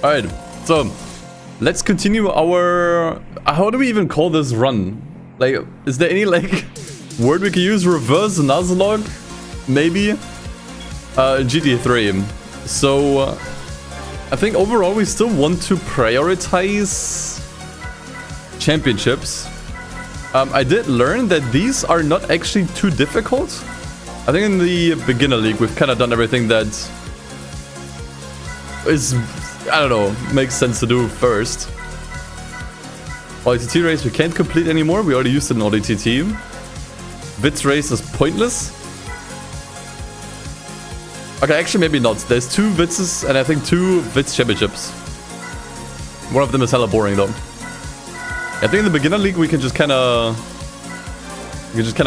Alright, so let's continue our... How do we even call this run? Like, is there any, like, word we can use? Reverse Nuzlocke? Maybe? GTA 3. So, I think overall we still want to prioritize championships. I did learn that these are not actually too difficult. I think in the beginner league we've kind of done everything that is, I don't know, makes sense to do first. ODTT race we can't complete anymore. We already used it in ODTT. Vitz race is pointless. Okay, actually maybe not. There's 2 Vitzes and I think 2 Vitz championships. One of them is hella boring though. I think in the beginner league we can just kind of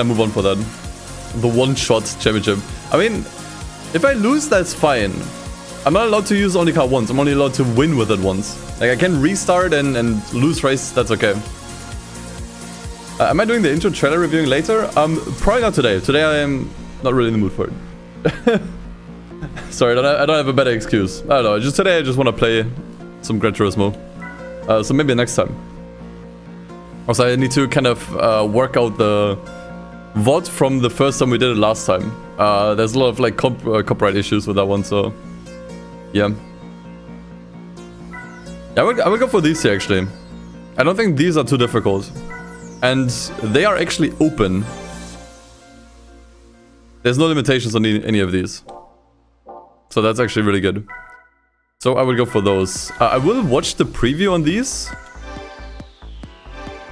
move on for that. The one-shot championship. I mean, if I lose, that's fine. I'm not allowed to use only car once. I'm only allowed to win with it once. Like I can restart and lose race. That's okay. Am I doing the intro trailer reviewing later? Probably not today. Today I am not really in the mood for it. Sorry, I don't have a better excuse. I don't know. Just today I just want to play some Gran Turismo. So maybe next time. Also, I need to kind of work out the VOD from the first time we did it last time. There's a lot of like copyright issues with that one, so yeah. I would go for these here actually. I don't think these are too difficult, and they are actually open. There's no limitations on any of these, so that's actually really good. So I would go for those. I will watch the preview on these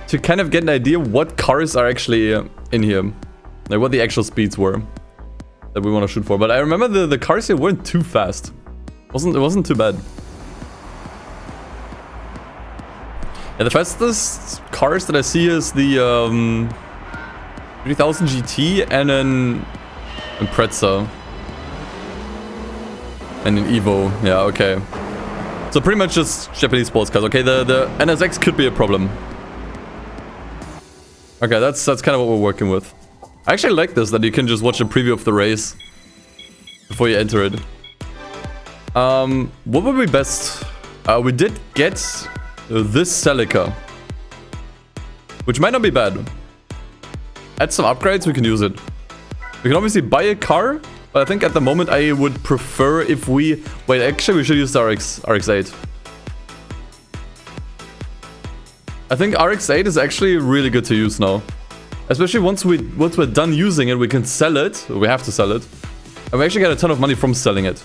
to kind of get an idea what cars are actually in here. Like what the actual speeds were that we want to shoot for. But I remember the cars here weren't too fast. It wasn't too bad. Yeah, the fastest cars that I see is the 3000 GT and an Impreza. And an Evo. Yeah, okay. So pretty much just Japanese sports cars. Okay, the NSX could be a problem. Okay, that's kind of what we're working with. I actually like this, that you can just watch a preview of the race before you enter it. What would be best? We did get this Celica, which might not be bad. Add some upgrades, we can use it. We can obviously buy a car, but I think at the moment I would prefer if we... Wait, actually we should use the RX-8. I think RX-8 is actually really good to use now. Especially once we're done using it, we can sell it. We have to sell it. And we actually get a ton of money from selling it.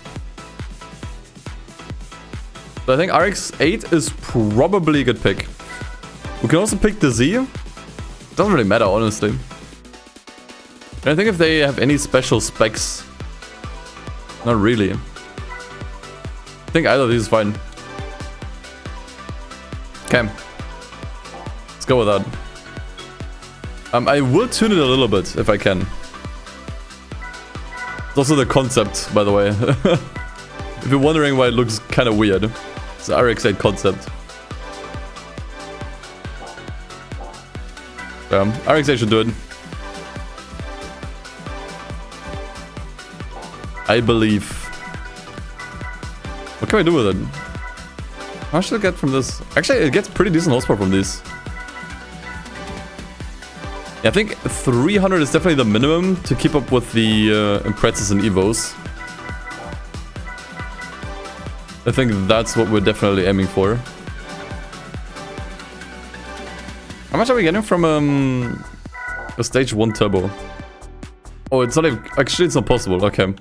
So I think RX-8 is probably a good pick. We can also pick the Z. Doesn't really matter, honestly. And I think if they have any special specs. Not really. I think either of these is fine. Okay. Go with that. I will tune it a little bit if I can. It's also the concept, by the way. If you're wondering why it looks kind of weird, it's the RX-8 concept. RX-8 should do it. I believe. What can I do with it? How much should I get from this? Actually, it gets pretty decent horsepower from these. I think 300 is definitely the minimum to keep up with the Imprezas and Evos. I think that's what we're definitely aiming for. How much are we getting from a stage 1 turbo? Oh, it's not even... Actually, it's not possible. Okay. In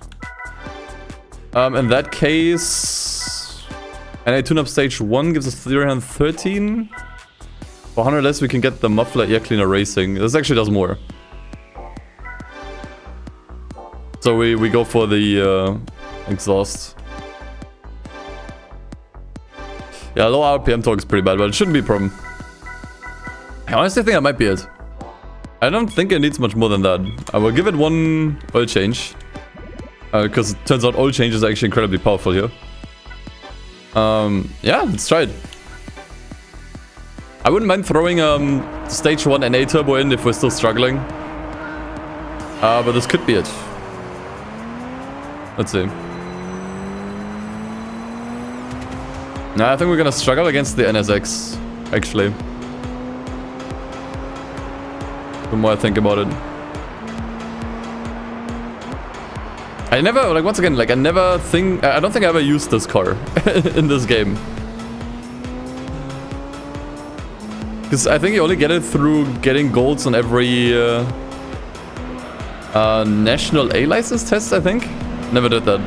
that case... And I tune up stage 1 gives us 313... For 100 less, we can get the muffler air cleaner racing. This actually does more. So we go for the exhaust. Yeah, low RPM torque is pretty bad, but it shouldn't be a problem. I honestly think that might be it. I don't think it needs much more than that. I will give it one oil change. Because it turns out oil change is actually incredibly powerful here. Yeah, let's try it. I wouldn't mind throwing stage 1 NA turbo in if we're still struggling. But this could be it. Let's see. Nah, I think we're gonna struggle against the NSX, actually. The more I think about it. I never, like, once again, like, I don't think I ever used this car in this game. Because I think you only get it through getting golds on every national A license test, I think. Never did that.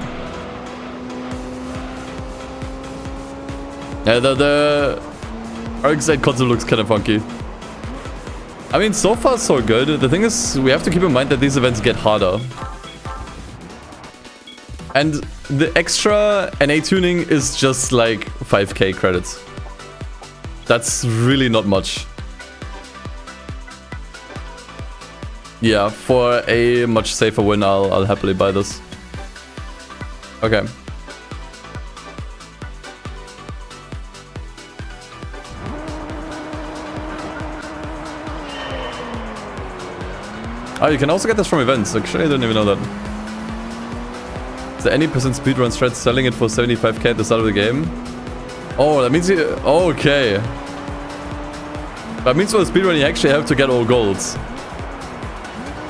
Yeah, the RX-8 console looks kind of funky. I mean, so far so good. The thing is, we have to keep in mind that these events get harder. And the extra NA tuning is just like 5k credits. That's really not much. Yeah, for a much safer win, I'll happily buy this. Okay. Oh, you can also get this from events. Actually, I didn't even know that. Is there any percent speedrun strat selling it for 75k at the start of the game? Oh, that means you... Oh, okay. That means for the speedrun you actually have to get all golds.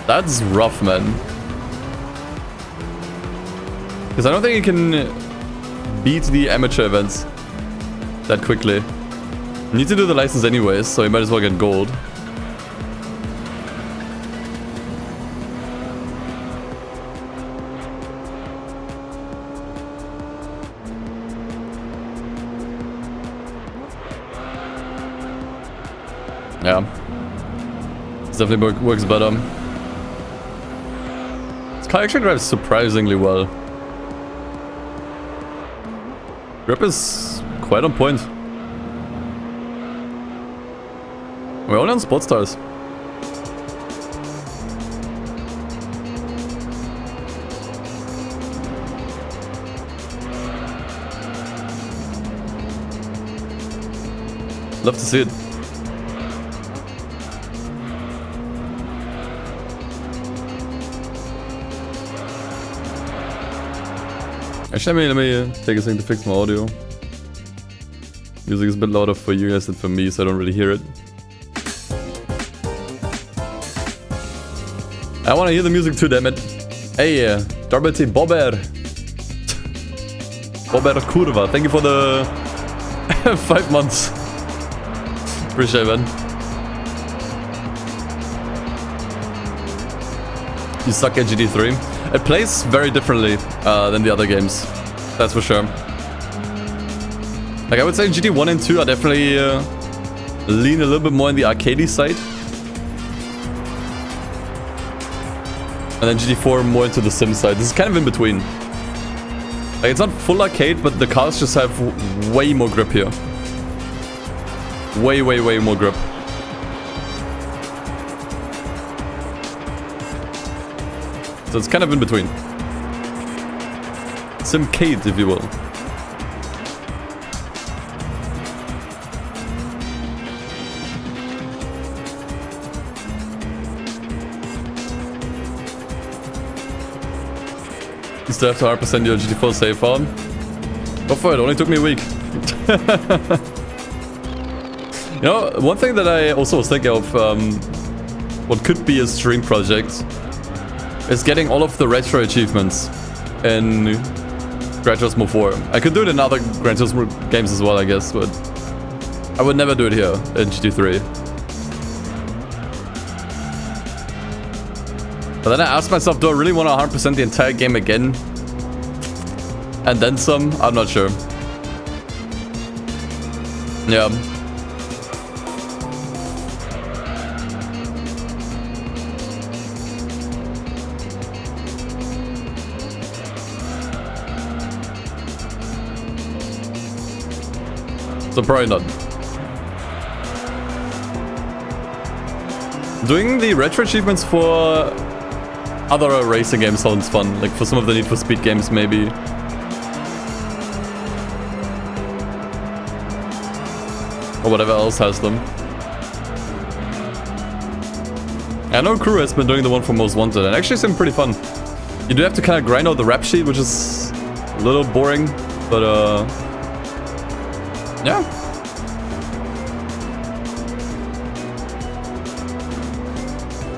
That's rough, man. Because I don't think you can beat the amateur events that quickly. You need to do the license anyways, so you might as well get gold. Yeah. This definitely works better. This car actually drives surprisingly well. Grip is quite on point. We're only on Sport Stars. Love to see it. Actually, let me take a second to fix my audio. Music is a bit louder for you guys than for me, so I don't really hear it. I want to hear the music too, damn it. Hey, Darbeti Bobber. Bobber Kurva, thank you for the 5 months. Appreciate it, man. You suck at GT3. It plays very differently than the other games, that's for sure. Like, I would say GT1 and 2 are definitely lean a little bit more on the arcadey side. And then GT4 more into the sim side. This is kind of in between. Like, it's not full arcade, but the cars just have way more grip here. Way more grip. So it's kind of in between. Simcade, if you will. You still have to 100% your GT4 save farm. Go for it, only took me a week. You know, one thing that I also was thinking of, what could be a stream project, is getting all of the retro achievements in Gran Turismo 4. I could do it in other Gran Turismo games as well, I guess, but I would never do it here in GT3. But then I asked myself, do I really want to 100% the entire game again? And then some? I'm not sure. Yeah. So probably not. Doing the retro achievements for other racing games sounds fun. Like for some of the Need for Speed games, maybe. Or whatever else has them. I know Crew has been doing the one for Most Wanted, and actually seemed pretty fun. You do have to kind of grind out the rap sheet, which is a little boring, but Yeah.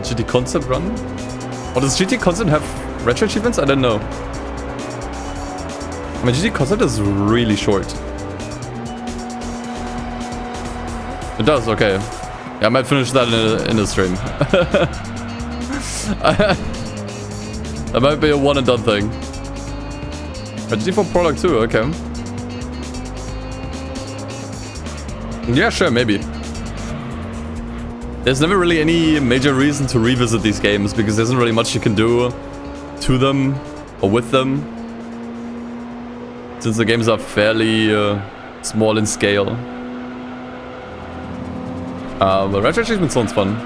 GT Concept run? Or does GT Concept have retro achievements? I don't know. I mean, GT Concept is really short. It does, okay. Yeah, I might finish that in a stream. That might be a one and done thing. A GT4 Prologue too, okay. Yeah, sure, maybe. There's never really any major reason to revisit these games because there isn't really much you can do to them or with them, since the games are fairly small in scale. But retro achievement sounds fun.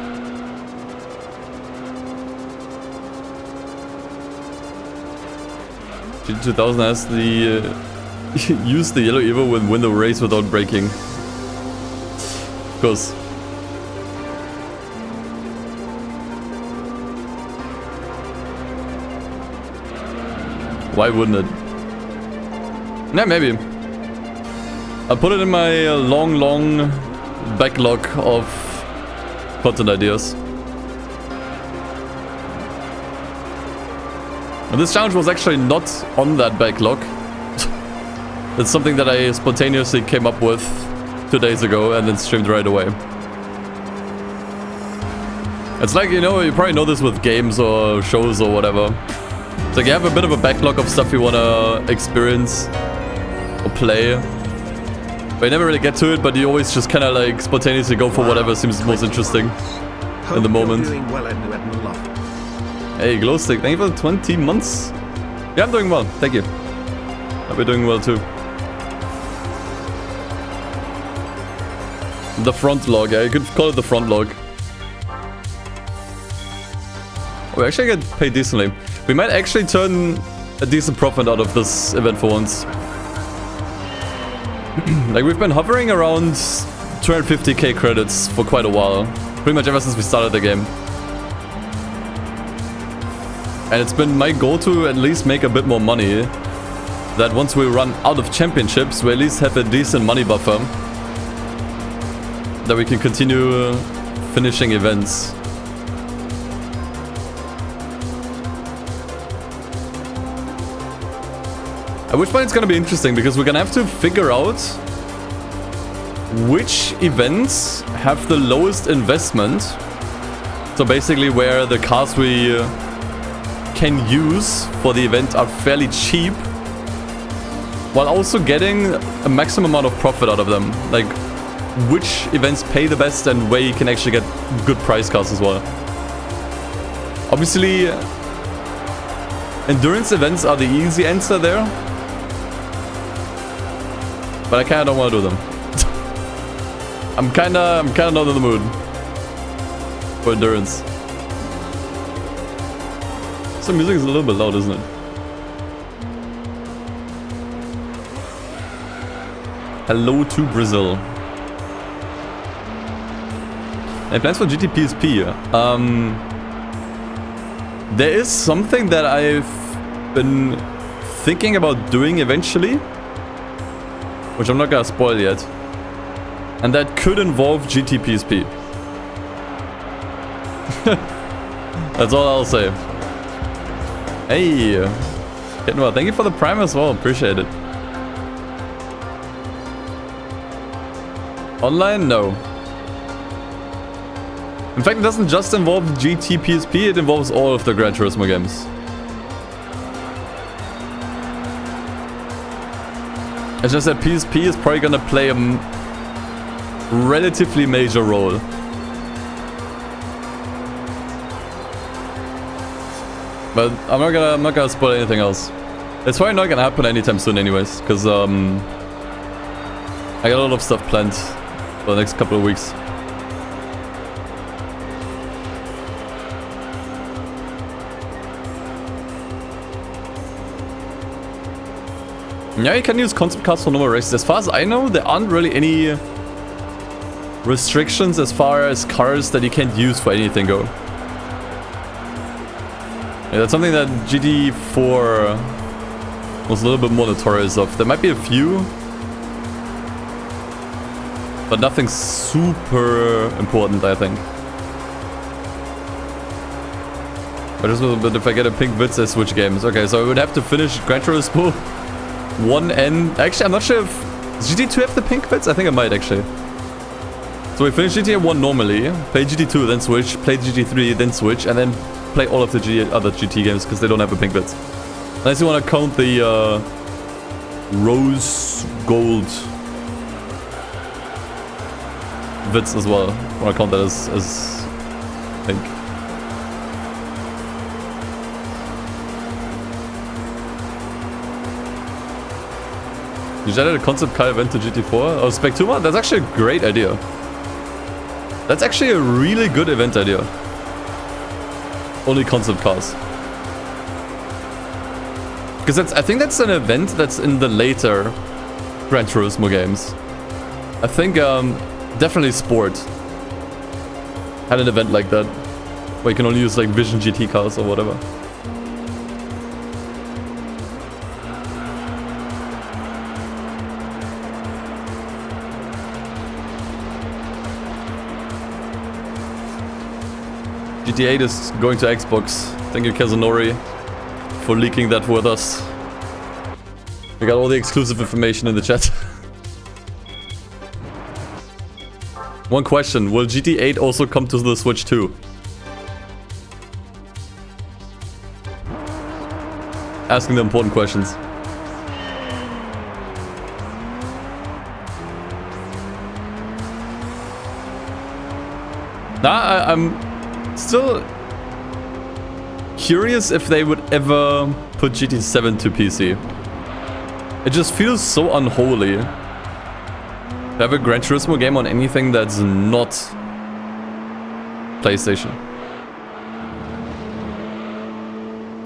GT 2000 has the use the yellow Evo when win the race without braking. Of course. Why wouldn't it? Yeah, maybe. I'll put it in my long backlog of content ideas. And this challenge was actually not on that backlog. It's something that I spontaneously came up with 2 days ago and then streamed right away. It's like, you know, you probably know this with games or shows or whatever. It's like you have a bit of a backlog of stuff you want to experience or play. But you never really get to it, but you always just kind of like spontaneously go for whatever seems most interesting in the moment. Hey, Glowstick, thank you for the 20 months. Yeah, I'm doing well, thank you. I'll be doing well too. The front log, yeah, you could call it the front log. We actually get paid decently. We might actually turn a decent profit out of this event for once. Like, we've been hovering around 250k credits for quite a while. Pretty much ever since we started the game. And it's been my goal to at least make a bit more money. That once we run out of championships, we at least have a decent money buffer. That we can continue finishing events. At which point it's gonna be interesting because we're gonna have to figure out which events have the lowest investment. So basically where the cars we can use for the event are fairly cheap, while also getting a maximum amount of profit out of them. Like which events pay the best and where you can actually get good price cars as well. Obviously, endurance events are the easy answer there. But I kinda don't wanna do them. I'm kinda not in the mood for endurance. So music is a little bit loud, isn't it? Hello to Brazil. Any plans for GT PSP? There is something that I've been thinking about doing eventually, which I'm not gonna spoil yet. And that could involve GT PSP. That's all I'll say. Hey, getting well. Thank you for the Prime as well. Appreciate it. Online? No. In fact, it doesn't just involve GT PSP, it involves all of the Gran Turismo games. It's just that PSP is probably gonna play a relatively major role. But I'm not gonna spoil anything else. It's probably not gonna happen anytime soon anyways, because I got a lot of stuff planned for the next couple of weeks. Yeah, you can use concept cars for normal races. As far as I know, there aren't really any restrictions as far as cars that you can't use for anything go. Yeah, that's something that GT4 was a little bit more notorious of. There might be a few But nothing super important, I think. But if I get a pink Vitz, I switch games. Okay, so I would have to finish Gran Turismo 1 and... Actually, I'm not sure if... Does GT2 have the pink Vitz? I think it might, actually. So we finish GTA 1 normally, play GT2, then switch, play GT3, then switch, and then play all of the other GT games, because they don't have a pink Vitz. Unless you want to count the rose gold Vitz as well. I want to count that as pink. You just added a concept car event to GT4? Oh, Spectuma? That's actually a great idea. That's actually a really good event idea. Only concept cars. Because I think that's an event that's in the later Gran Turismo games. I think definitely Sport had an event like that. Where you can only use like Vision GT cars or whatever. GTA 8 is going to Xbox. Thank you, Kazunori, for leaking that with us. We got all the exclusive information in the chat. One question, will GTA 8 also come to the Switch too? Asking the important questions. Nah, I'm still curious if they would ever put GT7 to PC. It just feels so unholy to have a Gran Turismo game on anything that's not PlayStation.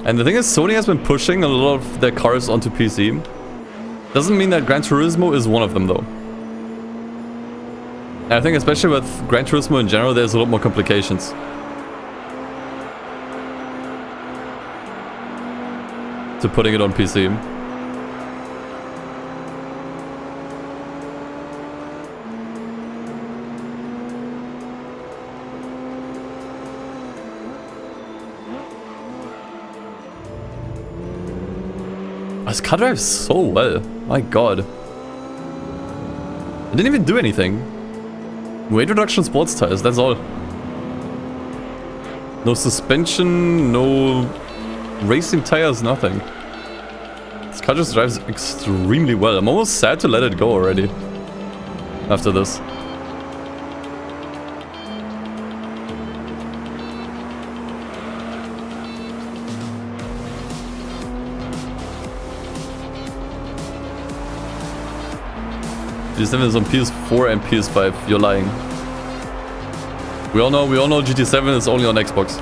And the thing is, Sony has been pushing a lot of their cars onto PC. Doesn't mean that Gran Turismo is one of them though. And I think especially with Gran Turismo in general, there's a lot more complications. To putting it on PC. This car drives so well. My god. I didn't even do anything. Weight reduction sports tires, that's all. No suspension, no racing tires, nothing. This car just drives extremely well. I'm almost sad to let it go already. After this. GT7 is on PS4 and PS5. You're lying. We all know GT7 is only on Xbox.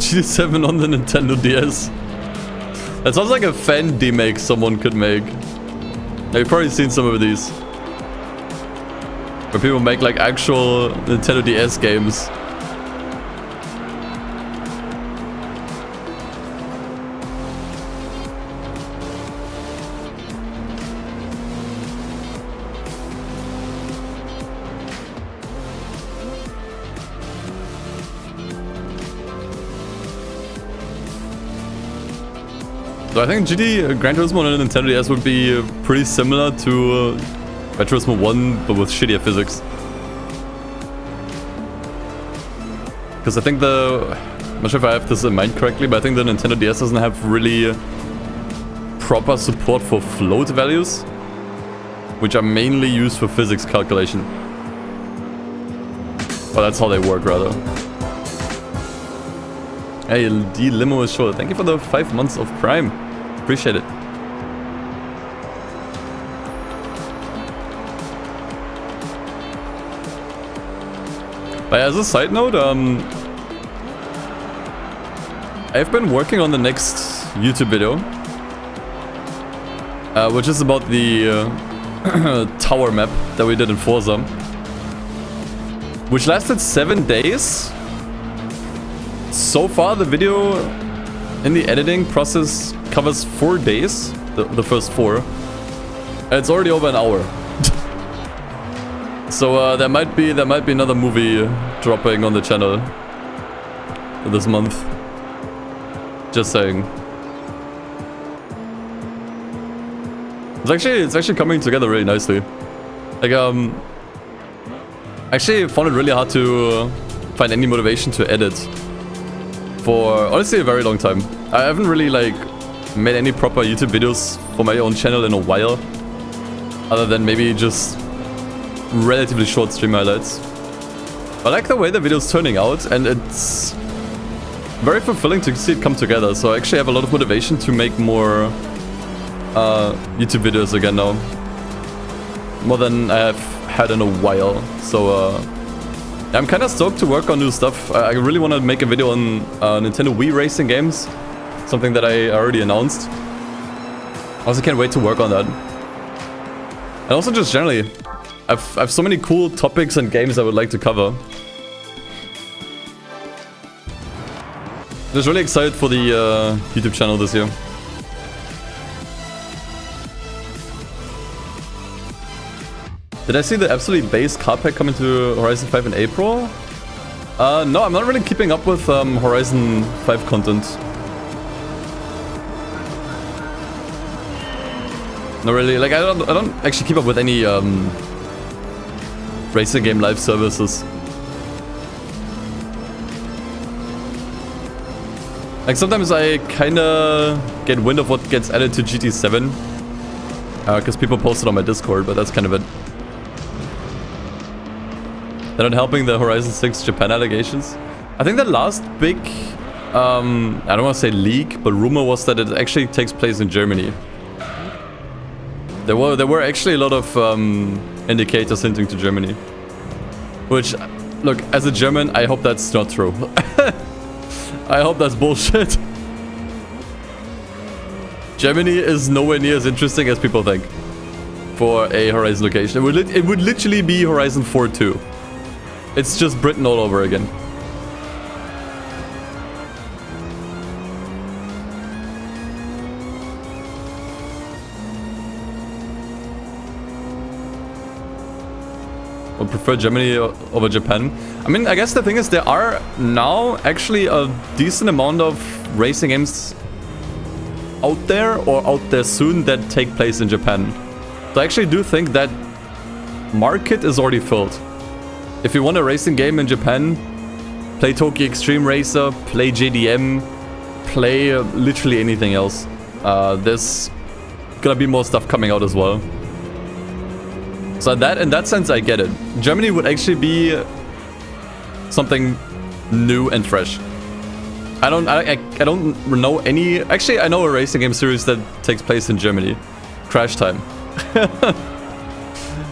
GT7 on the Nintendo DS. That sounds like a fan demake someone could make. Now, you've probably seen some of these. Where people make like actual Nintendo DS games. So I think Gran Turismo on a Nintendo DS would be pretty similar to Gran Turismo 1, but with shittier physics. Because I think I'm not sure if I have this in mind correctly, but I think the Nintendo DS doesn't have really proper support for float values, which are mainly used for physics calculation. Well, that's how they work, rather. Hey, D Limo is short. Thank you for the 5 months of Prime. Appreciate it. But as a side note, I've been working on the next YouTube video. which is about the tower map that we did in Forza, which lasted 7 days. So far, the video in the editing process covers 4 days, the first 4. And it's already over an hour. So there might be another movie dropping on the channel this month. Just saying. It's actually coming together really nicely. Like actually found it really hard to find any motivation to edit for honestly a very long time. I haven't really like made any proper YouTube videos for my own channel in a while, other than maybe just relatively short stream highlights. I like the way the video's turning out, and it's very fulfilling to see it come together. So I actually have a lot of motivation to make more YouTube videos again now, more than I have had in a while. So I'm kind of stoked to work on new stuff. I really want to make a video on Nintendo Wii racing games, something that I already announced. I also can't wait to work on that. And also just generally, I've so many cool topics and games I would like to cover. Just really excited for the YouTube channel this year. Did I see the absolutely base card pack coming to Horizon 5 in April? No, I'm not really keeping up with Horizon 5 content. Not really. Like I don't actually keep up with any racing game live services. Like sometimes I kinda get wind of what gets added to GT7, because people post it on my Discord, but that's kind of it. They're not helping the Horizon 6 Japan allegations. I think the last big, I don't want to say leak, but rumor was that it actually takes place in Germany. There were actually a lot of indicators hinting to Germany. Which, look, as a German, I hope that's not true. I hope that's bullshit. Germany is nowhere near as interesting as people think for a Horizon location. It would literally be Horizon 4 too. It's just Britain all over again. I would prefer Germany over Japan. I mean, I guess the thing is there are now actually a decent amount of racing games out there or out there soon that take place in Japan. So I actually do think that market is already filled. If you want a racing game in Japan, play Tokyo Extreme Racer, play JDM, play literally anything else. There's gonna be more stuff coming out as well. So in that sense, I get it. Germany would actually be something new and fresh. I don't know any. Actually, I know a racing game series that takes place in Germany, Crash Time.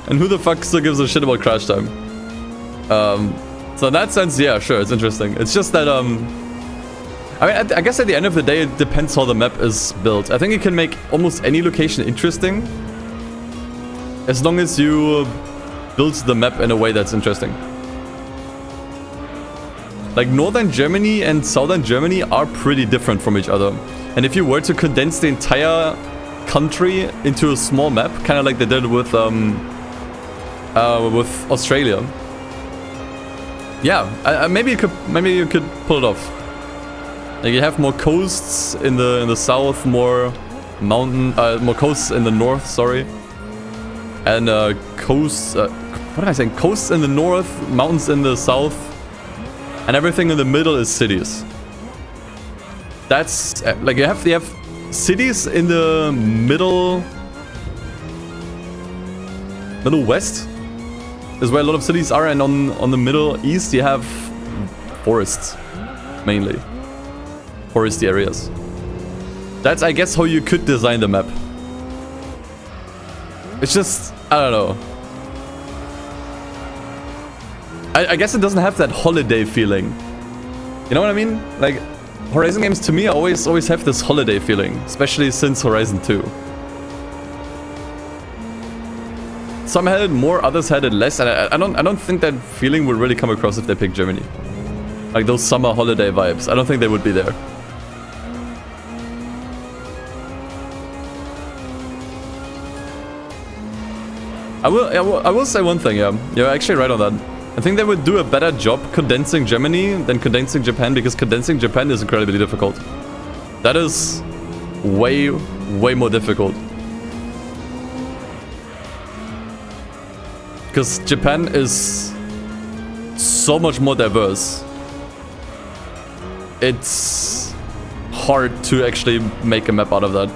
And who the fuck still gives a shit about Crash Time? So in that sense, yeah, sure, it's interesting. It's just that, I mean, I guess at the end of the day, it depends how the map is built. I think it can make almost any location interesting, as long as you build the map in a way that's interesting. Like, northern Germany and southern Germany are pretty different from each other. And if you were to condense the entire country into a small map, kind of like they did with Australia, yeah, maybe you could pull it off. Like, you have more coasts in the south, more coasts in the north. Sorry, and coasts. What am I saying? Coasts in the north, mountains in the south, and everything in the middle is cities. That's like you have cities in the middle west is where a lot of cities are, and on the Middle East you have forests, mainly foresty areas. That's, I guess, how you could design the map. It's just, I don't know. I guess it doesn't have that holiday feeling. You know what I mean? Like, Horizon games to me always have this holiday feeling, especially since Horizon 2. some had it more, others had it less, and I don't think that feeling would really come across if they picked Germany. Like those summer holiday vibes. I don't think they would be there. I will say one thing, yeah. You're actually right on that. I think they would do a better job condensing Germany than condensing Japan, because condensing Japan is incredibly difficult. That is way more difficult. Because Japan is so much more diverse. It's hard to actually make a map out of that.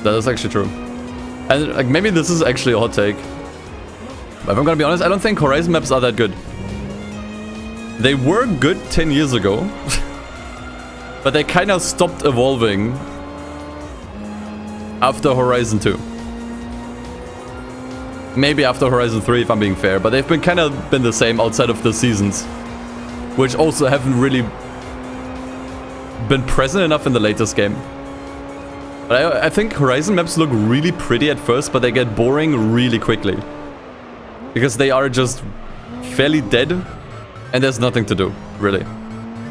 That is actually true. And like maybe this is actually a hot take. But if I'm gonna be honest, I don't think Horizon maps are that good. They were good 10 years ago. But they kind of stopped evolving after Horizon 2. Maybe after Horizon 3 if I'm being fair, but they've been kind of been the same outside of the seasons, which also haven't really been present enough in the latest game. But I think Horizon maps look really pretty at first, but they get boring really quickly. Because they are just fairly dead, and there's nothing to do, really.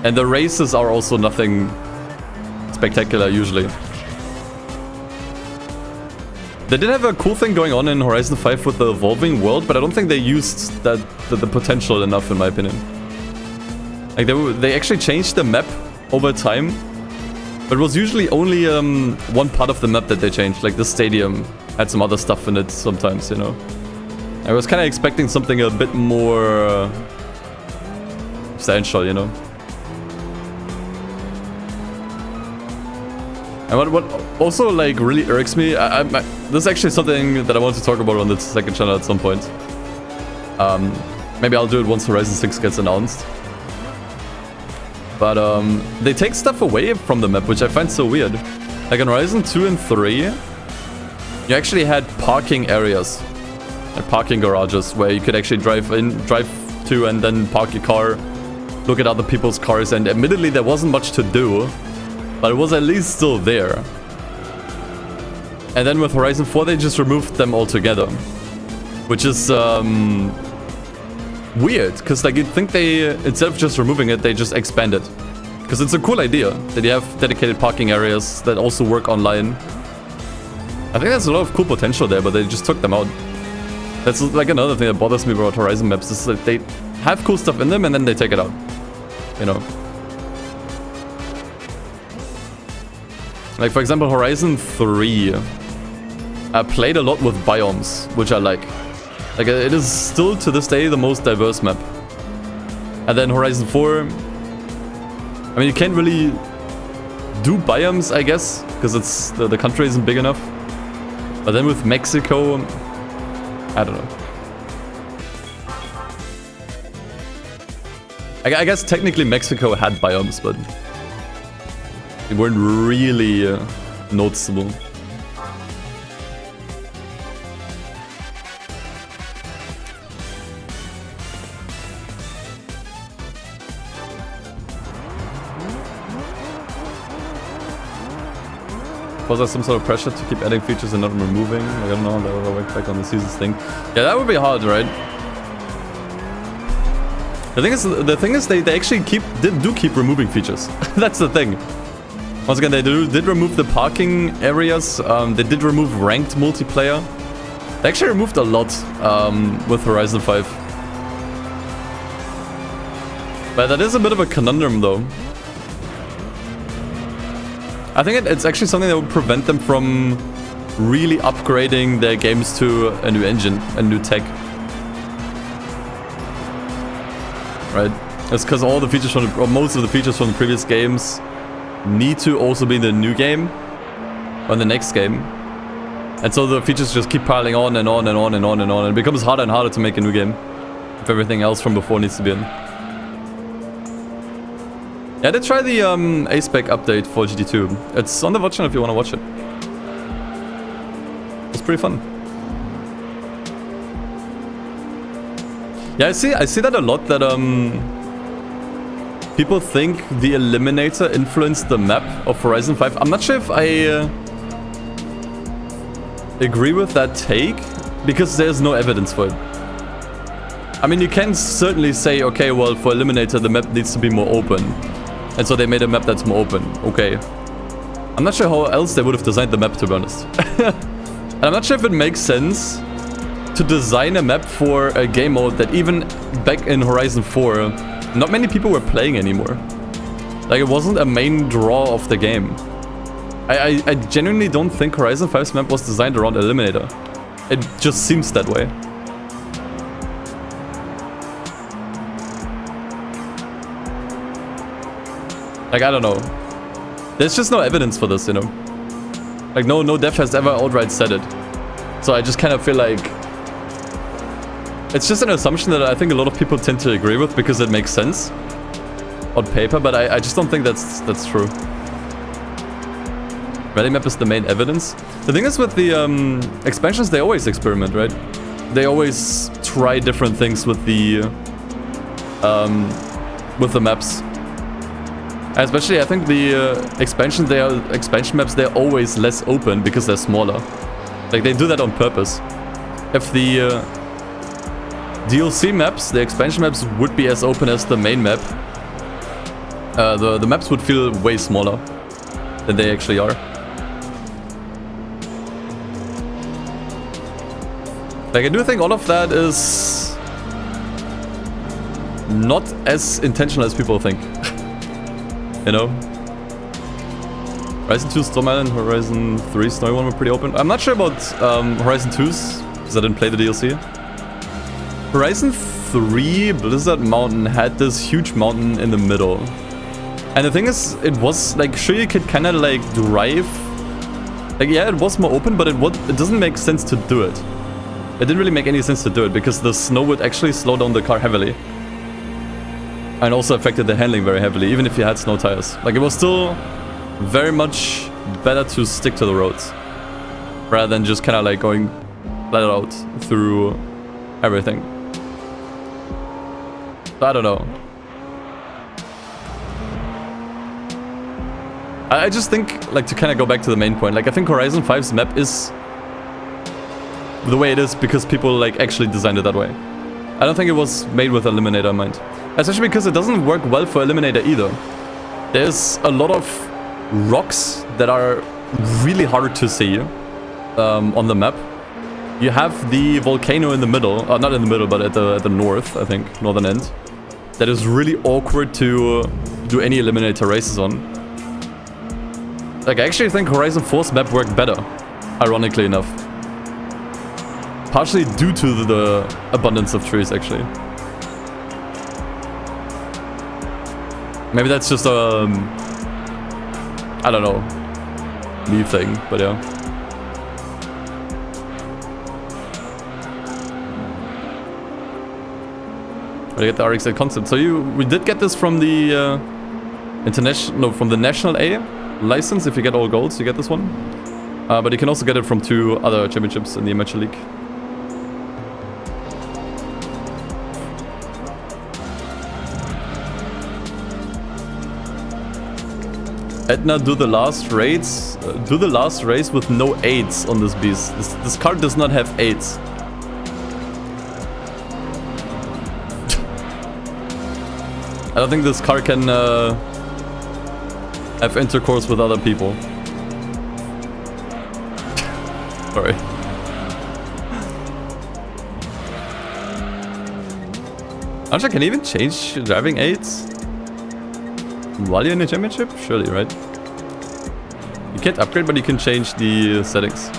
And the races are also nothing spectacular usually. They did have a cool thing going on in Horizon 5 with the evolving world, but I don't think they used the potential enough, in my opinion. Like they actually changed the map over time, but it was usually only one part of the map that they changed. Like the stadium had some other stuff in it sometimes, you know. I was kind of expecting something a bit more substantial, you know. And what also like really irks me, this is actually something that I want to talk about on the second channel at some point. Maybe I'll do it once Horizon 6 gets announced. But they take stuff away from the map, which I find so weird. Like in Horizon 2 and 3, you actually had parking areas. Like parking garages where you could actually drive to and then park your car, look at other people's cars, and admittedly there wasn't much to do. But it was at least still there. And then with Horizon 4, they just removed them altogether. Which is weird, because like you'd think they, instead of just removing it, they just expand it. Because it's a cool idea that you have dedicated parking areas that also work online. I think there's a lot of cool potential there, but they just took them out. That's like another thing that bothers me about Horizon maps, is that they have cool stuff in them and then they take it out. You know. Like, for example, Horizon 3 played a lot with biomes, which I like. Like, it is still, to this day, the most diverse map. And then Horizon 4... I mean, you can't really do biomes, I guess, because it's the country isn't big enough. But then with Mexico... I don't know. I guess technically Mexico had biomes, but... they weren't really noticeable. Was there some sort of pressure to keep adding features and not removing? Like, I don't know, that will work back on the seasons thing. Yeah, that would be hard, right? The thing is, they actually do keep removing features. That's the thing. Once again, they did remove the parking areas. They did remove ranked multiplayer. They actually removed a lot with Horizon 5. But that is a bit of a conundrum, though. I think it's actually something that would prevent them from really upgrading their games to a new engine, a new tech. Right? It's because all the features from or most of the features from the previous games need to also be in the new game or in the next game. And so the features just keep piling on and on and on and on and on. And it becomes harder and harder to make a new game if everything else from before needs to be in. Yeah, they try the A-Spec update for GT2. It's on the VOD channel if you want to watch it. It's pretty fun. Yeah, I see that a lot, that people think the Eliminator influenced the map of Horizon 5. I'm not sure if I agree with that take, because there's no evidence for it. I mean, you can certainly say, okay, well, for Eliminator, the map needs to be more open. And so they made a map that's more open. Okay. I'm not sure how else they would have designed the map, to be honest. And I'm not sure if it makes sense to design a map for a game mode that even back in Horizon 4, not many people were playing anymore. Like, it wasn't a main draw of the game. I genuinely don't think Horizon 5's map was designed around Eliminator. It just seems that way. Like, I don't know. There's just no evidence for this, you know? Like, no dev has ever outright said it. So I just kind of feel like... it's just an assumption that I think a lot of people tend to agree with because it makes sense on paper, but I just don't think that's true. Ready map is the main evidence. The thing is with the expansions, they always experiment, right? They always try different things with the maps. Especially, I think the expansion maps, they're always less open because they're smaller. Like, they do that on purpose. If the DLC maps, the expansion maps, would be as open as the main map, the maps would feel way smaller than they actually are. Like, I do think all of that is not as intentional as people think. You know? Horizon 2 Storm Island, Horizon 3 Snowy One were pretty open. I'm not sure about Horizon 2's, because I didn't play the DLC. Horizon 3 Blizzard Mountain had this huge mountain in the middle. And the thing is, it was like, sure, you could kind of like drive. Like, yeah, it was more open, but it doesn't make sense to do it. It didn't really make any sense to do it because the snow would actually slow down the car heavily. And also affected the handling very heavily, even if you had snow tires. Like, it was still very much better to stick to the roads rather than just kind of like going flat out through everything. So I don't know. I just think, like, to kind of go back to the main point, like, I think Horizon 5's map is the way it is because people, like, actually designed it that way. I don't think it was made with Eliminator in mind. Especially because it doesn't work well for Eliminator either. There's a lot of rocks that are really hard to see on the map. You have the volcano in the middle, not in the middle, but at the north, I think, northern end. That is really awkward to do any Eliminator races on. Like, I actually think Horizon 4's map worked better, ironically enough. Partially due to the abundance of trees, actually. Maybe that's just a... I don't know, me thing, but yeah. I get the RX-8 concept. So we did get this from the from the National A license. If you get all golds, you get this one. But you can also get it from 2 other championships in the Amateur League. Edna, do the last race with no aids on this beast. This card does not have aids. I don't think this car can have intercourse with other people. Sorry. Actually, can you even change driving aids while you're in the championship? Surely, right? You can't upgrade, but you can change the settings.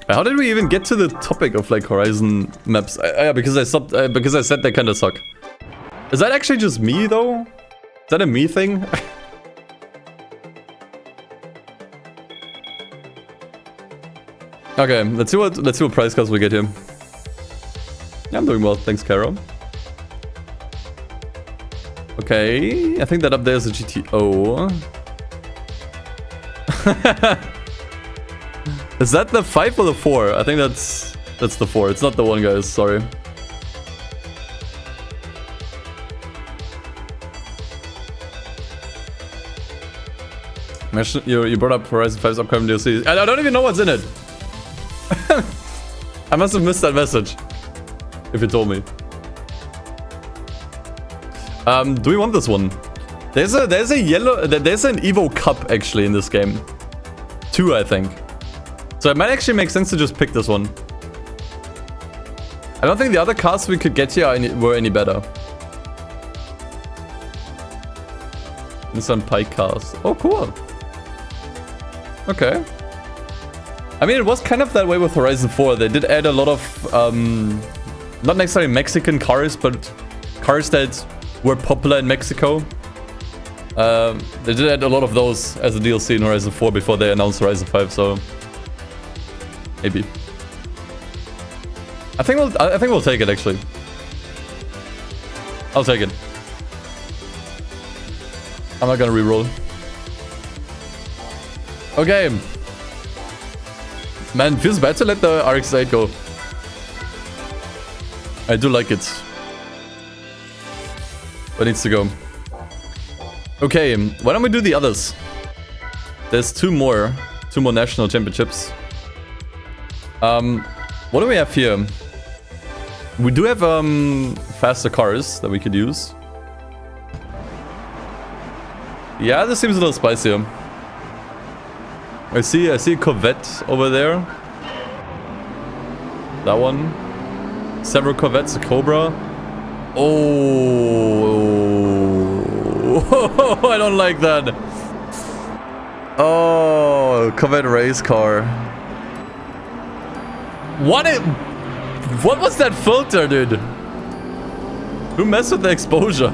How did we even get to the topic of like Horizon maps? Yeah, because I stopped. Because I said they kind of suck. Is that actually just me though? Is that a me thing? Okay, let's see what prize cards we get here. Yeah, I'm doing well, thanks, Caro. Okay, I think that up there is a GTO. Is that the 5 or the 4? I think that's the 4. It's not the 1, guys. Sorry. You brought up Horizon 5's upcoming DLC. I don't even know what's in it. I must have missed that message. If you told me. Do we want this one? There's an Evo Cup actually in this game. 2, I think. So it might actually make sense to just pick this one. I don't think the other cars we could get here were any better. Nissan Pike cars. Oh, cool. Okay. I mean, it was kind of that way with Horizon 4. They did add a lot of, not necessarily Mexican cars, but cars that were popular in Mexico. They did add a lot of those as a DLC in Horizon 4 before they announced Horizon 5, so maybe. I think we'll take it actually. I'll take it. I'm not gonna reroll. Okay. Man, feels bad to let the RX-8 go. I do like it. But it needs to go. Okay, why don't we do the others? There's two more national championships. What do we have here? We do have faster cars that we could use. Yeah, this seems a little spicier. I see a Corvette over there. That one. Several Corvettes, a Cobra. Oh, I don't like that. Oh, Corvette race car. What was that filter, dude? Who messed with the exposure?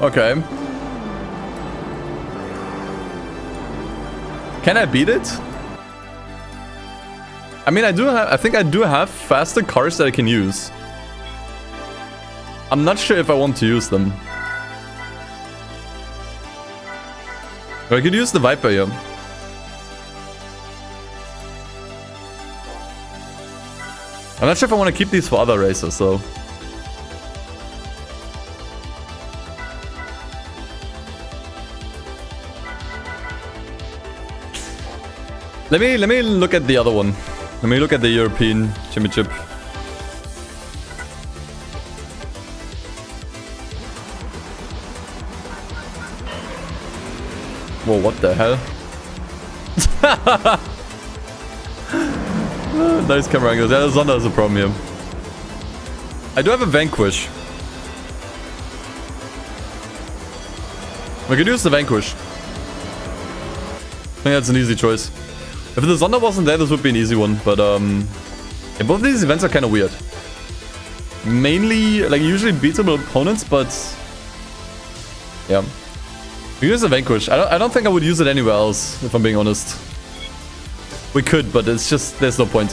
Okay. Can I beat it? I mean, I think I do have faster cars that I can use. I'm not sure if I want to use them. I could use the Viper here. I'm not sure if I want to keep these for other races, though. Let me look at the other one. Let me look at the European Championship. Whoa, what the hell? Nice camera angles. Yeah, the Zonda is a problem here. I do have a Vanquish. We could use the Vanquish. I think that's an easy choice. If the Zonda wasn't there, this would be an easy one, but yeah, both of these events are kind of weird. Mainly, like, usually beatable opponents, but yeah. We use the Vanquish. I don't think I would use it anywhere else, if I'm being honest. We could, but it's just, there's no point.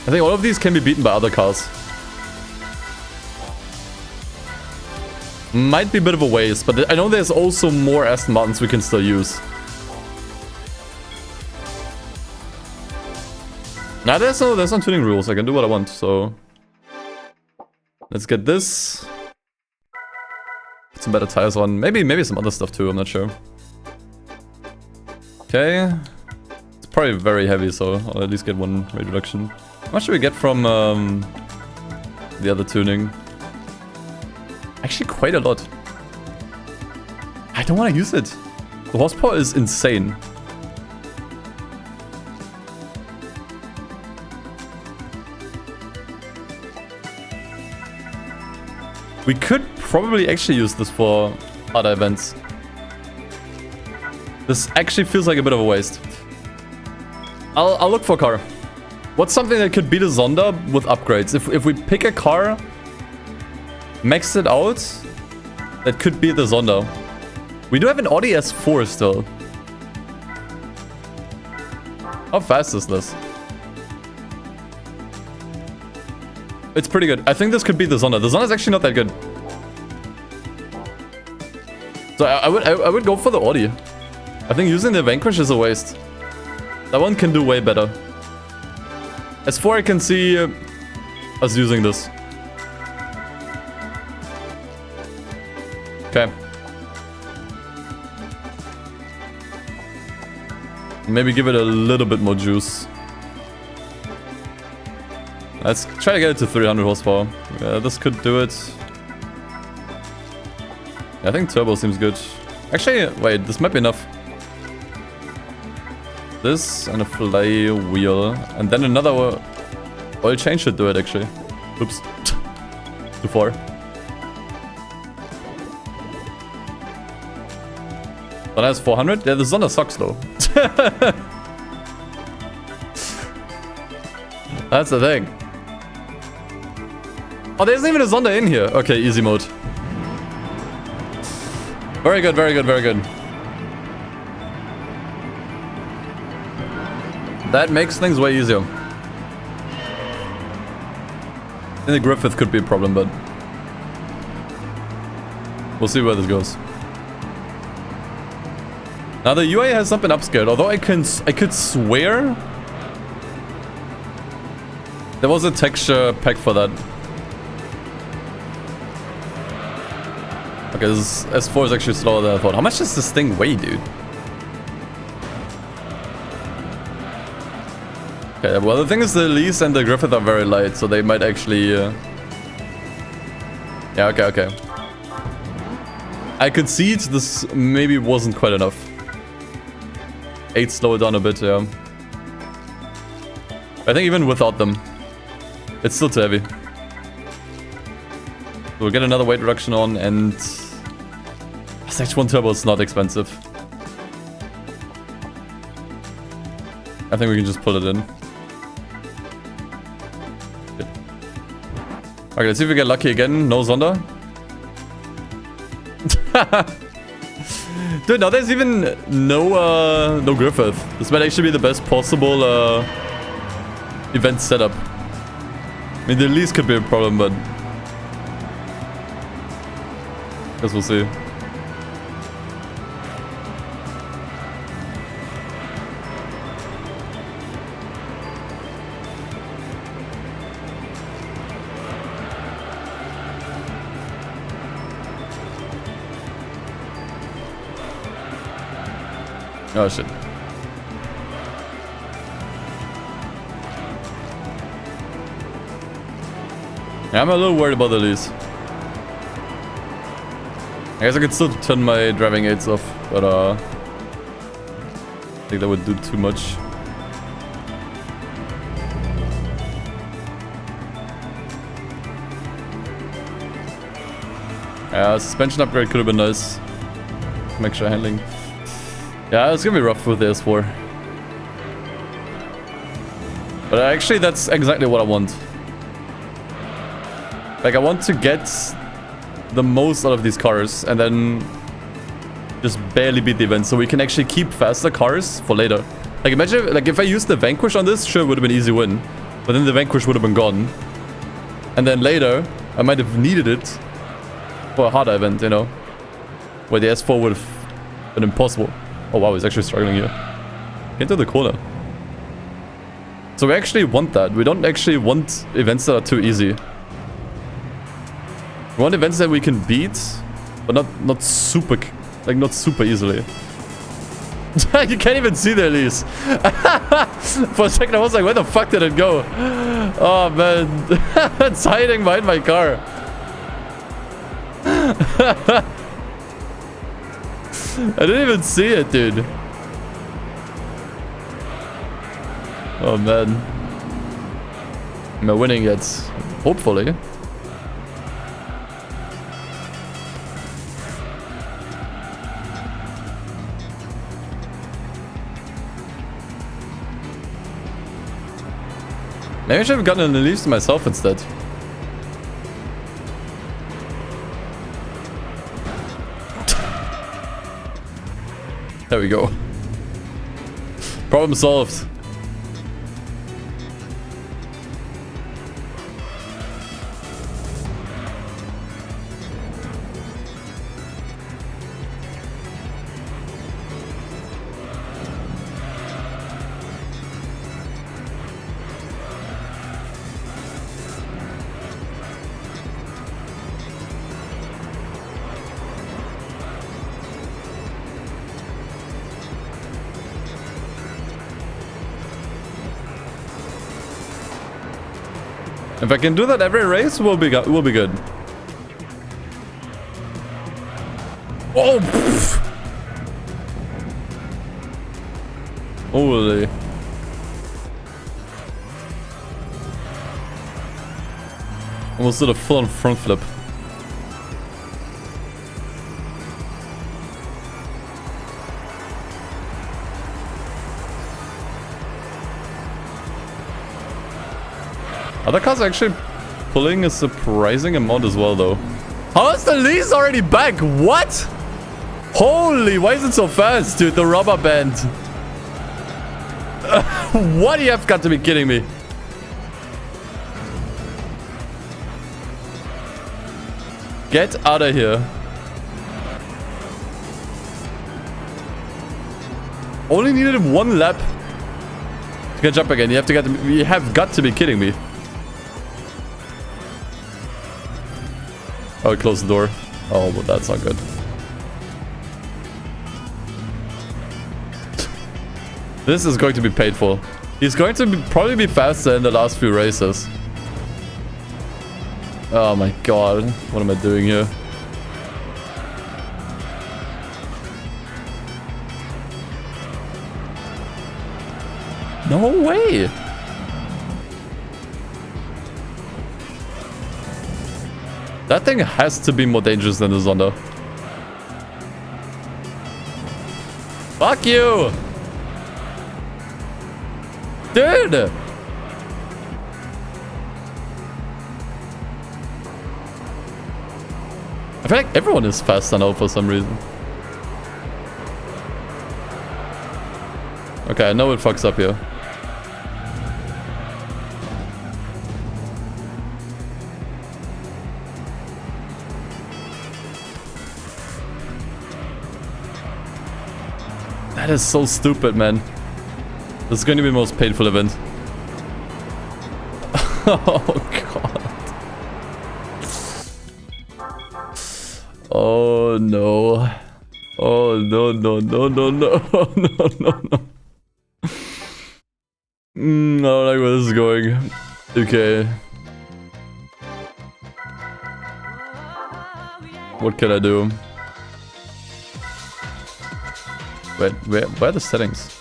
I think all of these can be beaten by other cars. Might be a bit of a waste, but I know there's also more Aston Martins we can still use. Nah, there's no tuning rules. I can do what I want, so let's get this. Put some better tires on. Maybe some other stuff too, I'm not sure. Okay. It's probably very heavy, so I'll at least get one weight reduction. How much do we get from the other tuning? Actually, quite a lot. I don't want to use it. The horsepower is insane. We could probably actually use this for other events. This actually feels like a bit of a waste. I'll look for a car. What's something that could beat a Zonda with upgrades? If we pick a car, max it out, that could be the Zonda. We do have an Audi S4 still. How fast is this? It's pretty good. I think this could be the Zonda. The Zonda is actually not that good. So I would go for the Audi. I think using the Vanquish is a waste. That one can do way better. S4 I can see us using this. Okay. Maybe give it a little bit more juice. Let's try to get it to 300 horsepower. Yeah, this could do it. Yeah, I think turbo seems good. Actually, wait, this might be enough. This and a flywheel. And then another oil change should do it, actually. Oops. Too far. Zonda has 400? Yeah, the Zonda sucks though. That's the thing. Oh, there isn't even a Zonda in here. Okay, easy mode. Very good, very good, very good. That makes things way easier. I think the Griffith could be a problem, but we'll see where this goes. Now the UI has not been upscaled, although I could swear there was a texture pack for that. Okay, this S4 is actually slower than I thought. How much does this thing weigh, dude? Okay, well the thing is the Elise and the Griffith are very light, so they might actually... Yeah, okay. I could see it, this maybe wasn't quite enough. 8 slow it down a bit, yeah. I think even without them, it's still too heavy. So we'll get another weight reduction on, and SH1 Turbo is not expensive. I think we can just pull it in. Good. Okay, let's see if we get lucky again. No Zonda. Dude, now there's even no Griffith. This might actually be the best possible event setup. I mean, the Elise could be a problem, but guess we'll see. Oh shit. Yeah, I'm a little worried about the Elise. I guess I could still turn my driving aids off, but I think that would do too much. Yeah, suspension upgrade could have been nice. Some extra handling. Yeah, it's gonna be rough with the S4. But actually, that's exactly what I want. Like, I want to get the most out of these cars and then just barely beat the event so we can actually keep faster cars for later. Like, imagine, like, if I used the Vanquish on this, sure, it would have been easy win. But then the Vanquish would have been gone. And then later, I might have needed it for a harder event, you know? Where the S4 would have been impossible. Oh wow, he's actually struggling here. Get into the corner. So we actually want that. We don't actually want events that are too easy. We want events that we can beat, but not super easily. You can't even see the Elise. For a second I was like, where the fuck did it go? Oh man. It's hiding behind my car. I didn't even see it, dude. Oh man. Am I winning yet? Hopefully. Maybe I should have gotten an Elise myself instead. There we go. Problem solved. If I can do that every race, we'll be good. Oh! Pff. Holy. Almost did a full-on front flip. Other cars actually pulling a surprising amount as well, though. How is the lease already back? What? Holy, why is it so fast, dude? The rubber band. What? You have got to be kidding me. Get out of here. Only needed one lap to catch up again. You have got to be kidding me. Oh, close the door. Oh, but that's not good. This is going to be paid for. He's going to probably be faster in the last few races. Oh my god. What am I doing here? No way! That thing has to be more dangerous than the Zonda. Fuck you! Dude! I feel like everyone is faster now for some reason. Okay, I know it fucks up here. That is so stupid, man. This is going to be the most painful event. Oh, God. Oh, no. Oh, no, no, no, no, no, no, no, no. I don't like where this is going. Okay. What can I do? Wait, where are the settings?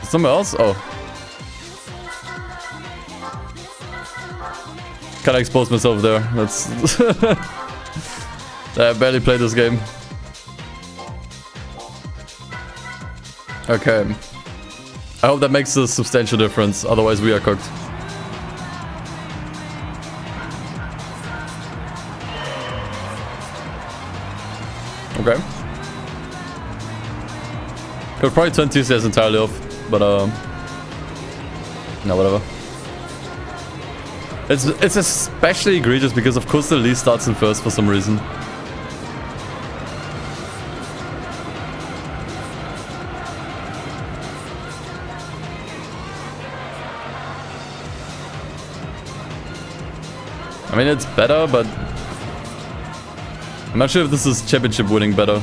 Somewhere else? Oh. Kinda exposed myself there. That's... I barely played this game. Okay. I hope that makes a substantial difference, otherwise we are cooked. Okay. Could probably turn TCS entirely off, but no, whatever. It's especially egregious because of course the lead starts in first for some reason. I mean, it's better, but I'm not sure if this is championship winning better.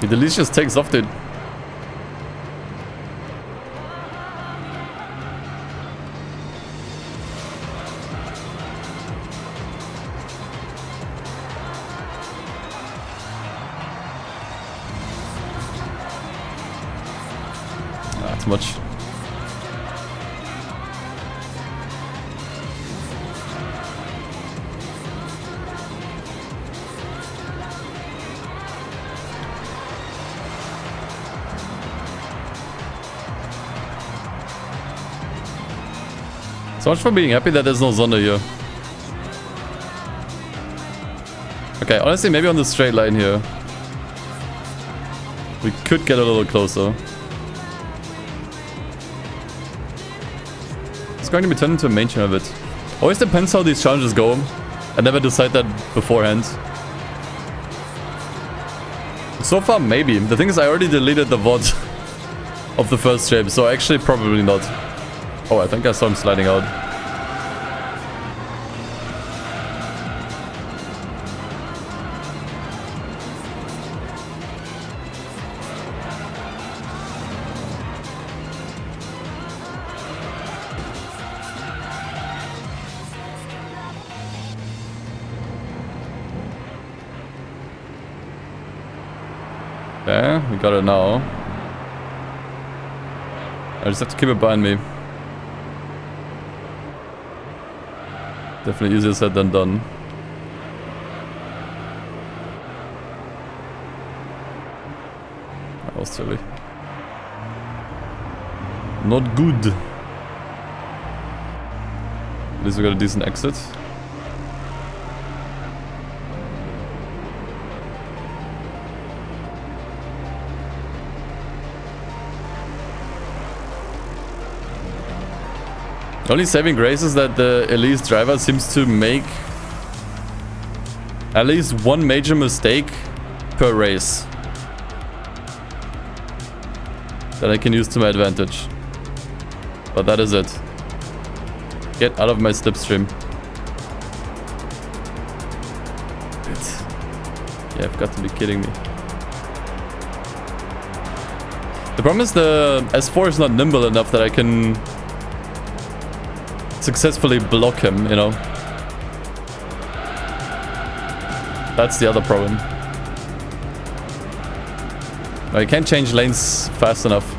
The leash just takes off, dude. Too much. So much for being happy that there's no Zonda here. Okay, honestly, maybe on the straight line here we could get a little closer. It's going to be turned into a main channel a bit. Always depends how these challenges go. I never decide that beforehand. So far, maybe. The thing is, I already deleted the VOD of the first shape, so actually probably not. Oh, I think I saw him sliding out. Okay, we got it now. I just have to keep it behind me. Definitely easier said than done. That was silly. Not good. At least we got a decent exit. The only saving grace is that the Elise driver seems to make at least one major mistake per race that I can use to my advantage. But that is it. Get out of my slipstream. Yeah, I've got to be kidding me. The problem is the S4 is not nimble enough that I can successfully block him, you know. That's the other problem. I can't change lanes fast enough.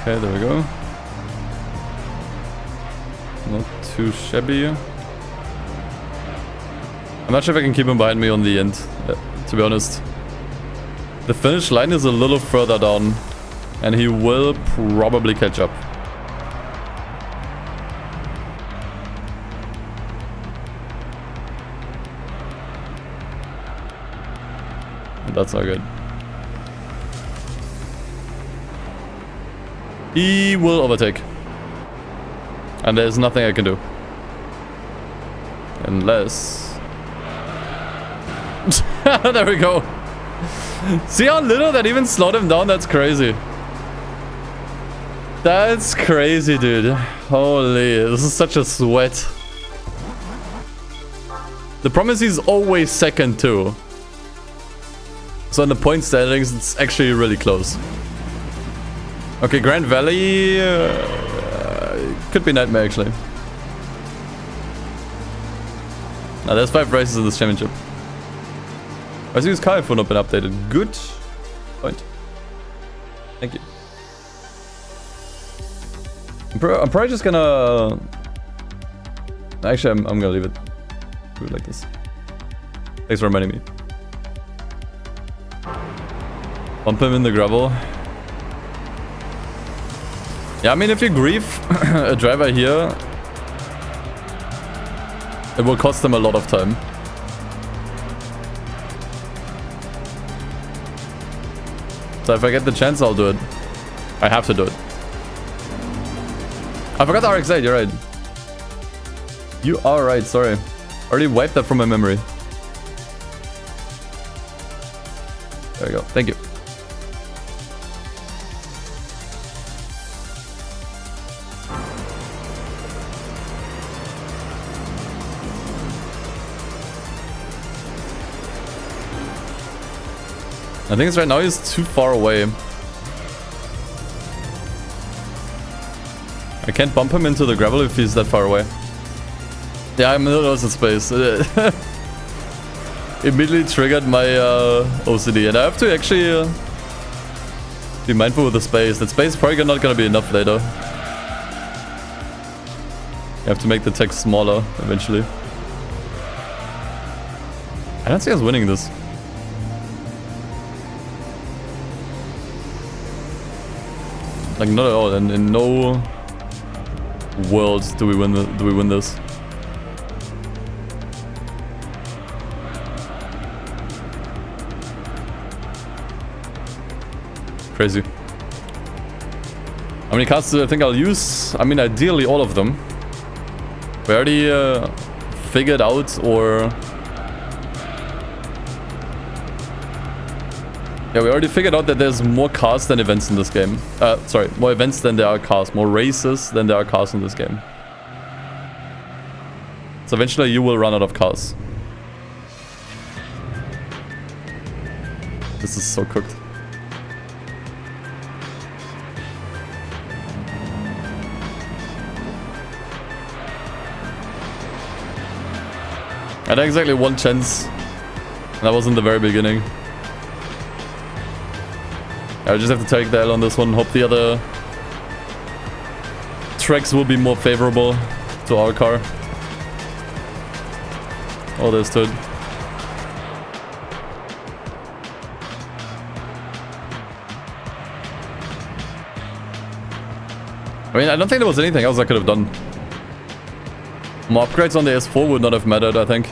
Okay, there we go. Not too shabby. I'm not sure if I can keep him behind me on the end, to be honest. The finish line is a little further down, and he will probably catch up. That's not good. He will overtake. And there's nothing I can do. Unless... there we go. See how little that even slowed him down? That's crazy. That's crazy, dude. Holy, this is such a sweat. The problem is he's always second too. So in the point standings, it's actually really close. Okay, Grand Valley could be nightmare actually. Now there's 5 races in this championship. I see his car phone not been updated. Good point. Thank you. I'm probably just gonna. Actually, I'm gonna leave it. Do it like this. Thanks for reminding me. Bump him in the gravel. Yeah, I mean, if you grief a driver here, it will cost them a lot of time. So if I get the chance, I'll do it. I have to do it. I forgot the RX-8, you're right. You are right, sorry. Already wiped that from my memory. There we go, thank you. I think it's right now he's too far away. I can't bump him into the gravel if he's that far away. Yeah, I'm in the middle of space. Immediately triggered my OCD, and I have to actually be mindful with the space. That space is probably not gonna be enough later. You have to make the text smaller eventually. I don't see us winning this. Like not at all. In no world do we win this. Crazy. How many cards do I think I'll use? I mean, ideally all of them. We already figured out, or... Yeah, we already figured out that there's more cars than events in this game. Sorry, more events than there are cars. More races than there are cars in this game. So eventually you will run out of cars. This is so cooked. I had exactly one chance. And that was in the very beginning. I just have to take the L on this one. Hope the other tracks will be more favorable to our car. Oh, there's Toad. I mean, I don't think there was anything else I could have done. More upgrades on the S4 would not have mattered, I think.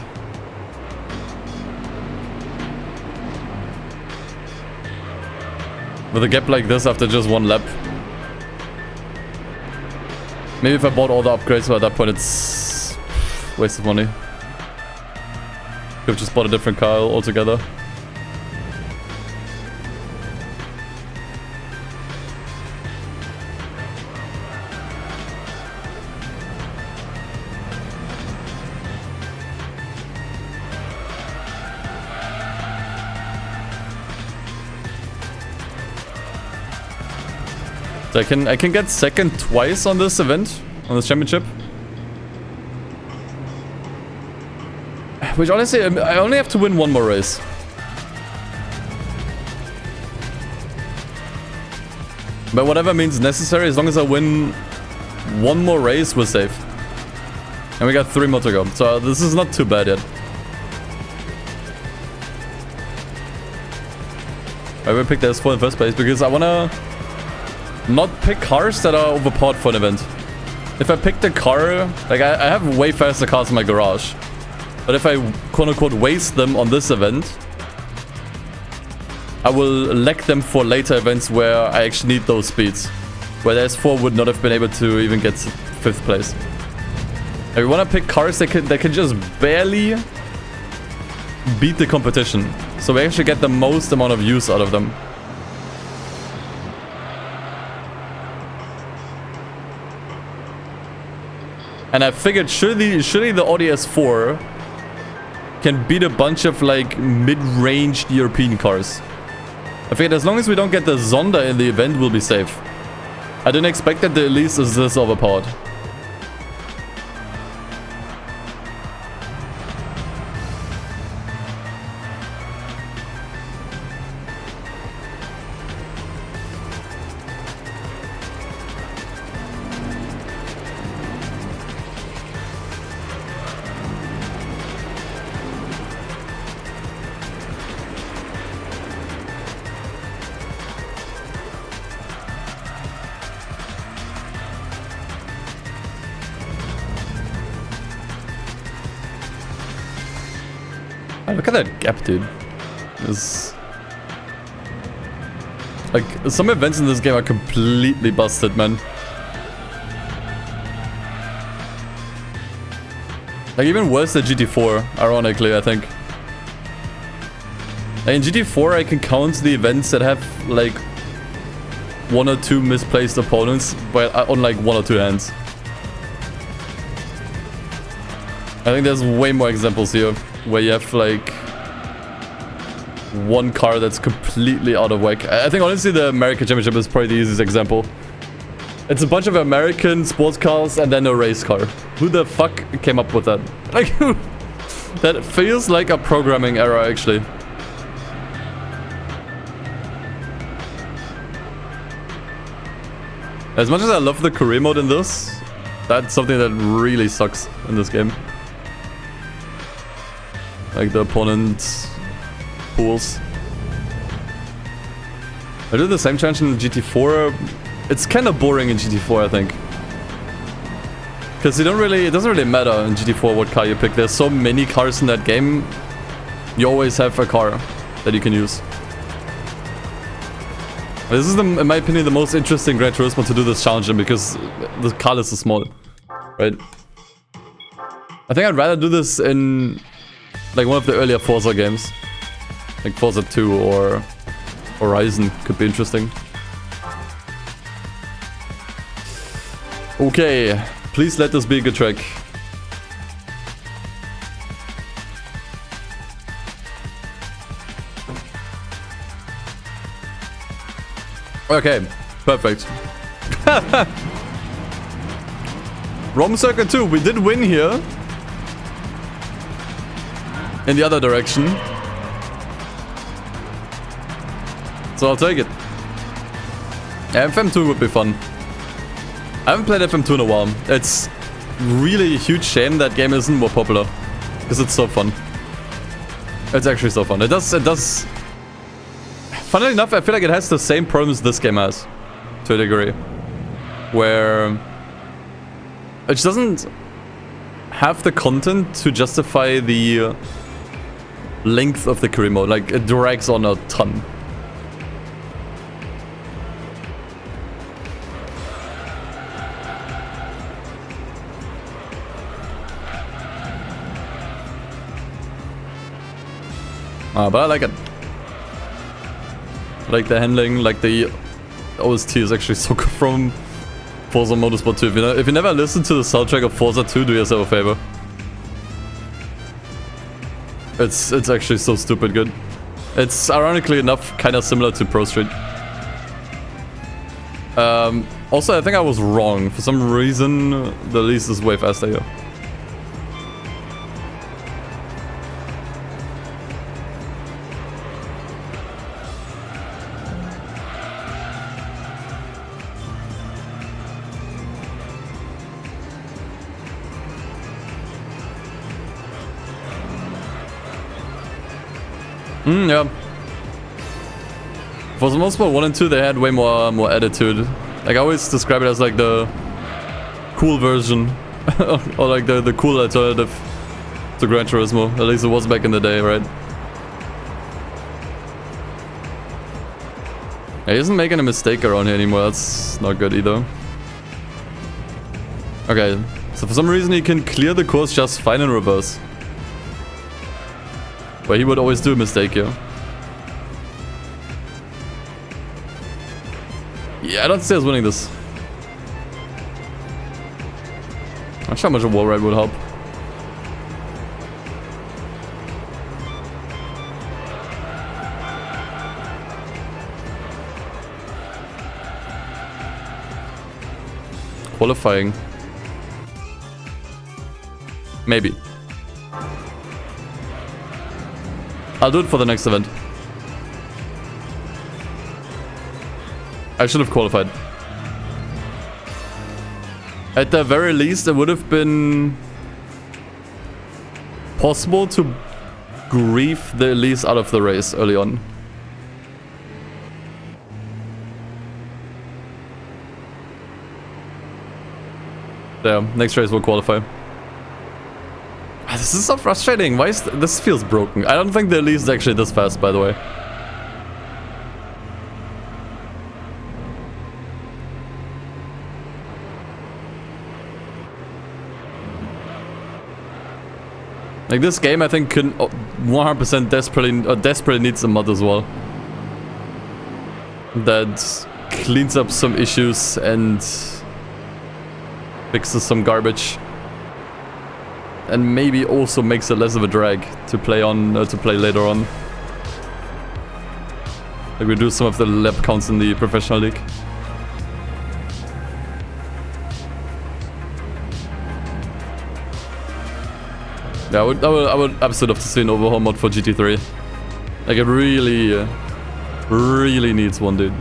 With a gap like this after just one lap. Maybe if I bought all the upgrades, but at that point it's waste of money. Could have just bought a different car altogether. So I can get second twice on this event, on this championship. Which honestly, I only have to win one more race. But whatever means necessary, as long as I win one more race, we're safe. And we got 3 more to go, so this is not too bad yet. I will pick the S4 in first place because I wanna not pick cars that are overpowered for an event. If I pick the car, like I have way faster cars in my garage. But if I quote-unquote waste them on this event, I will lack them for later events where I actually need those speeds. Where the S4 would not have been able to even get 5th place. And we want to pick cars that can just barely beat the competition. So we actually get the most amount of use out of them. And I figured surely the Audi S4 can beat a bunch of like mid-range European cars. I figured as long as we don't get the Zonda in the event, we'll be safe. I didn't expect that the Elise is this overpowered. Look at that gap, dude. This... Like, some events in this game are completely busted, man. Like, even worse than GT4, ironically, I think. Like, in GT4, I can count the events that have, like, 1 or 2 misplaced opponents on, like, 1 or 2 hands. I think there's way more examples here where you have like one car that's completely out of whack. I think honestly the American Championship is probably the easiest example. It's a bunch of American sports cars and then a race car. Who the fuck came up with that? Like, that feels like a programming error actually. As much as I love the career mode in this, that's something that really sucks in this game. Like the opponent pools. I did the same challenge in GT4 It's kind of boring in GT4, I think. Because it doesn't really matter in GT4 what car you pick. There's so many cars in that game. You always have a car that you can use. This is, in my opinion, the most interesting Gran Turismo to do this challenge in because the car list is small, right? I think I'd rather do this in like one of the earlier Forza games. Like Forza 2 or Horizon could be interesting. Okay, please let this be a good track. Okay, perfect. Rome Circuit 2, we did win here. In the other direction. So I'll take it. Yeah, FM2 would be fun. I haven't played FM2 in a while. It's really a huge shame that game isn't more popular. Because it's so fun. It's actually so fun. It does... Funnily enough, I feel like it has the same problems this game has. To a degree. Where... it just doesn't have the content to justify the length of the career mode. Like, it drags on a ton. But I like it. I like the handling, like the OST is actually so good from Forza Motorsport 2. If you never listened to the soundtrack of Forza 2, do yourself a favor. It's actually so stupid good. It's ironically enough kind of similar to Pro Street. Also, I think I was wrong. For some reason, the release is way faster here. Yeah. For the most part, 1 and 2, they had way more attitude. Like, I always describe it as like the cool version. Or like the cool alternative to Gran Turismo. At least it was back in the day, right? Yeah, he isn't making a mistake around here anymore. That's not good either. Okay, so for some reason he can clear the course just fine in reverse. But he would always do a mistake here. Yeah, I don't see us winning this. Not sure how much a wall ride would help. Qualifying. Maybe. I'll do it for the next event. I should have qualified. At the very least, it would have been possible to grief the Elise out of the race early on. There, next race we'll qualify. This is so frustrating. Why is this feels broken? I don't think the Elise is actually this fast, by the way. Like, this game, I think, can 100% desperately needs a mod as well. That cleans up some issues and fixes some garbage. And maybe also makes it less of a drag to play on, to play later on. Like we do some of the lap counts in the professional league. Yeah, I would absolutely love to see an overhaul mod for GT3. Like, it really, really needs one, dude.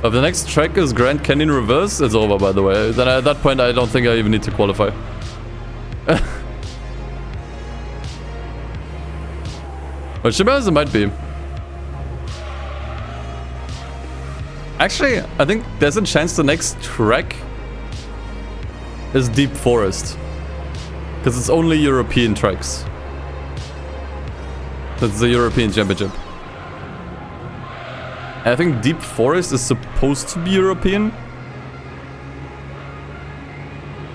If the next track is Grand Canyon Reverse, it's over, by the way. Then at that point, I don't think I even need to qualify. But Shibaz, it might be. Actually, I think there's a chance the next track is Deep Forest. Because it's only European tracks. That's the European Championship. I think Deep Forest is supposed to be European.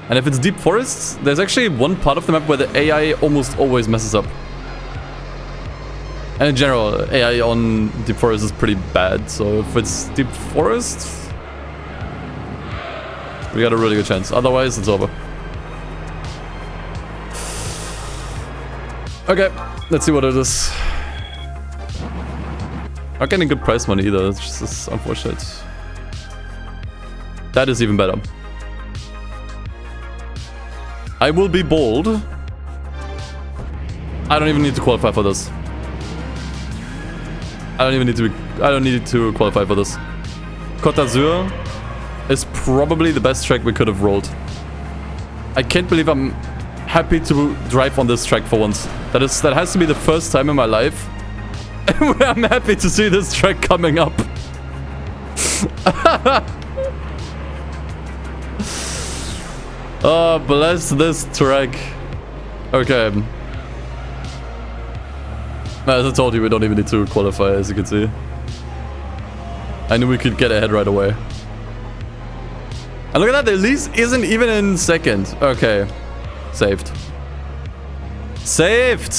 And if it's Deep Forest, there's actually one part of the map where the AI almost always messes up. And in general, AI on Deep Forest is pretty bad, so if it's Deep Forest, we got a really good chance. Otherwise, it's over. Okay, let's see what it is. Not getting good prize money either, it's just unfortunate. That is even better. I will be bold. I don't even need to qualify for this. I don't need to qualify for this. Côte d'Azur is probably the best track we could have rolled. I can't believe I'm happy to drive on this track for once. That has to be the first time in my life where I'm happy to see this track coming up. Oh, bless this track. Okay. As I told you, we don't even need to qualify, as you can see. I knew we could get ahead right away. And look at that, the Elise isn't even in second. Okay. Saved. Saved!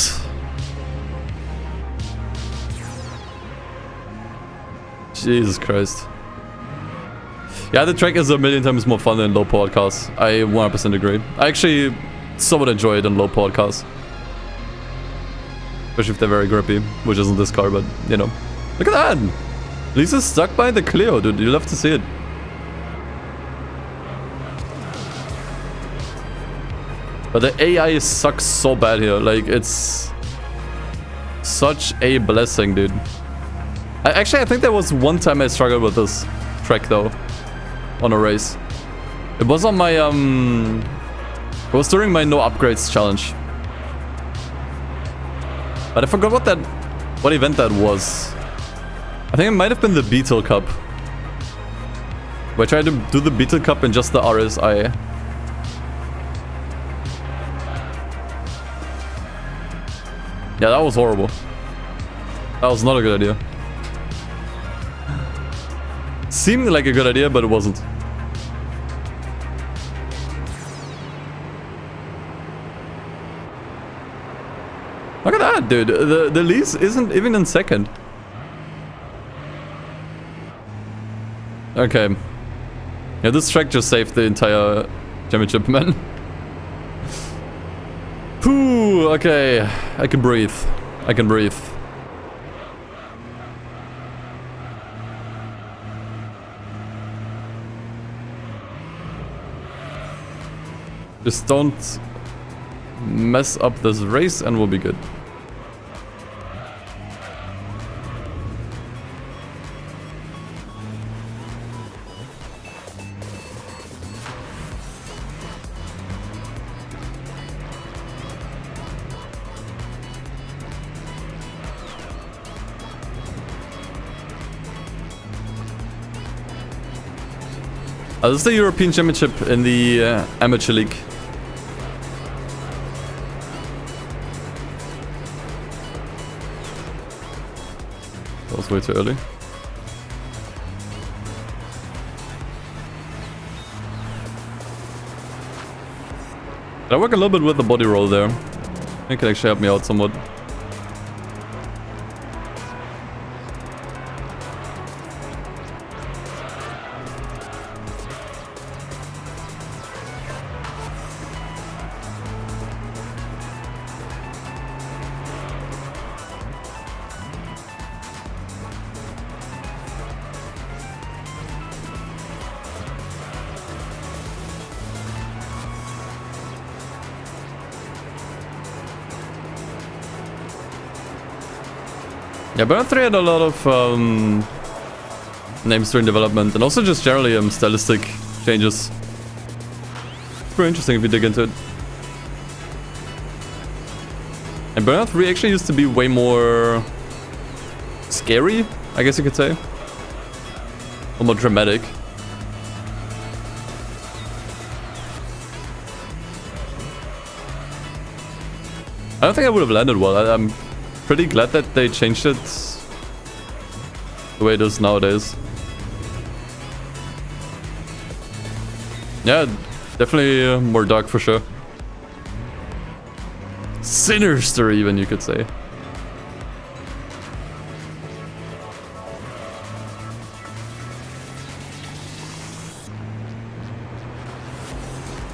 Jesus Christ. Yeah, the track is a million times more fun than low powered cars. I 100% agree. I actually somewhat enjoy it in low powered cars. Especially if they're very grippy, which isn't this car, but you know. Look at that! Lisa's stuck by the Clio, dude. You'll have to see it. But the AI sucks so bad here. Like, it's such a blessing, dude. I think there was one time I struggled with this track, though. On a race. It was on my, it was during my no upgrades challenge. But I forgot what event that was. I think it might have been the Beetle Cup. Where I tried to do the Beetle Cup in just the RSI. Yeah, that was horrible. That was not a good idea. Seemed like a good idea, but it wasn't. Look at that, dude. The lease isn't even in second. Okay. Yeah, this track just saved the entire championship, man. Whew, okay. I can breathe. I can breathe. Just don't mess up this race and we'll be good. This is the European Championship in the Amateur League. That was way too early. Did I work a little bit with the body roll there? I think it could actually help me out somewhat. Yeah, Burn 3 had a lot of names during development, and also just generally stylistic changes. Pretty interesting if you dig into it. And Burnout 3 actually used to be way more scary, I guess you could say. Or more dramatic. I don't think I would have landed well. I'm pretty glad that they changed it the way it is nowadays. Yeah, definitely more dark for sure. Sinister even, you could say.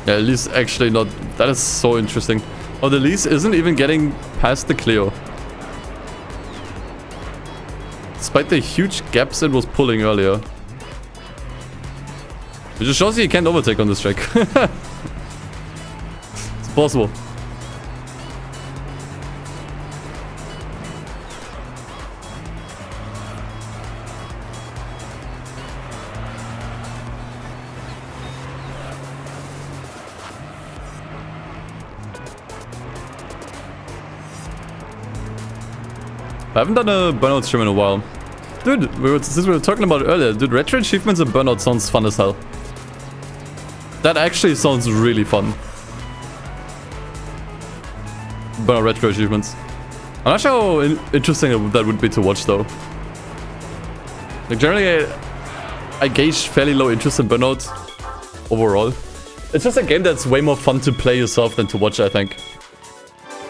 Yeah, Elise actually not... That is so interesting. Oh, the Elise isn't even getting past the Clio. Despite the huge gaps it was pulling earlier. It just shows you can't overtake on this track. It's possible. I haven't done a Burnout stream in a while. Dude, since we were talking about it earlier, dude, retro achievements in Burnout sounds fun as hell. That actually sounds really fun. Burnout retro achievements. I'm not sure how interesting that would be to watch though. Like generally, I gauge fairly low interest in Burnout overall. It's just a game that's way more fun to play yourself than to watch, I think.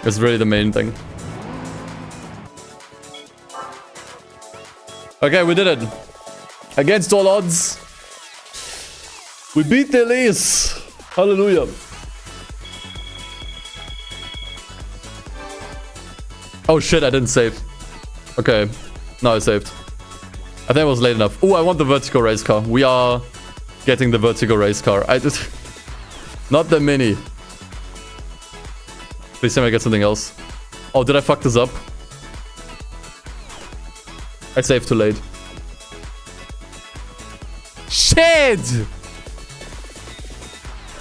It's really the main thing. Okay, we did it. Against all odds. We beat the Elise. Hallelujah. Oh shit, I didn't save. Okay. No, I saved. I think I was late enough. Oh, I want the vertical race car. We are getting the vertical race car. I just... Not the mini. Please tell me I get something else. Oh, did I fuck this up? I saved too late. Shit!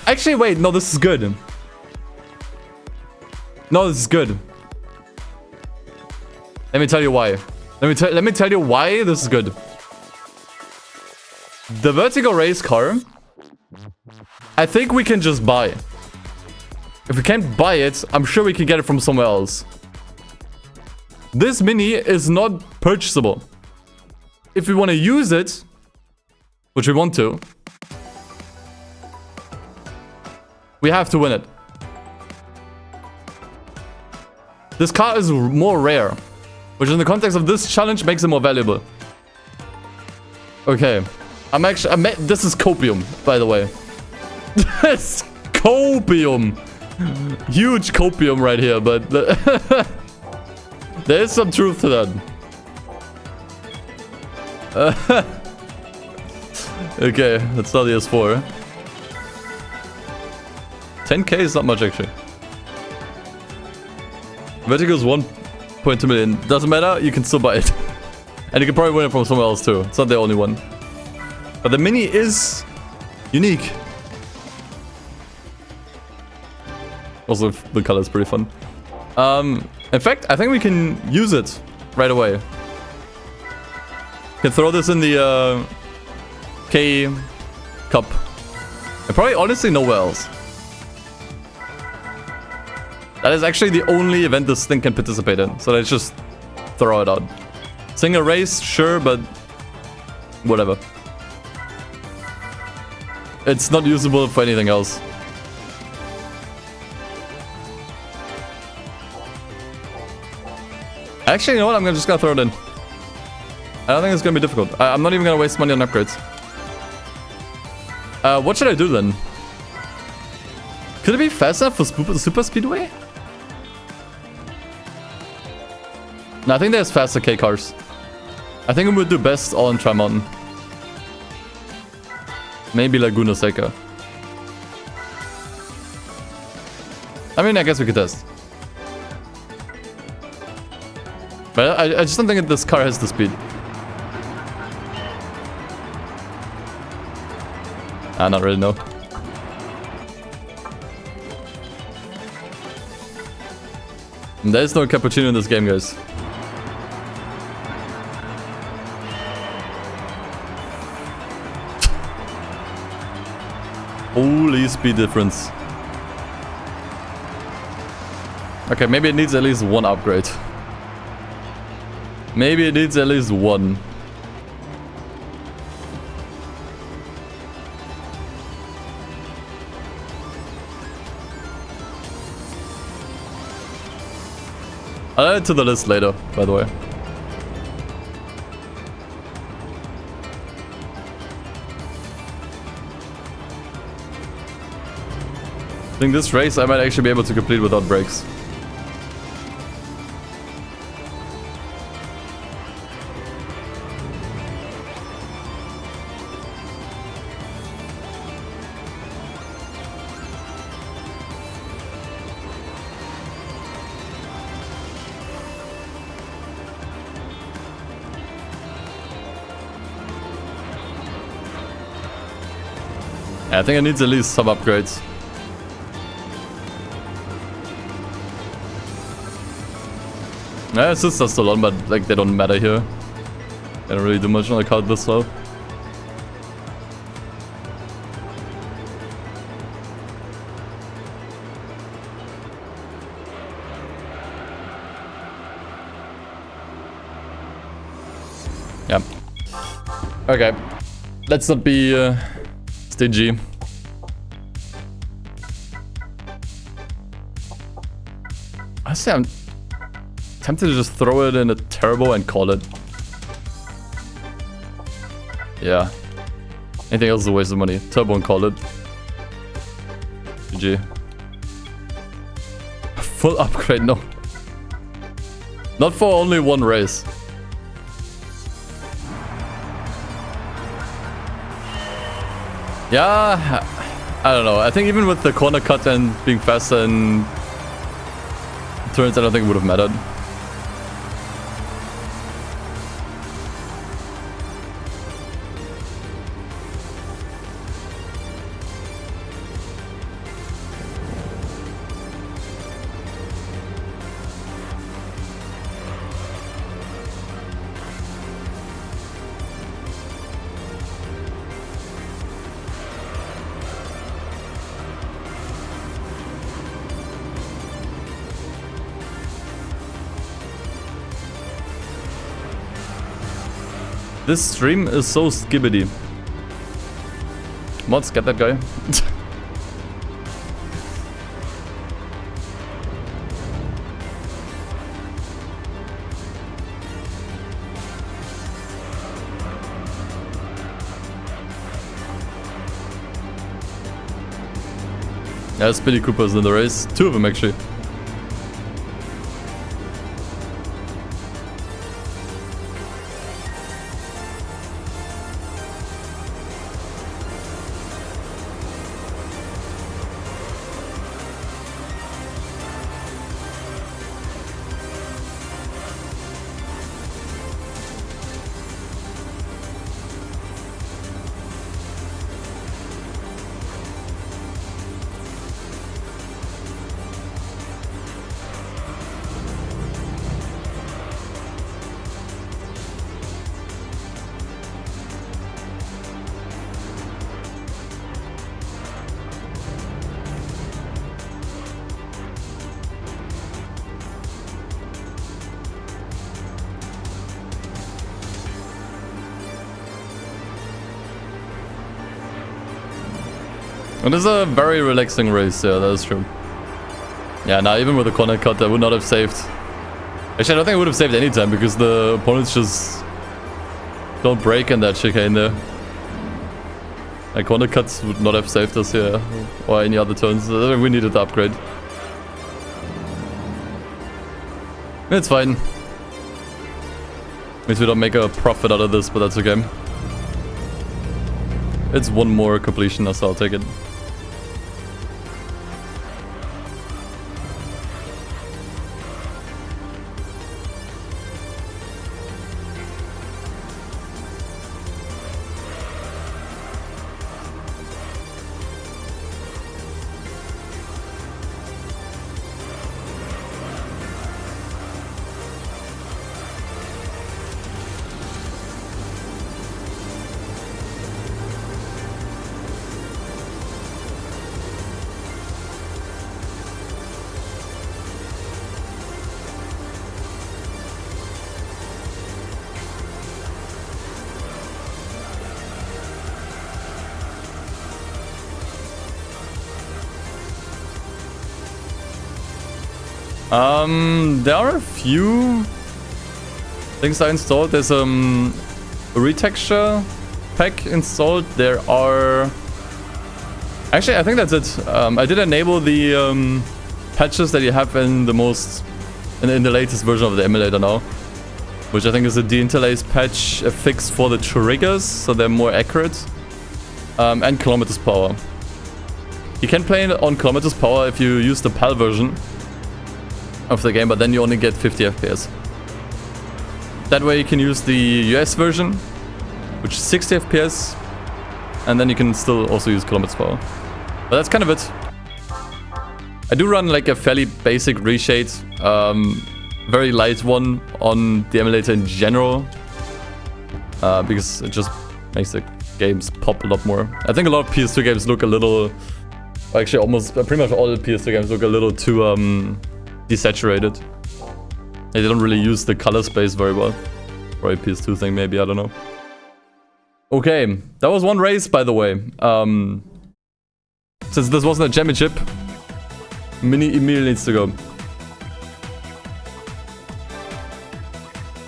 Actually, wait. No, this is good. No, this is good. Let me tell you why. Let me tell you why this is good. The vertical race car, I think we can just buy. If we can't buy it, I'm sure we can get it from somewhere else. This mini is not purchasable. If we want to use it, which we want to, we have to win it. This car is more rare, which in the context of this challenge makes it more valuable. Okay. This is copium, by the way. This copium. Huge copium right here, but... There is some truth to that. Okay, that's not the S4. 10k is not much, actually. Vertigo is 1.2 million. Doesn't matter, you can still buy it. And you can probably win it from somewhere else, too. It's not the only one. But the Mini is unique. Also, the color is pretty fun. In fact, I think we can use it right away. Can throw this in the K Cup. And probably honestly nowhere else. That is actually the only event this thing can participate in. So let's just throw it out. Single race, sure, but whatever. It's not usable for anything else. Actually, you know what? I'm just gonna throw it in. I don't think it's gonna be difficult. I'm not even gonna waste money on upgrades. What should I do then? Could it be faster for Super Speedway? No, I think there's faster K cars. I think we would do best on Tri-Mountain. Maybe Laguna Seca. I mean, I guess we could test. But I just don't think that this car has the speed. Not really, no. There's no cappuccino in this game, guys. Holy speed difference. Okay, maybe it needs at least one upgrade. Maybe it needs at least one. I'll add it to the list later, by the way. I think this race I might actually be able to complete without brakes. Yeah, I think it needs at least some upgrades. Yeah, assists are still on, but like they don't matter here. They don't really do much on a card this slow. Yeah. Okay. Let's not be stingy. Honestly, I'm tempted to just throw it in a turbo and call it. Yeah. Anything else is a waste of money. Turbo and call it. GG. Full upgrade, no. Not for only one race. Yeah, I don't know. I think even with the corner cut and being faster in turns, I don't think it would have mattered. This stream is so skibbity. Mods, get that guy. Yeah, Speedy Cooper's in the race. Two of them actually. It is a very relaxing race, yeah, that is true. Yeah, now even with the corner cut, I would not have saved. Actually, I don't think I would have saved any time because the opponents just don't break in that chicane there. Like, corner cuts would not have saved us here or any other turns. We needed to upgrade. It's fine. Means we don't make a profit out of this, but that's okay. It's one more completion, so I'll take it. There are a few things I installed. There's a retexture pack installed. There are... Actually, I think that's it. I did enable the patches that you have in the in the latest version of the emulator now, which I think is a deinterlace patch, a fix for the triggers, so they're more accurate, and kilometers power. You can play on kilometers power if you use the PAL version of the game, but then you only get 50 FPS. That way you can use the US version, which is 60 FPS, and then you can still also use kilometers power. But that's kind of it. I do run like a fairly basic reshade, very light one on the emulator in general, because it just makes the games pop a lot more. I think a lot of PS2 games look a little, actually almost pretty much all the PS2 games look a little too desaturated. They don't really use the color space very well. Or a PS2 thing maybe, I don't know. Okay, that was one race, by the way. Since this wasn't a championship, Mini Emil needs to go.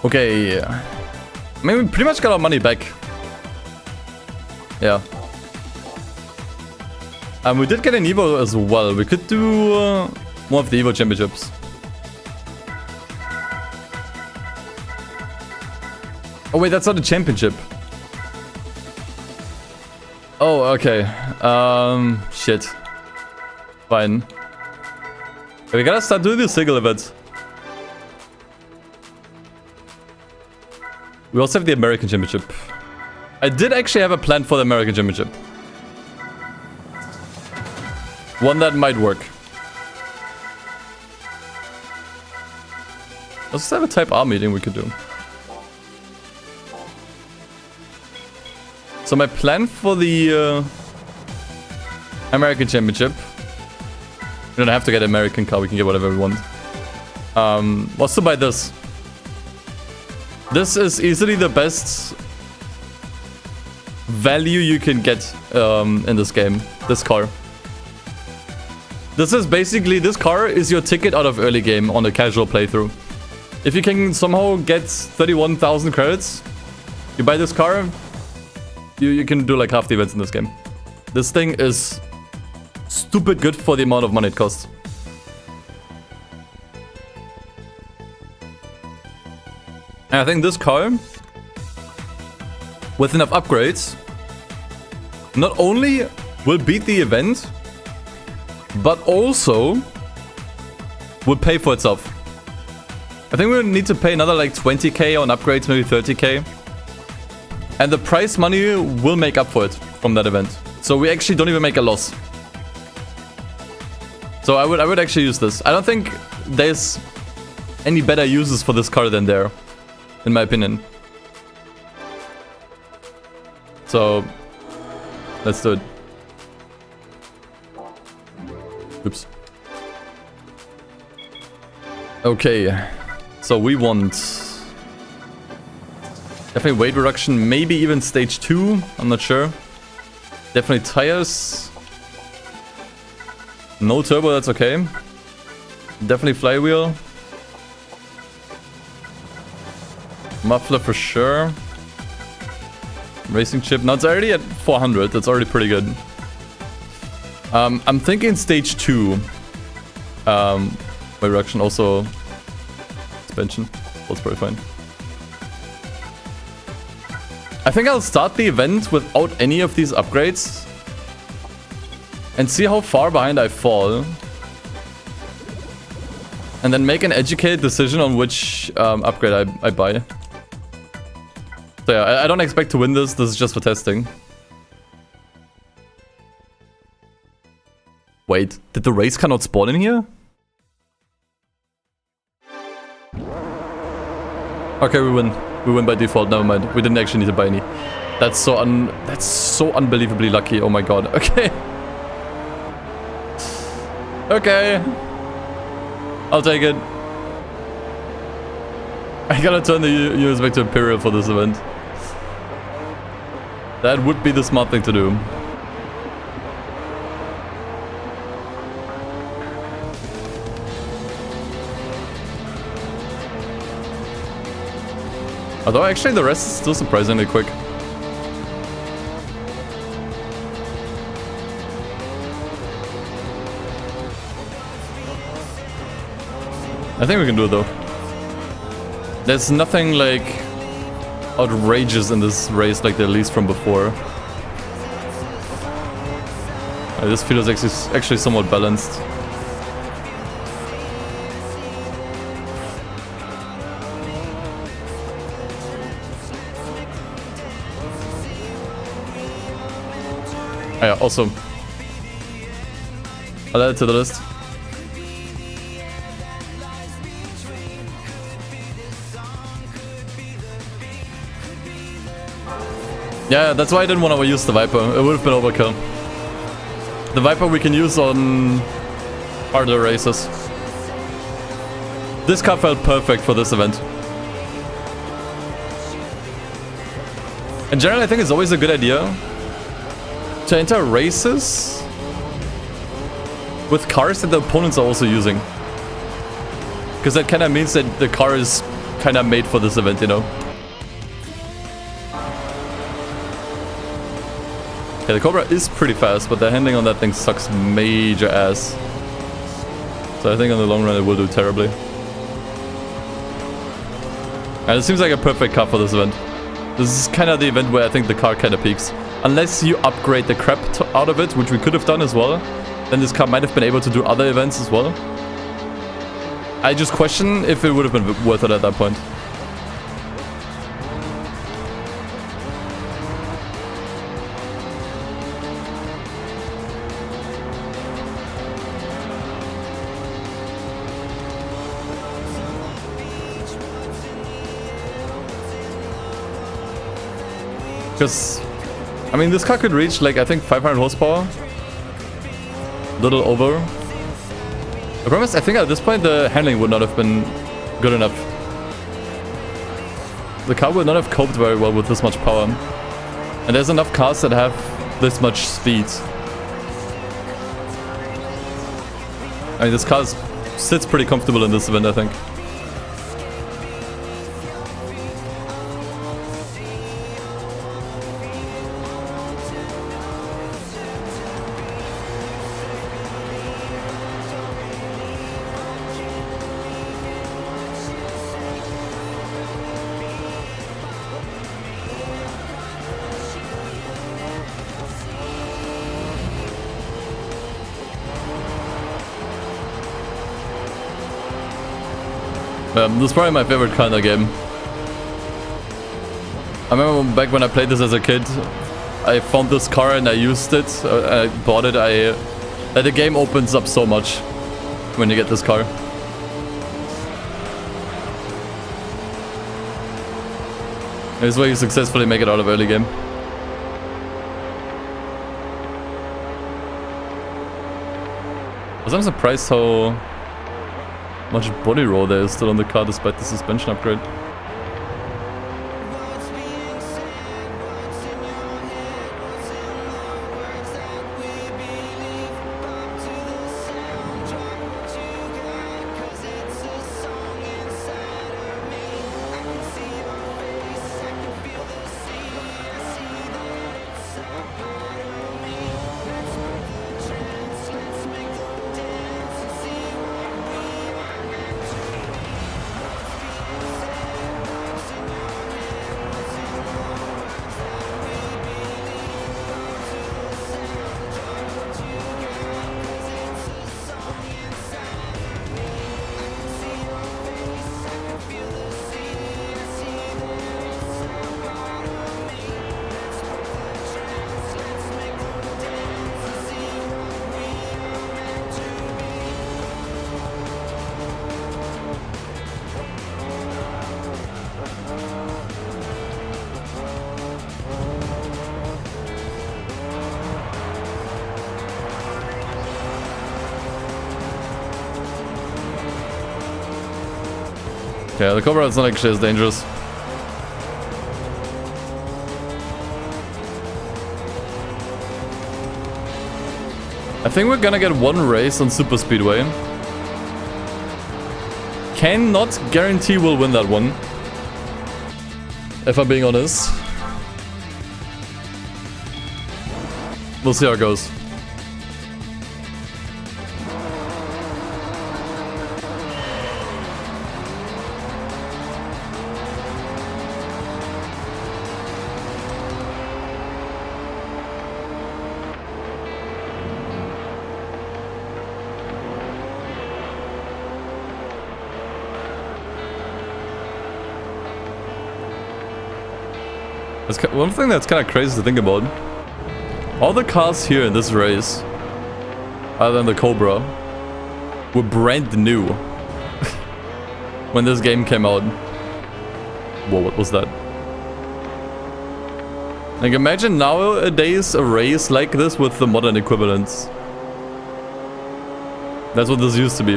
Okay. I mean, we pretty much got our money back. Yeah. And we did get an Evo as well. We could do one of the Evo championships. Oh wait, that's not a championship. Oh, okay. Shit. Fine. We gotta start doing the single events. We also have the American Championship. I did actually have a plan for the American Championship. One that might work. Let's have a Type R meeting we could do. So my plan for the American Championship, we don't have to get an American car, we can get whatever we want, was to buy this. This is easily the best value you can get in this game, this car. This is basically, this car is your ticket out of early game on a casual playthrough. If you can somehow get 31,000 credits, you buy this car, you can do like half the events in this game. This thing is stupid good for the amount of money it costs. And I think this car, with enough upgrades, not only will beat the event, but also will pay for itself. I think we'll need to pay another like 20k on upgrades, maybe 30k. And the prize money will make up for it from that event. So we actually don't even make a loss. So I would actually use this. I don't think there's any better uses for this car than there, in my opinion. So let's do it. Oops. Okay. So we want definitely weight reduction, maybe even stage 2. I'm not sure. Definitely tires. No turbo, that's okay. Definitely flywheel. Muffler for sure. Racing chip. No, it's already at 400. That's already pretty good. I'm thinking stage 2. Weight reduction, also suspension. That's pretty fine. I think I'll start the event without any of these upgrades and see how far behind I fall, and then make an educated decision on which upgrade I buy. So yeah, I don't expect to win this. This is just for testing. Wait, did the race car not spawn in here? Okay, we win. We win by default. Never mind. We didn't actually need to buy any. That's so unbelievably lucky. Oh my god. Okay. Okay. I'll take it. I gotta turn the units back to Imperial for this event. That would be the smart thing to do. Although actually the rest is still surprisingly quick. I think we can do it though. There's nothing like outrageous in this race like the least from before. This feels actually somewhat balanced. Oh yeah, awesome. I'll add it to the list. Yeah, that's why I didn't want to use the Viper. It would have been overkill. The Viper we can use on harder races. This car felt perfect for this event. In general, I think it's always a good idea to enter races with cars that the opponents are also using. Because that kind of means that the car is kind of made for this event, you know? Yeah, the Cobra is pretty fast, but the handling on that thing sucks major ass. So I think in the long run it will do terribly. And it seems like a perfect car for this event. This is kind of the event where I think the car kind of peaks. Unless you upgrade the crap out of it, which we could have done as well, then this car might have been able to do other events as well. I just question if it would have been worth it at that point. Because, I mean, this car could reach, like, I think 500 horsepower. Little over. The problem is, I think at this point, the handling would not have been good enough. The car would not have coped very well with this much power. And there's enough cars that have this much speed. I mean, this car sits pretty comfortable in this event, I think. This is probably my favorite car in the game. I remember back when I played this as a kid, I found this car and I used it, I bought it. The game opens up so much when you get this car. This is where you successfully make it out of early game. I'm surprised how much body roll there is still on the car despite the suspension upgrade. Yeah, the Cobra is not actually as dangerous. I think we're gonna get one race on Super Speedway. Cannot guarantee we'll win that one. if I'm being honest. We'll see how it goes. One thing that's kind of crazy to think about. All the cars here in this race, other than the Cobra, were brand new when this game came out. Whoa, what was that? Like, imagine nowadays a race like this with the modern equivalents. That's what this used to be.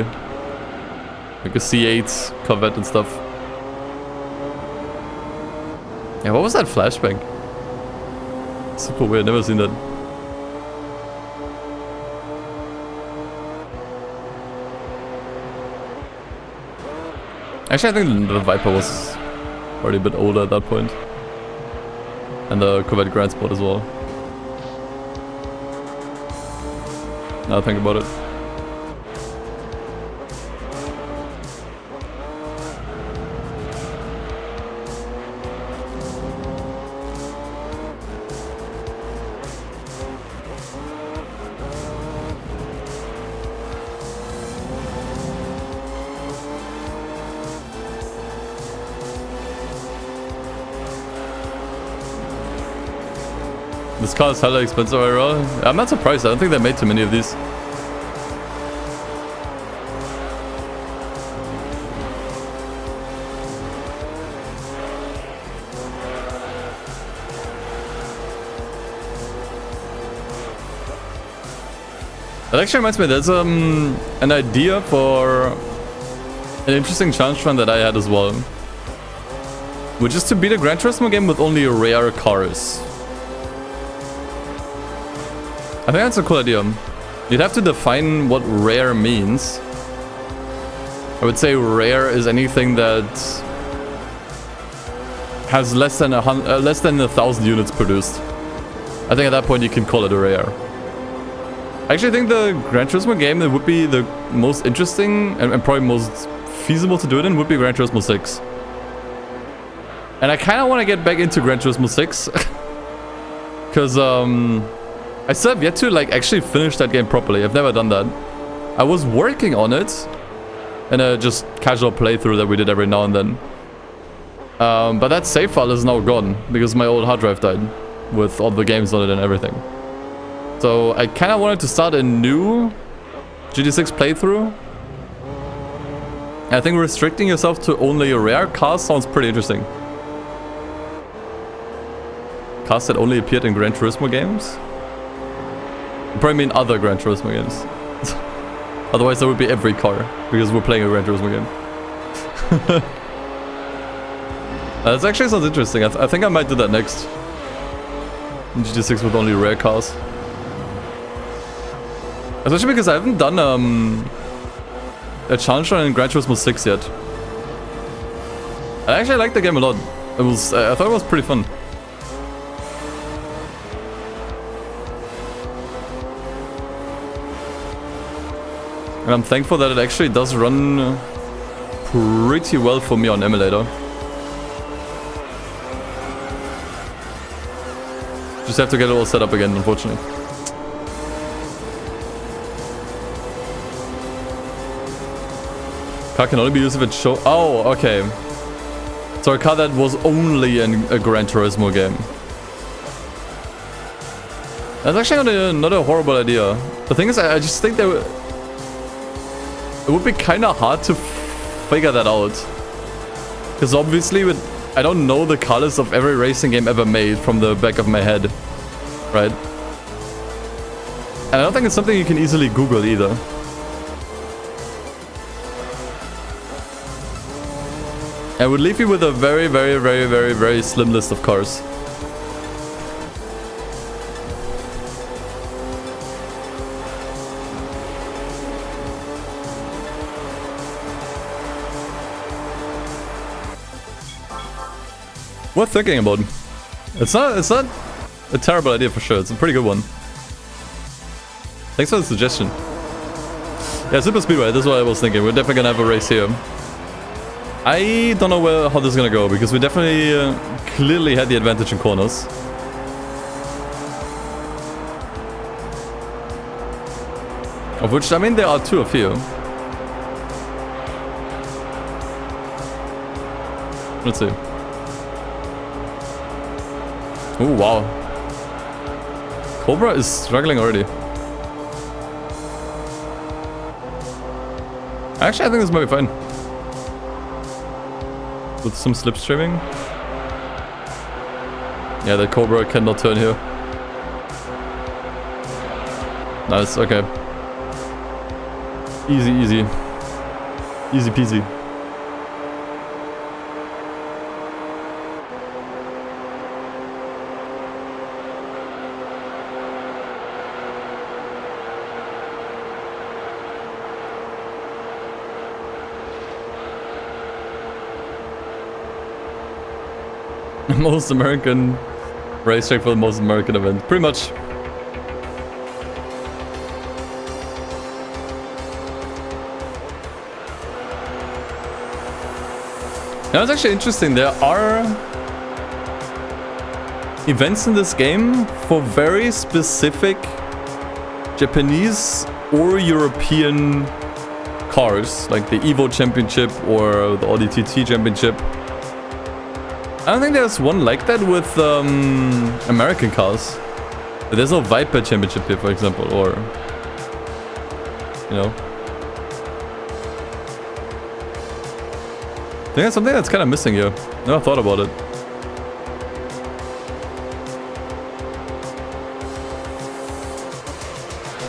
Like a C8 Corvette and stuff. Yeah, what was that flashbang? Super weird, never seen that. Actually, I think the Viper was already a bit older at that point. And the Corvette Grand Sport as well. Now I think about it. This car is hella expensive overall. I'm not surprised. I don't think they made too many of these. That actually reminds me, there's an idea for an interesting challenge run that I had as well. Which is to beat a Gran Turismo game with only rare cars. I think that's a cool idea. You'd have to define what rare means. I would say rare is anything that has less than 1,000 units produced. I think at that point you can call it a rare. I actually think the Gran Turismo game that would be the most interesting and probably most feasible to do it in would be Gran Turismo 6. And I kind of want to get back into Gran Turismo 6. Because I still have yet to like actually finish that game properly. I've never done that. I was working on it in a just casual playthrough that we did every now and then. But that save file is now gone because my old hard drive died with all the games on it and everything. So I kind of wanted to start a new GT6 playthrough. I think restricting yourself to only rare cars sounds pretty interesting. Cars that only appeared in Gran Turismo games? I probably mean other Gran Turismo games. Otherwise that would be every car, because we're playing a Gran Turismo game. That actually sounds interesting. I think I might do that next. GT6 with only rare cars. Especially because I haven't done a challenge run in Gran Turismo 6 yet. I actually liked the game a lot. I thought it was pretty fun. And I'm thankful that it actually does run pretty well for me on emulator. Just have to get it all set up again, unfortunately. Car can only be used if it shows... Oh, okay. So a car that was only in a Gran Turismo game. That's actually not a horrible idea. The thing is, I just think that it would be kind of hard to figure that out. Because obviously, I don't know the colors of every racing game ever made from the back of my head. Right? And I don't think it's something you can easily Google either. And it would leave you with a very, very, very, very, very slim list of cars. Worth thinking about. It's not a terrible idea for sure. It's a pretty good one. Thanks for the suggestion. Yeah, Super Speedway, that's what I was thinking. We're definitely gonna have a race here. I don't know how this is gonna go, because we definitely clearly had the advantage in corners. Of which, I mean, there are 2 of you. Let's see. Oh, wow. Cobra is struggling already. Actually, I think this might be fine. With some slipstreaming. Yeah, the Cobra cannot turn here. Nice, okay. Easy, easy. Easy peasy. Most American racetrack for the most American event. Pretty much. Now it's actually interesting. There are events in this game for very specific Japanese or European cars, like the Evo Championship or the Audi TT Championship. I don't think there's one like that with American cars. There's no Viper Championship here, for example, or, you know. I think that's something that's kind of missing here. Never thought about it.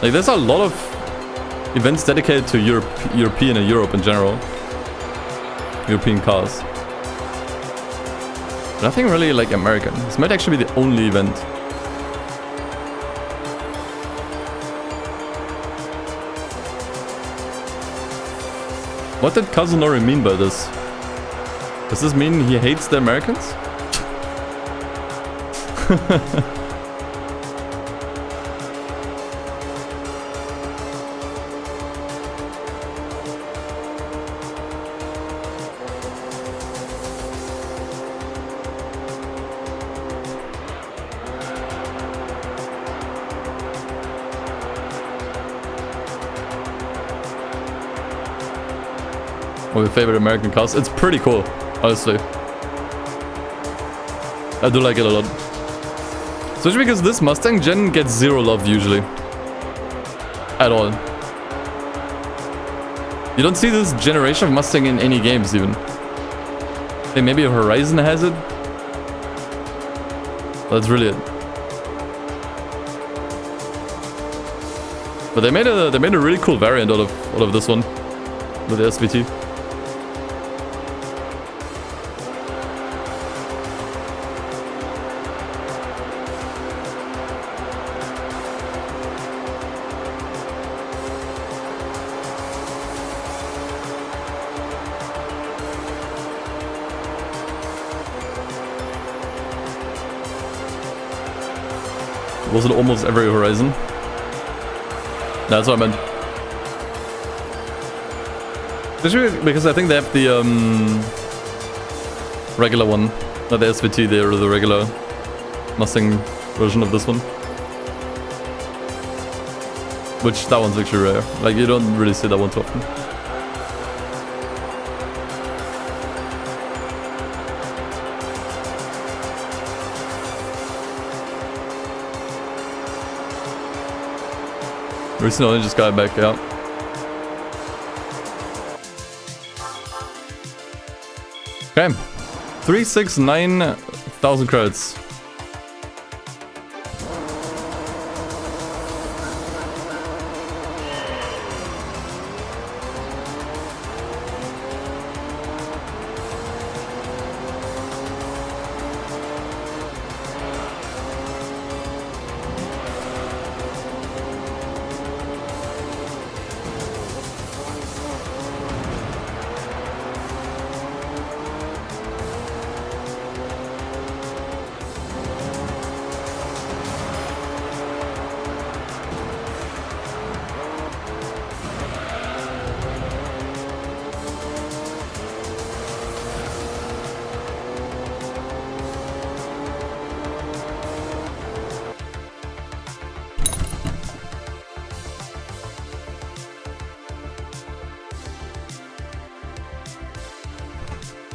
Like, there's a lot of events dedicated to European and Europe in general. European cars. Nothing really like American. This might actually be the only event. What did Kazunori mean by this? Does this mean he hates the Americans? One of my favorite American cars. It's pretty cool, honestly. I do like it a lot. Especially because this Mustang gen gets zero love usually. At all. You don't see this generation of Mustang in any games even. I think maybe Horizon has it. That's really it. But they made a really cool variant out of this one with the SVT. Was it almost every Horizon? That's what I meant. Especially because I think they have the regular one, not the SVT. They're the regular Mustang version of this one. Which that one's actually rare. Like you don't really see that one too often. Recently just got back out. Okay. 369,000 credits.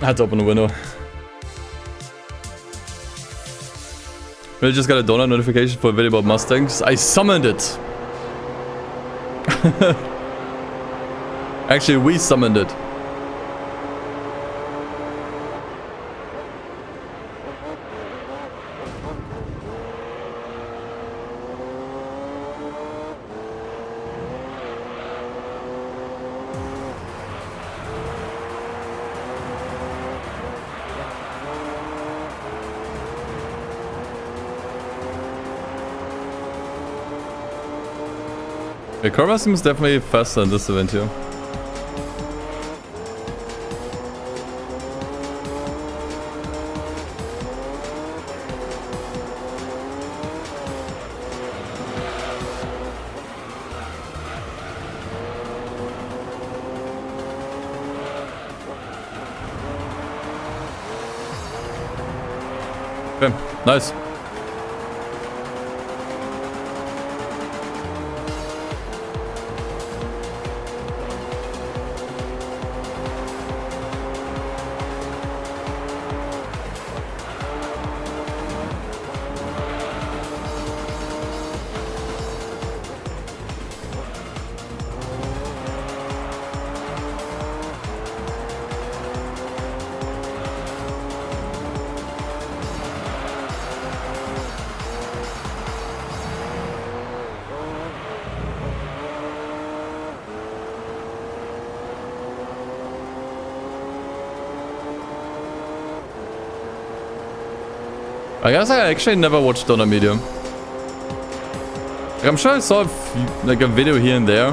I had to open the window. Really just got a donut notification for a video about Mustangs. I summoned it! Actually, we summoned it. The car racing is definitely faster in this event here. Okay, nice. I guess I actually never watched Donut Media. Like, I'm sure I saw a video here and there,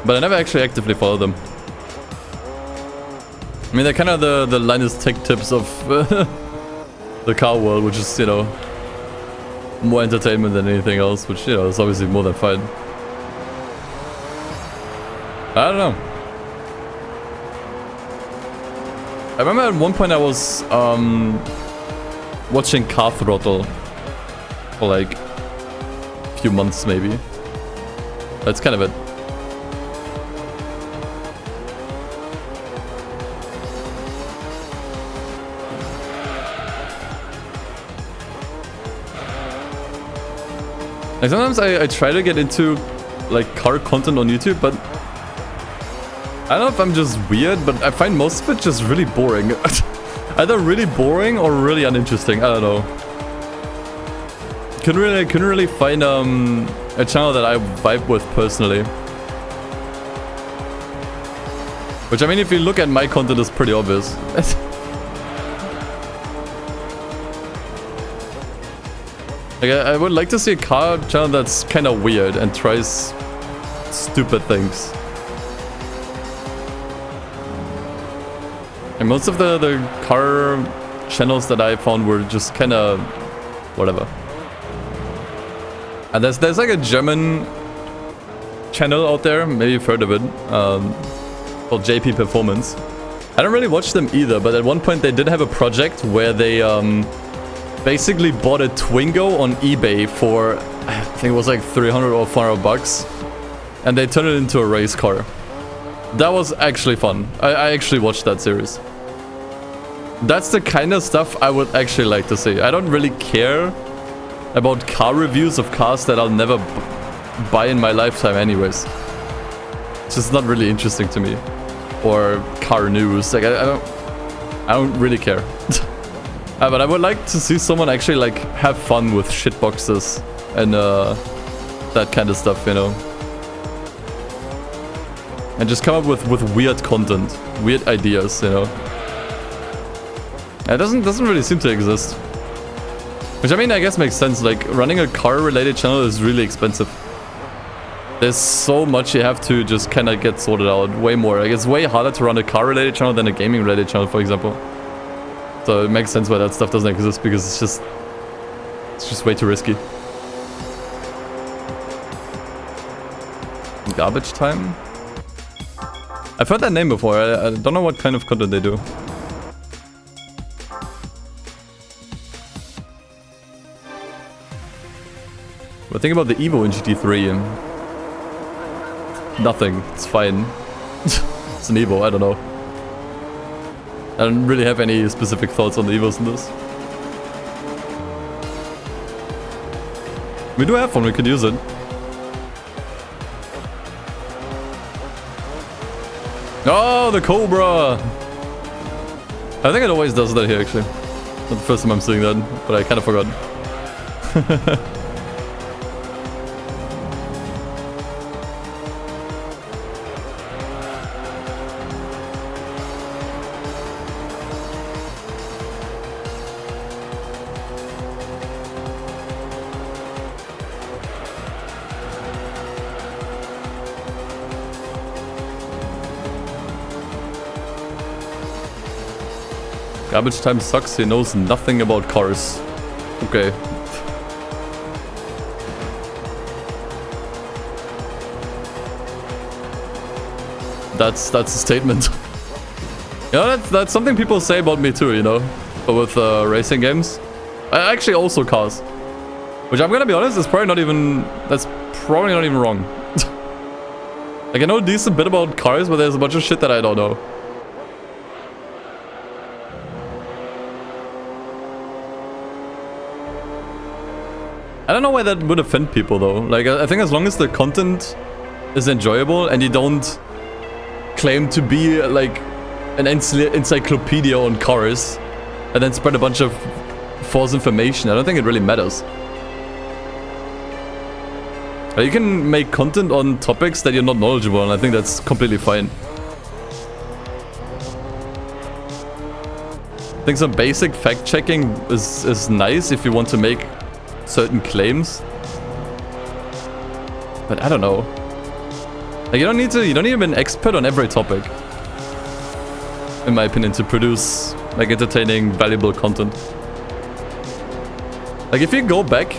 but I never actually actively followed them. I mean, they're kind of the Linus Tech Tips of the car world, which is, you know, more entertainment than anything else, which, you know, is obviously more than fine. I don't know. I remember at one point I was watching Car Throttle for like a few months maybe. That's kind of it. Like sometimes I try to get into like car content on YouTube, but I don't know if I'm just weird, but I find most of it just really boring. Either really boring or really uninteresting. I don't know. Couldn't really find a channel that I vibe with personally. Which, I mean, if you look at my content, is pretty obvious. Like, I would like to see a car channel that's kind of weird and tries stupid things. And most of the car channels that I found were just kind of whatever. And there's like a German channel out there, maybe you've heard of it, called JP Performance. I don't really watch them either, but at one point they did have a project where they basically bought a Twingo on eBay for, I think it was like 300 or 400 bucks, and they turned it into a race car. That was actually fun. I actually watched that series. That's the kind of stuff I would actually like to see. I don't really care about car reviews of cars that I'll never buy in my lifetime anyways. It's just not really interesting to me. Or car news. Like I don't really care. But I would like to see someone actually like have fun with shitboxes and that kind of stuff, you know. And just come up with weird content, weird ideas, you know. It doesn't really seem to exist. Which, I mean, I guess makes sense. Like, running a car-related channel is really expensive. There's so much you have to just kind of get sorted out. Way more. Like, it's way harder to run a car-related channel than a gaming-related channel, for example. So it makes sense why that stuff doesn't exist, because it's just way too risky. Garbage Time? I've heard that name before. I don't know what kind of content they do. But think about the Evo in GT3. Nothing. It's fine. It's an Evo. I don't know. I don't really have any specific thoughts on the Evos in this. We do have one, we could use it. Oh, the Cobra! I think it always does that here, actually. Not the first time I'm seeing that, but I kind of forgot. Garbage Time sucks, he knows nothing about cars. Okay. That's a statement. You know, that's something people say about me too, you know? But with racing games. Actually also cars. Which I'm gonna be honest, is probably not even... That's probably not even wrong. Like, I know a decent bit about cars, but there's a bunch of shit that I don't know. I don't know why that would offend people though. Like, I think as long as the content is enjoyable and you don't claim to be like an encyclopedia on cars and then spread a bunch of false information, I don't think it really matters. You can make content on topics that you're not knowledgeable, and I think that's completely fine. I think some basic fact-checking is nice if you want to make certain claims, but I don't know. Like, you don't need to be an expert on every topic, in my opinion, to produce like entertaining, valuable content. Like, if you go back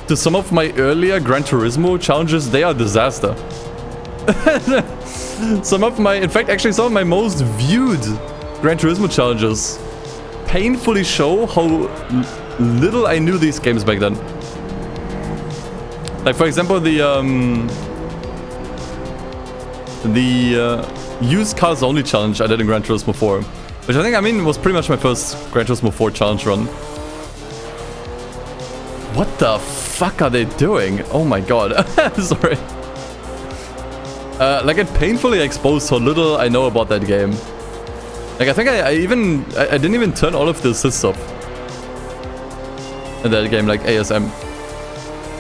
to some of my earlier Gran Turismo challenges, they are disaster. Some of my most viewed Gran Turismo challenges painfully show how little I knew these games back then. Like, for example, the used cars only challenge I did in Gran Turismo 4, which I think, I mean, was pretty much my first Gran Turismo 4 challenge run. What the fuck are they doing? Oh my god. Sorry. Like, it painfully exposed how little I know about that game. Like, I think I didn't even turn all of the assists off in that game, like ASM.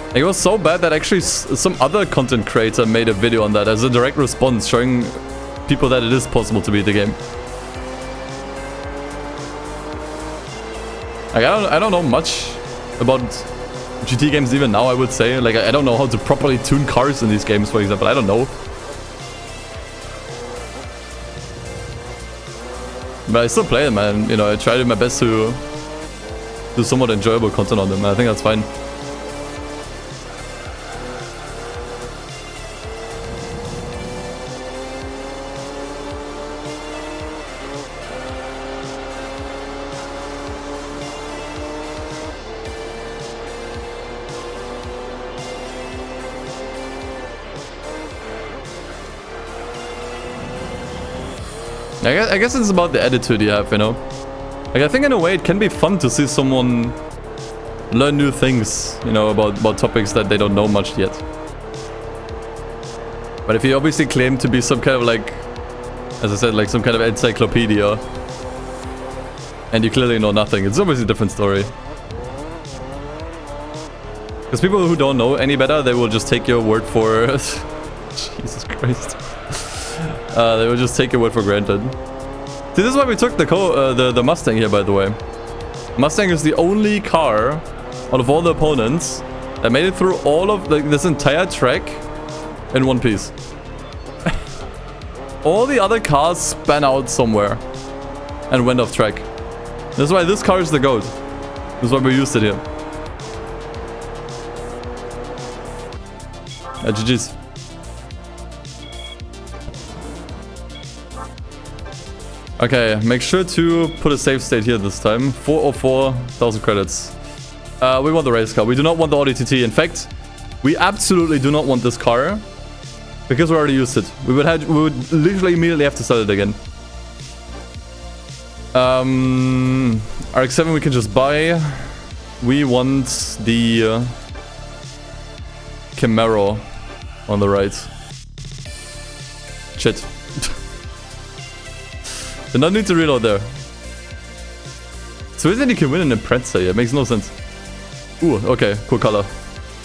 Like, it was so bad that actually some other content creator made a video on that as a direct response, showing people that it is possible to beat the game. Like, I don't know much about GT games even now, I would say. Like, I don't know how to properly tune cars in these games, for example. I don't know. But I still play them, man. You know, I try my best to do somewhat enjoyable content on them. I think that's fine. I guess it's about the attitude you have, you know? Like, I think in a way it can be fun to see someone learn new things, you know, about topics that they don't know much yet. But if you obviously claim to be some kind of, like, as I said, like some kind of encyclopedia, and you clearly know nothing, it's obviously a different story. Because people who don't know any better, they will just take your word for... Jesus Christ. They will just take your word for granted. See, this is why we took the Mustang here, by the way. Mustang is the only car out of all the opponents that made it through all of this entire track in one piece. All the other cars span out somewhere and went off track. This is why this car is the GOAT. This is why we used it here. GG's. Okay, make sure to put a save state here this time. 404,000 credits. We want the race car. We do not want the Audi TT. In fact, we absolutely do not want this car because we already used it. We would literally immediately have to sell it again. RX-7 we can just buy. We want the Camaro on the right. Shit. Did not need to reload there. So isn't you can win an Impreza here? It makes no sense. Ooh, okay, cool color.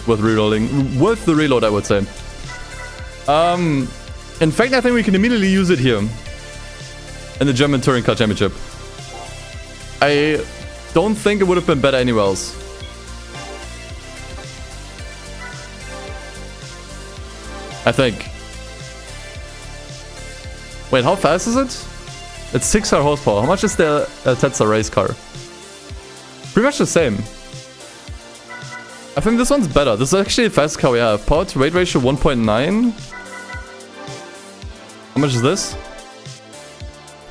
Worth reloading. Worth the reload, I would say. In fact, I think we can immediately use it here. In the German Touring Car Championship. I don't think it would have been better anywhere else. I think. Wait, how fast is it? It's 600 horsepower. How much is the Tesla race car? Pretty much the same. I think this one's better. This is actually the fastest car we have. Power to weight ratio 1.9. How much is this?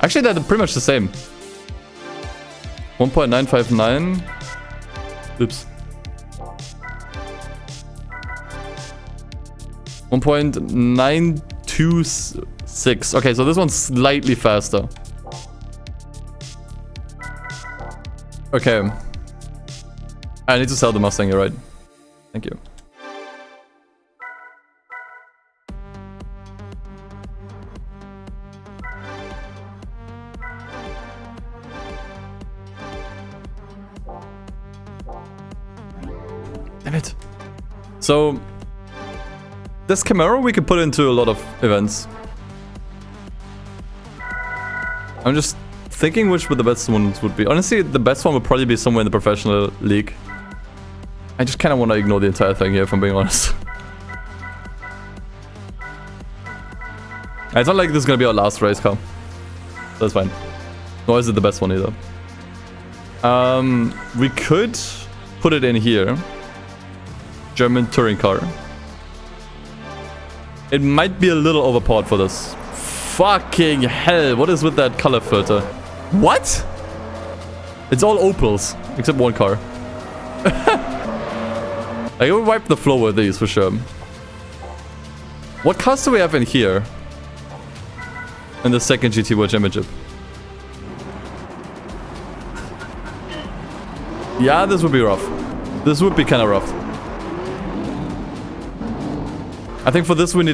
Actually, they're pretty much the same. 1.959. Oops. 1.926. Okay, so this one's slightly faster. Okay. I need to sell the Mustang, you're right. Thank you. Damn it. So, this Camaro we could put into a lot of events. I'm just thinking which the best ones would be. Honestly, the best one would probably be somewhere in the professional league. I just kind of want to ignore the entire thing here, if I'm being honest. It's not like this is going to be our last race car. That's fine. Nor is it the best one either. We could put it in here. German touring car. It might be a little overpowered for this. Fucking hell, what is with that color filter? What? It's all Opals, except one car. I will wipe the floor with these for sure. What cars do we have in here? In the second GT World Championship. Yeah, this would be rough. This would be kind of rough. I think for this we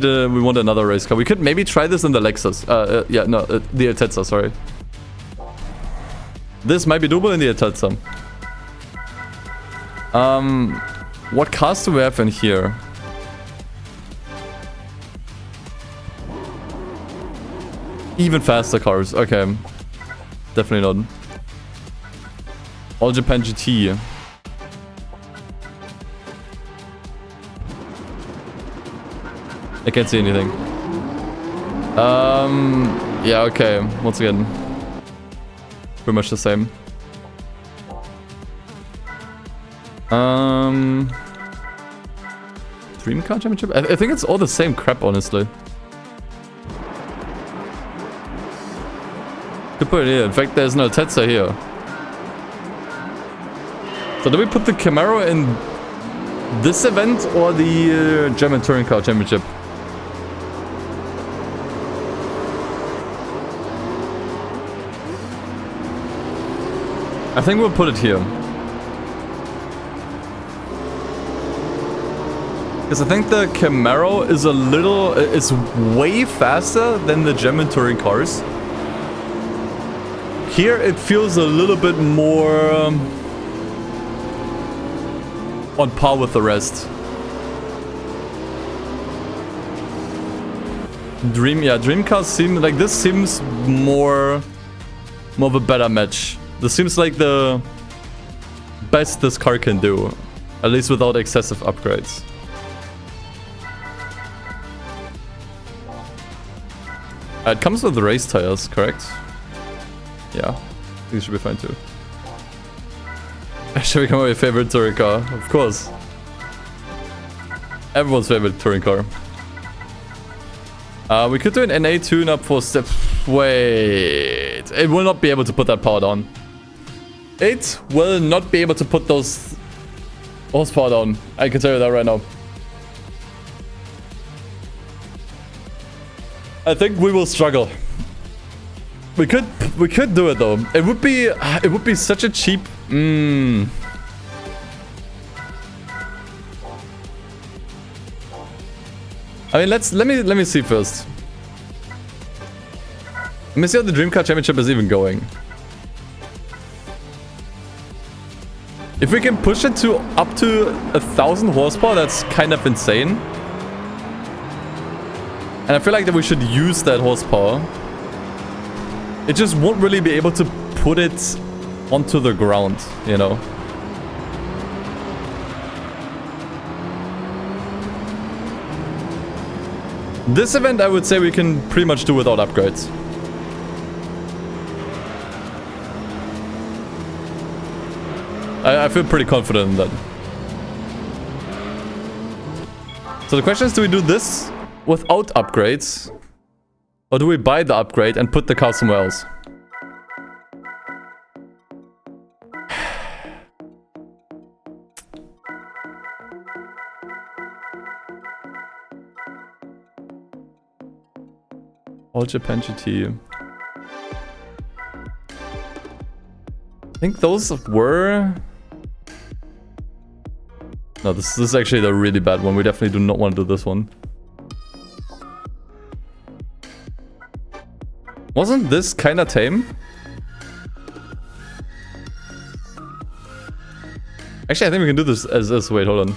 want another race car. We could maybe try this in the Lexus. The Atezza, sorry. This might be doable in the Atezza. What cars do we have in here? Even faster cars. Okay. Definitely not. All Japan GT. I can't see anything. Yeah, okay. Once again. Pretty much the same. Dream Car Championship? I think it's all the same crap, honestly. Could put it here. In fact, there's no Tetsa here. So do we put the Camaro in this event or the German Touring Car Championship? I think we'll put it here. Because I think the Camaro is is way faster than the German touring cars. Here it feels a little bit more on par with the rest. Dream cars seem like this seems more of a better match. This seems like the best this car can do, at least without excessive upgrades. It comes with race tires, correct? Yeah, these should be fine too. Should become my favorite touring car, of course. Everyone's favorite touring car. We could do an NA tune-up for steps. Wait, it will not be able to put that power down. It will not be able to put those horsepower down. I can tell you that right now. I think we will struggle. We could do it though. It would be such a cheap. I mean, let me see first. Let me see how the Dream Car Championship is even going. If we can push it to up to 1,000 horsepower, that's kind of insane. And I feel like that we should use that horsepower. It just won't really be able to put it onto the ground, you know. This event, I would say we can pretty much do without upgrades. I feel pretty confident in that. So the question is, do we do this without upgrades? Or do we buy the upgrade and put the car somewhere else? All Japan GT. I think those were... No, this is actually the really bad one. We definitely do not want to do this one. Wasn't this kind of tame? Actually, I think we can do this as this. Wait, hold on.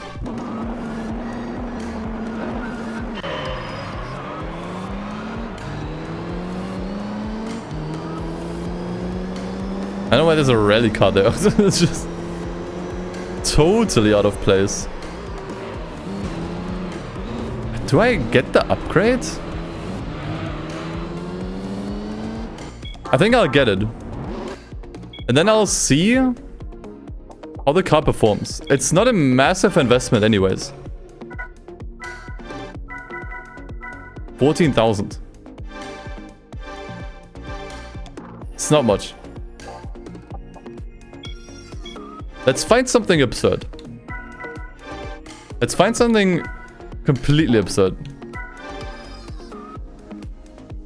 I know why there's a rally car there. It's just totally out of place. Do I get the upgrade? I think I'll get it. And then I'll see how the car performs. It's not a massive investment anyways. 14,000. It's not much. Let's find something absurd. Let's find something completely absurd.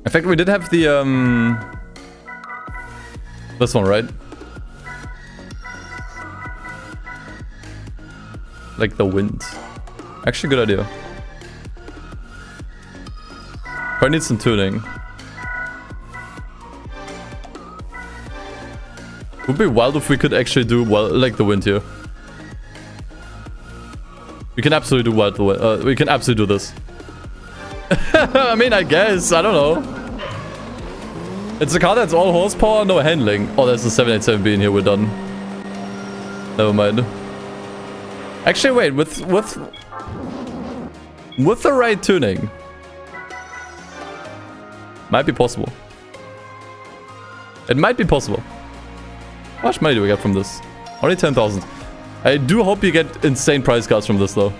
In fact, we did have the, this one, right? Like the wind. Actually, good idea. Probably need some tuning. Would be wild if we could actually do well, like the wind here. We can absolutely do wild the wind. We can absolutely do this. I mean, I guess. I don't know. It's a car that's all horsepower, no handling. Oh, there's a 787B in here. We're done. Never mind. Actually, wait. With the right tuning, might be possible. It might be possible. How much money do we get from this? Only 10,000. I do hope you get insane price cards from this, though.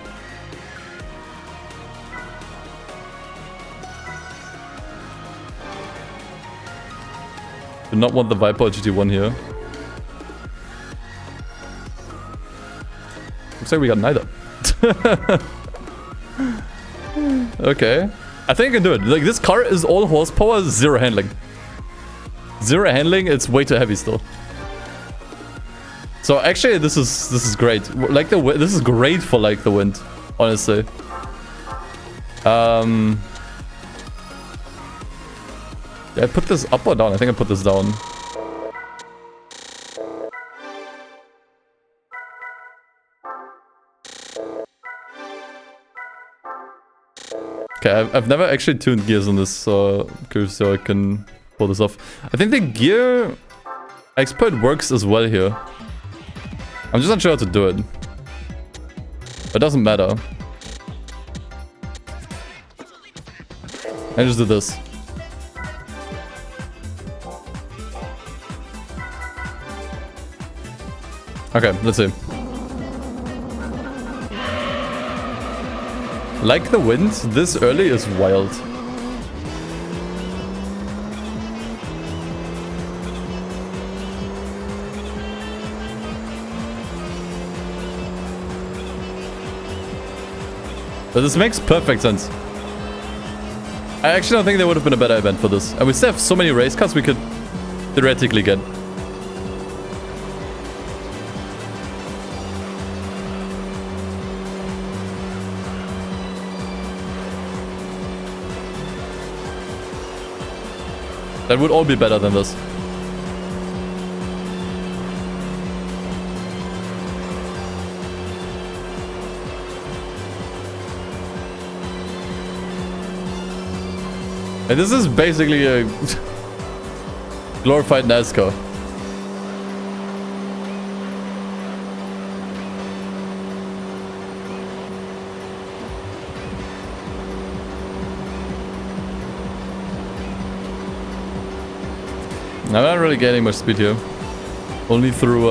Do not want the Viper GT1 here. Looks like we got neither. Okay. I think I can do it. Like, this car is all horsepower, zero handling. Zero handling, it's way too heavy still. So actually, this is great. Like this is great for like the wind, honestly. Yeah, I put this up or down? I think I put this down. Okay, I've never actually tuned gears on this, so I'm curious how I can pull this off. I think the gear expert works as well here. I'm just not sure how to do it. It doesn't matter. I just do this. Okay, let's see. Like the wind, this early is wild. But this makes perfect sense. I actually don't think there would have been a better event for this. And we still have so many race cars we could theoretically get. That would all be better than this. And this is basically a glorified NASCAR. I'm not really getting much speed here. Only through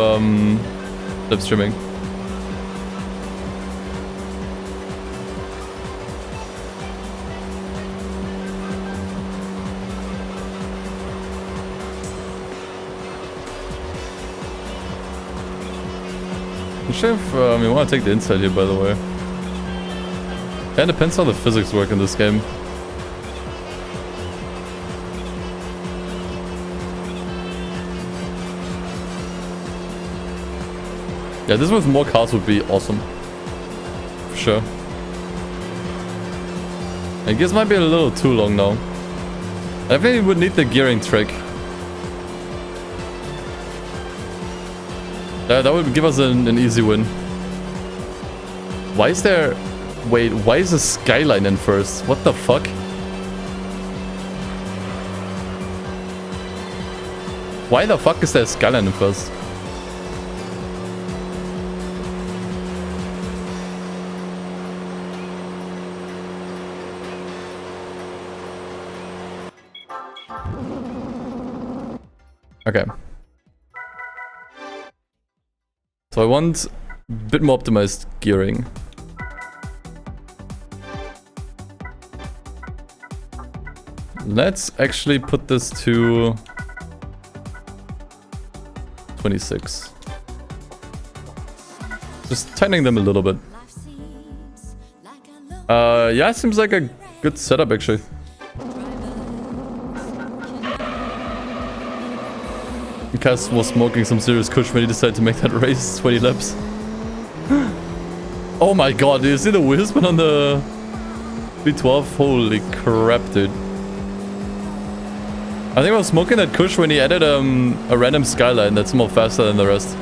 live streaming. You want to take the inside here, by the way. Yeah, it depends how the physics work in this game. Yeah, this with more cars would be awesome. For sure. I guess it might be a little too long now. I think we would need the gearing trick. That would give us an easy win. Why is there... Wait, why is the skyline in first? What the fuck? Why the fuck is there a skyline in first? Okay. So I want a bit more optimized gearing. Let's actually put this to 26. Just tightening them a little bit. Yeah, it seems like a good setup actually. Cass was smoking some serious kush when he decided to make that race 20 laps. Oh my god, do you see the wheel spin on the V12? Holy crap, dude. I think I was smoking that kush when he added a random skyline that's more faster than the rest.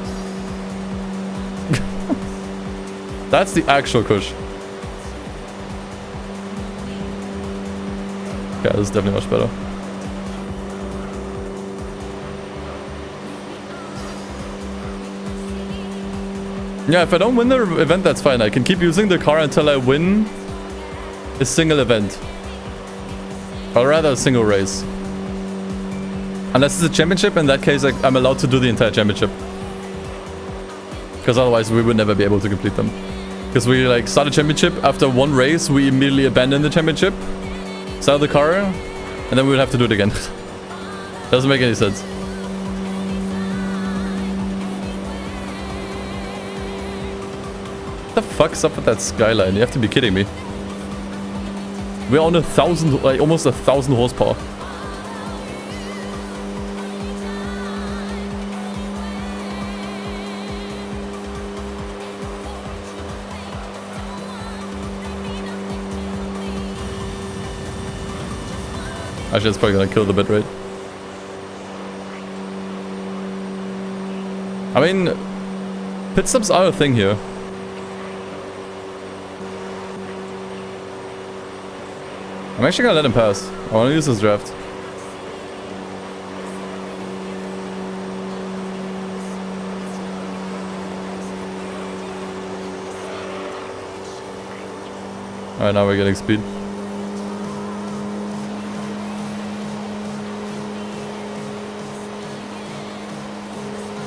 That's the actual kush. Yeah, this is definitely much better. Yeah, if I don't win the event, that's fine. I can keep using the car until I win a single event. Or rather, a single race. Unless it's a championship, in that case, I'm allowed to do the entire championship. Because otherwise, we would never be able to complete them. Because we start a championship, after one race, we immediately abandon the championship, sell the car, and then we would have to do it again. Doesn't make any sense. What the fuck's up with that skyline? You have to be kidding me. We're on 1,000, almost 1,000 horsepower. Actually, it's probably gonna kill the bit rate. I mean, pit stops are a thing here. I'm actually gonna let him pass. I wanna use this draft. Alright, now we're getting speed.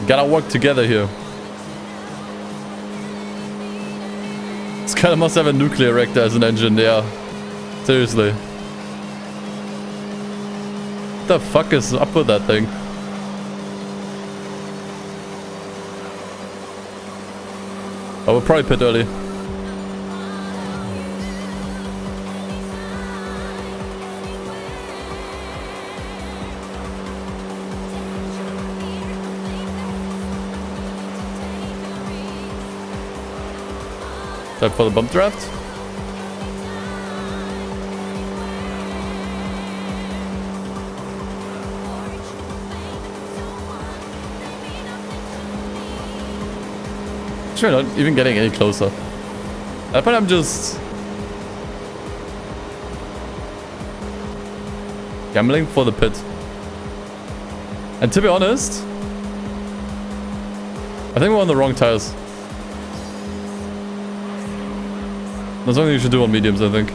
Gotta work together here. This guy must have a nuclear reactor as an engine, yeah. Seriously. What the fuck is up with that thing? Oh, we'll probably pit early. Try for the bump draft. Sure, not even getting any closer. At that point, I'm just gambling for the pit. And to be honest, I think we're on the wrong tires. That's something you should do on mediums, I think.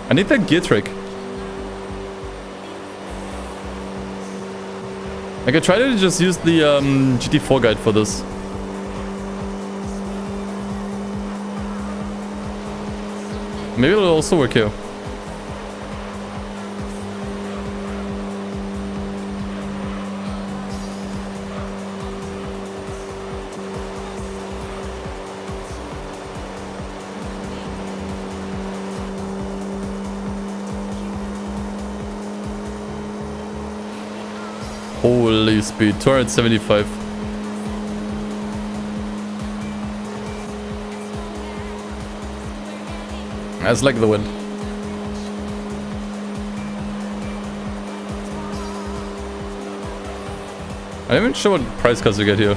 I need that gear trick. I could try to just use the GT4 guide for this. Maybe it'll also work here. Holy speed, 275. That's like the wind. I'm not even sure what price cuts you get here.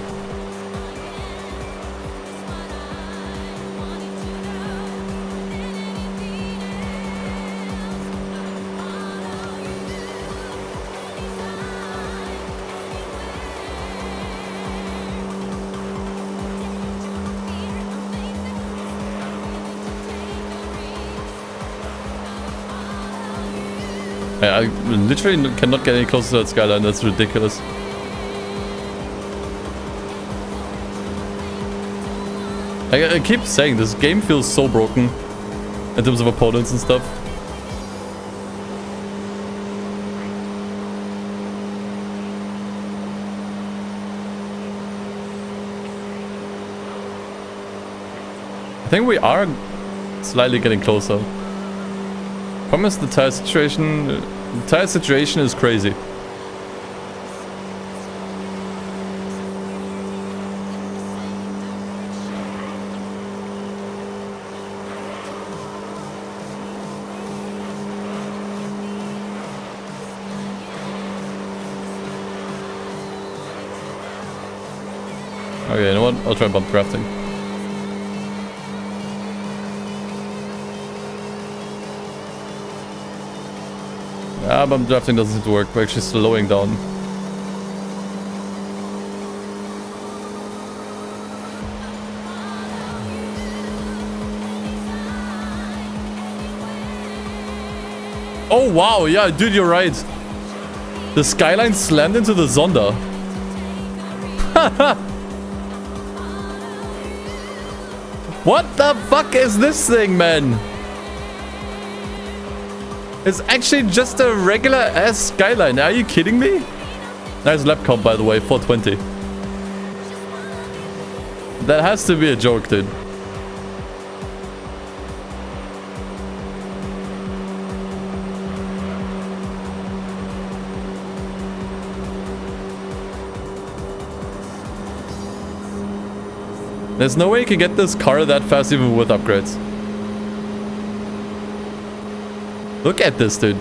I literally cannot get any closer to that skyline. That's ridiculous. I keep saying this game feels so broken in terms of opponents and stuff. I think we are slightly getting closer. Promise the tire situation. The tire situation is crazy. Okay, you know what? I'll try bump drafting. Ah, bump drafting doesn't seem to work. We're actually slowing down. Oh wow, yeah, dude, you're right. The skyline slammed into the Zonda. What the fuck is this thing, man? It's actually just a regular ass skyline. Are you kidding me? Nice lap count, by the way, 420. That has to be a joke, dude. There's no way you can get this car that fast even with upgrades. Look at this, dude.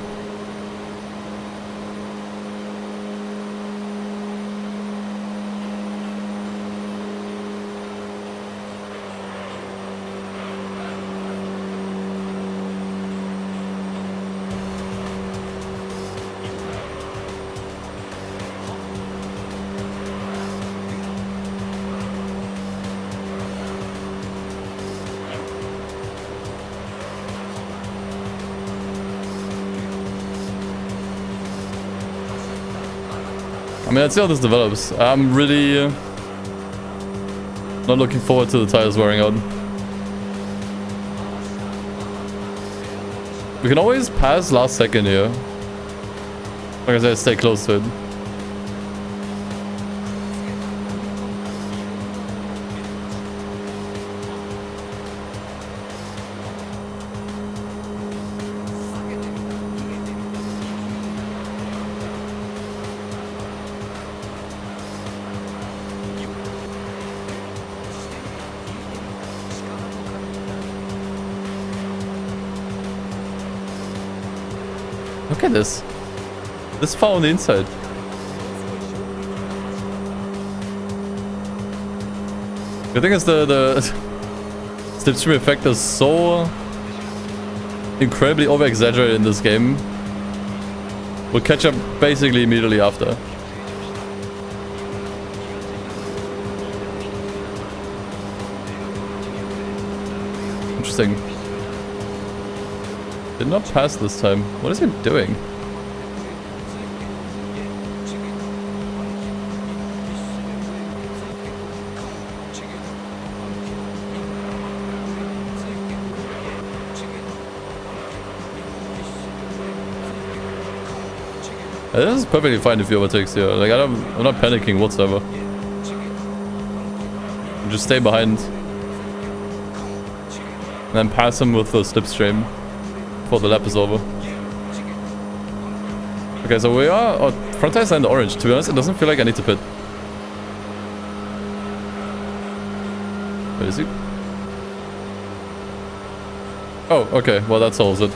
I mean, let's see how this develops. I'm really not looking forward to the tires wearing out. We can always pass last second here. Like I said, stay close to it. Look at this. This far on the inside. The thing is the slipstream effect is so incredibly over-exaggerated in this game. We'll catch up basically immediately after. Interesting. Did not pass this time. What is he doing? This is perfectly fine if he overtakes here. Like I'm not panicking whatsoever. Just stay behind. And then pass him with the slipstream before the lap is over. Okay, so we are... Oh, front tires are in the orange. To be honest, it doesn't feel like I need to pit. Where is he? Oh, okay. Well, that solves it.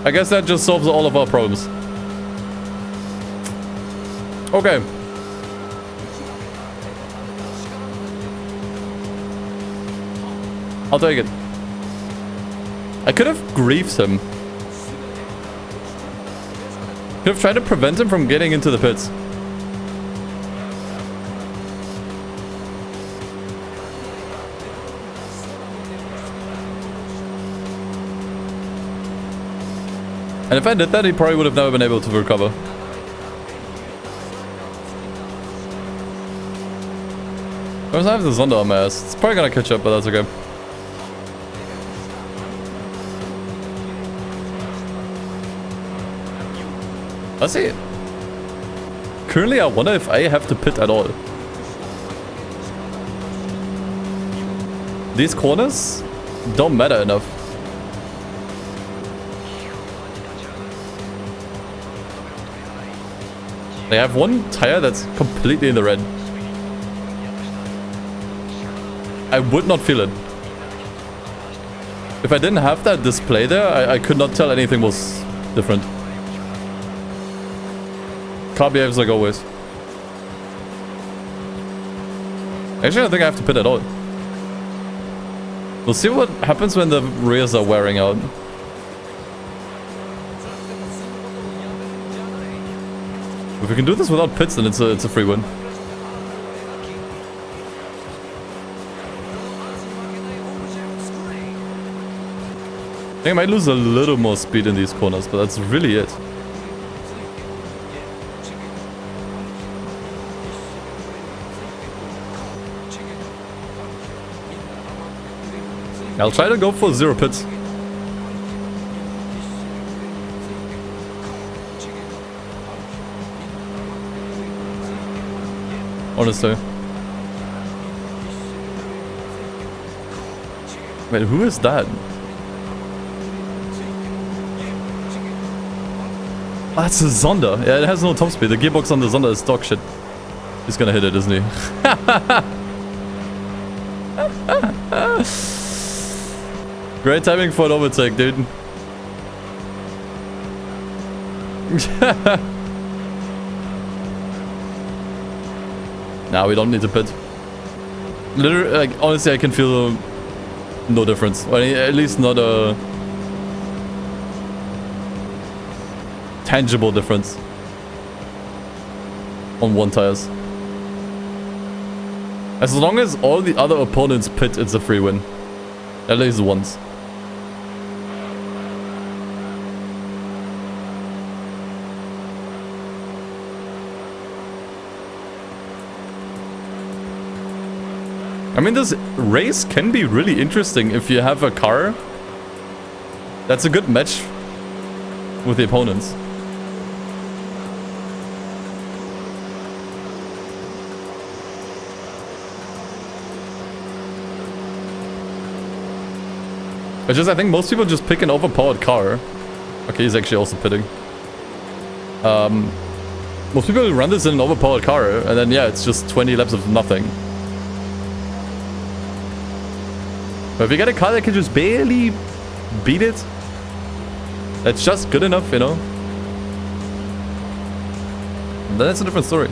I guess that just solves all of our problems. Okay. I'll take it. I could have griefed him. Could have tried to prevent him from getting into the pits. And if I did that, he probably would have never been able to recover. I have the Zonda on my ass. It's probably gonna catch up, but that's okay. Let's see. Currently, I wonder if I have to pit at all. These corners don't matter enough. They have one tire that's completely in the red. I would not feel it. If I didn't have that display there, I could not tell anything was different. Car behaves like always. Actually, I don't think I have to pit at all. We'll see what happens when the rears are wearing out. If we can do this without pits, then it's a free win. I think I might lose a little more speed in these corners, but that's really it. I'll try to go for 0 pits. Honestly. Wait, who is that? Oh, that's a Zonda. Yeah, it has no top speed. The gearbox on the Zonda is dog shit. He's gonna hit it, isn't he? Great timing for an overtake, dude. Nah, we don't need to pit. Literally, like, honestly, I can feel no difference. Or at least not a tangible difference on one tires. As long as all the other opponents pit, it's a free win. At least once. I mean, this race can be really interesting if you have a car that's a good match with the opponents. It's just, I think most people just pick an overpowered car. Okay, he's actually also pitting. Most people run this in an overpowered car, and then, yeah, it's just 20 laps of nothing. But if you get a car that can just barely beat it, It's just good enough, you know? Then that's a different story.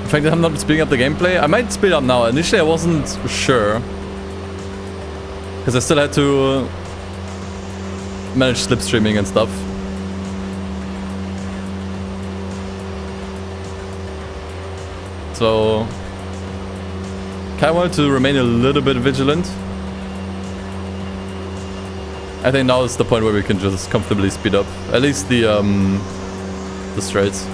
In fact, I'm not speeding up the gameplay. I might speed up now. Initially, I wasn't sure. Because I still had to manage slipstreaming and stuff. So, kind of wanted to remain a little bit vigilant. I think now is the point where we can just comfortably speed up. At least the straights.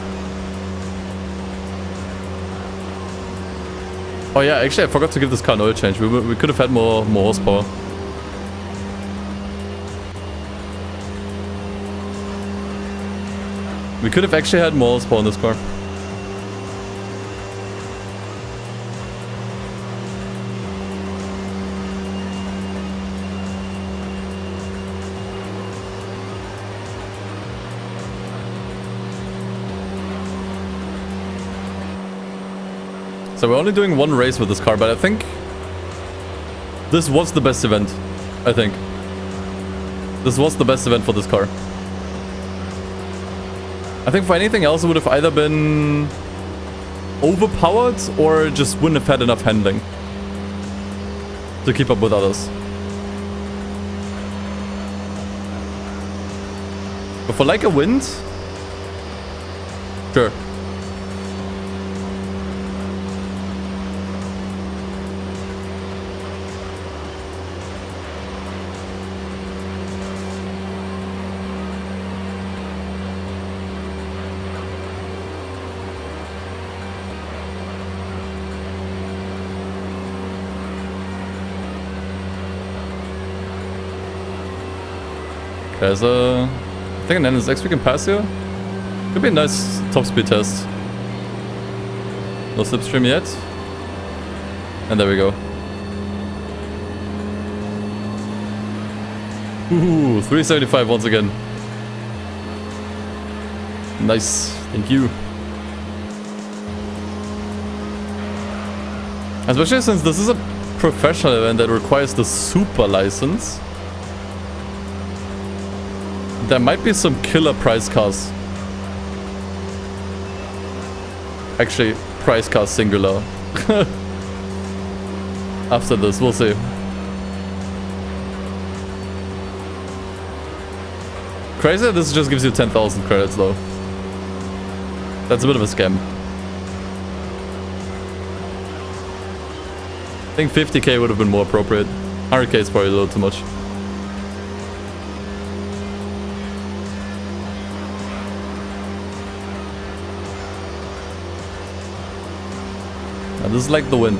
Oh yeah, actually I forgot to give this car an oil change. We could have had more horsepower. We could have actually had more horsepower in this car. So we're only doing one race with this car, but I think this was the best event. I think this was the best event for this car. I think for anything else it would have either been overpowered or just wouldn't have had enough handling to keep up with others. But for like a wind, sure. There's a... I think an NSX we can pass here. Could be a nice top speed test. No slipstream yet. And there we go. Ooh, 375 once again. Nice, thank you. Especially since this is a professional event that requires the super license. There might be some killer prize cars. Actually, prize cars singular. After this, we'll see. Crazy, this just gives you 10,000 credits though. That's a bit of a scam. I think 50k would have been more appropriate. 100k is probably a little too much. This is like the wind.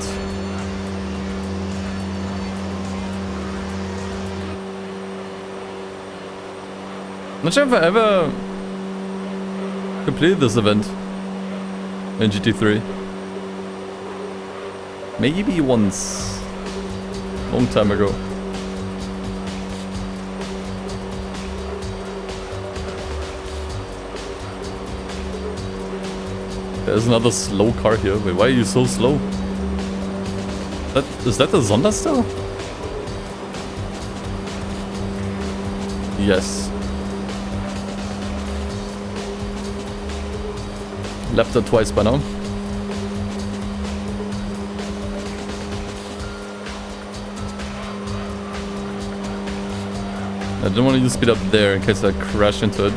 I'm not sure if I ever completed this event in GT3. Maybe once. Long time ago. There's another slow car here. Wait, why are you so slow? Is that the Zonda still? Yes. Left it twice by now. I didn't want to use speed up there in case I crash into it.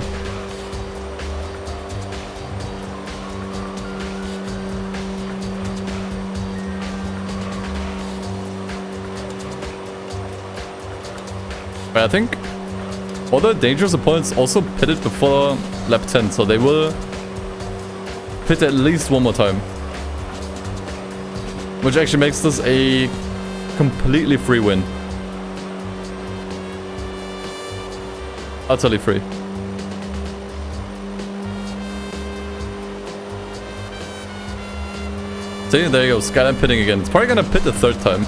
But I think all the dangerous opponents also pitted before lap 10, so they will pit at least one more time. Which actually makes this a completely free win. Utterly free. See, there you go, Skyline pitting again. It's probably gonna pit the third time.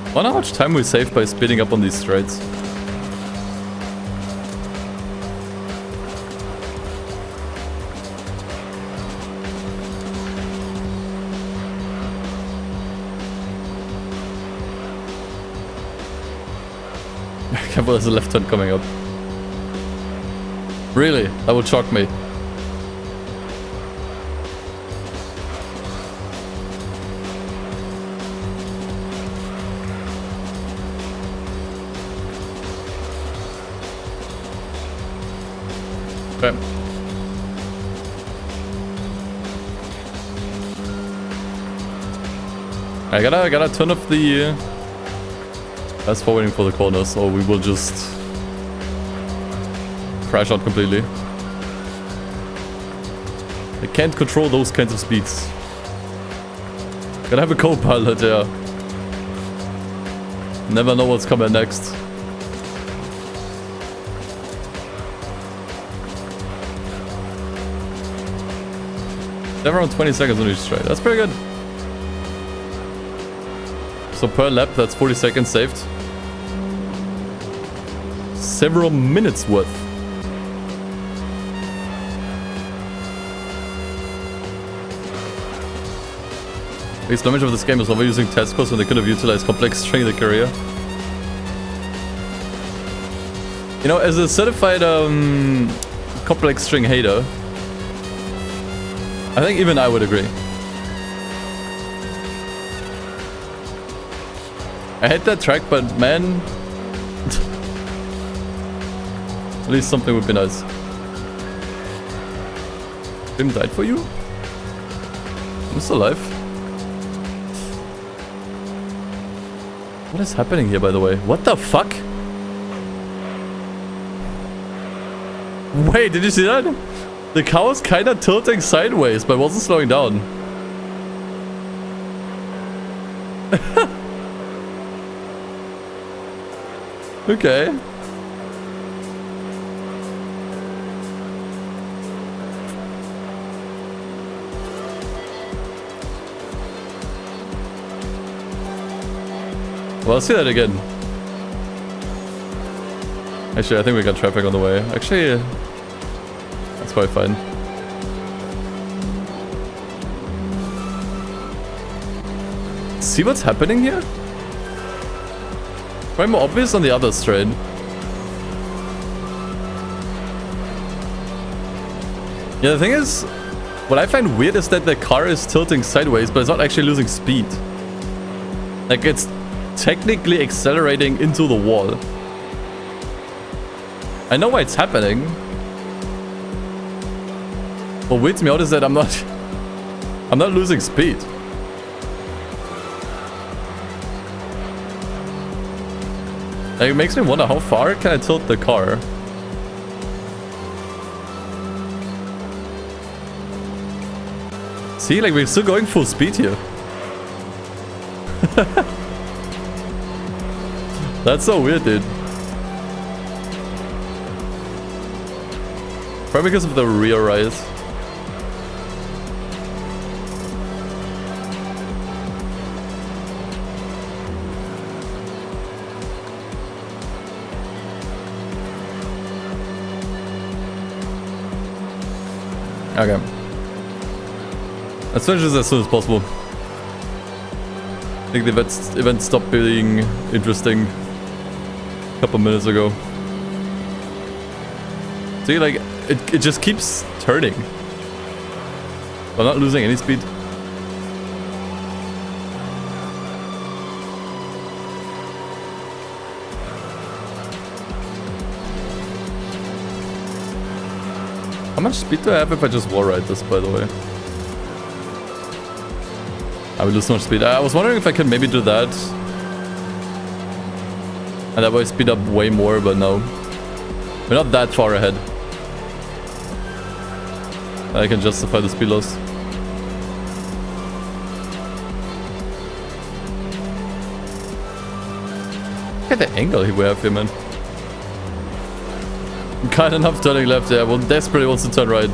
I wonder how much time we save by speeding up on these straights. Careful, there's a left turn coming up. Really? That would shock me. Okay. I gotta turn off the fast forwarding for the corners, or we will just crash out completely. I can't control those kinds of speeds. Gotta have a co-pilot, yeah. Never know what's coming next. Around 20 seconds on each straight. That's pretty good. So per lap, that's 40 seconds saved. Several minutes worth. Biggest damage of this game is overusing test codes when they could have utilized complex string in the career. You know, as a certified complex string hater, I think even I would agree. I hate that track, but man, at least something would be nice. Tim died for you? I'm still alive. What is happening here, by the way? What the fuck? Wait, did you see that? The car was kinda tilting sideways, but wasn't slowing down. Okay. Well, I'll see that again. Actually, I think we got traffic on the way. Actually, that's quite fine. See what's happening here? Quite more obvious on the other straight. Yeah, the thing is, what I find weird is that the car is tilting sideways, but it's not actually losing speed. Like, it's technically accelerating into the wall. I know why it's happening. What weirds me out is that I'm not losing speed. Like, it makes me wonder how far can I tilt the car? See, like, we're still going full speed here. That's so weird, dude. Probably because of the rear rise. Okay. Let's finish this as soon as possible. I think the event stopped being interesting a couple minutes ago. See, like, it just keeps turning. I'm not losing any speed. How much speed do I have if I just wall ride this, by the way? I will lose so much speed. I was wondering if I can maybe do that. And that way speed up way more, but no. We're not that far ahead. I can justify the speed loss. Look at the angle we have here, man. Kind enough turning left, yeah. Well, desperately wants to turn right.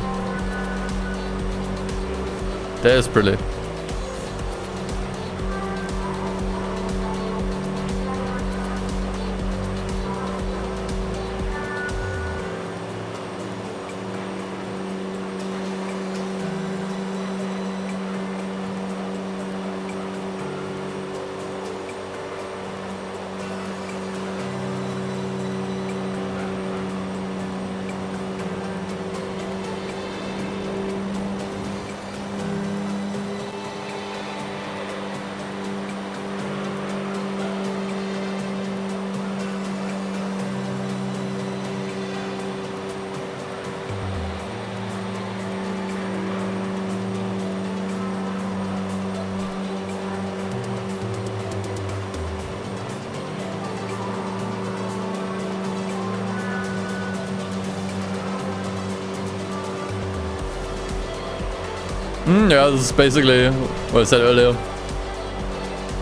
Yeah, this is basically what I said earlier.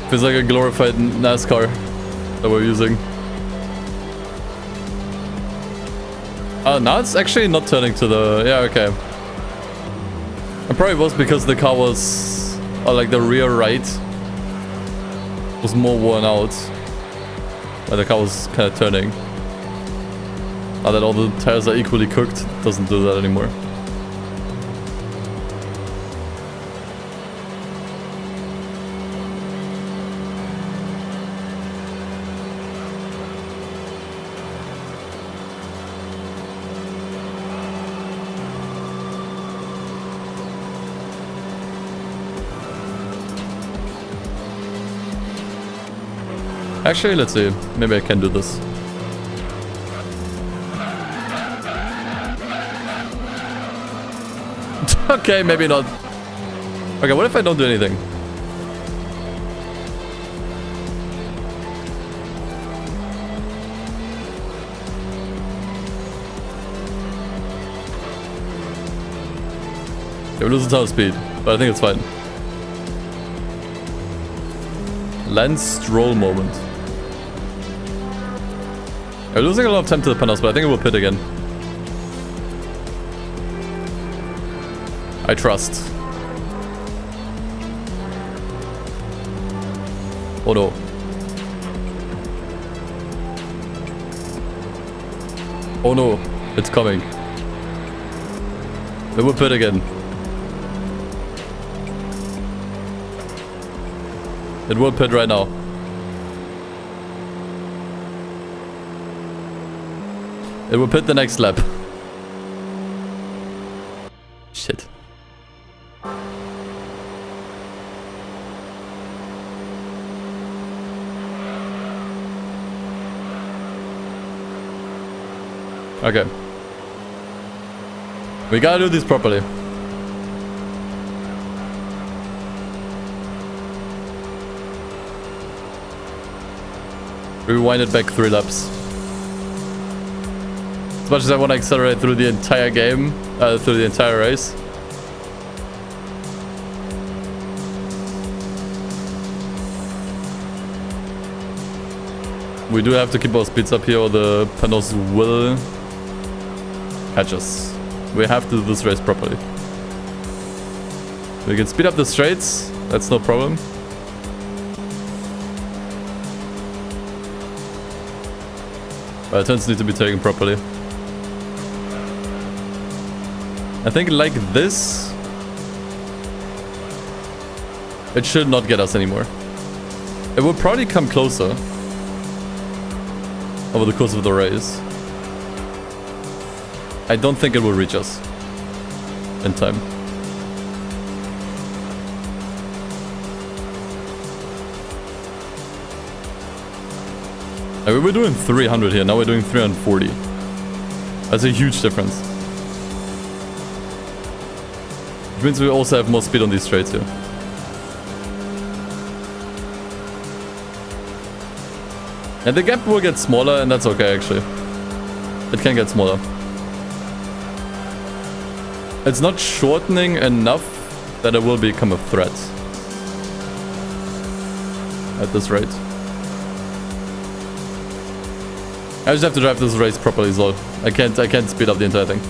Feels like a glorified NASCAR that we're using. Now it's actually not turning to the... Yeah, okay. It probably was because the car was... Or like the rear right was more worn out. But the car was kind of turning. Now that all the tires are equally cooked, it doesn't do that anymore. Actually, let's see. Maybe I can do this. Okay, maybe not. Okay, what if I don't do anything? Okay, we lose a ton of speed, but I think it's fine. Lance Stroll moment. We're losing a lot of time to the panels, but I think it will pit again. I trust. Oh no. Oh no, it's coming. It will pit again. It will pit right now. It will pit the next lap. Shit. Okay. We gotta do this properly. Rewind it back 3 laps. As much as I want to accelerate through the entire game, through the entire race. We do have to keep our speeds up here or the panels will catch us. We have to do this race properly. We can speed up the straights, that's no problem. But turns need to be taken properly. I think like this, it should not get us anymore. It will probably come closer over the course of the race. I don't think it will reach us in time. We were doing 300 here, now we're doing 340. That's a huge difference. Which means we also have more speed on these straights here. And the gap will get smaller, and that's okay actually. It can get smaller. It's not shortening enough that it will become a threat at this rate. I just have to drive this race properly as well. I can't speed up the entire thing.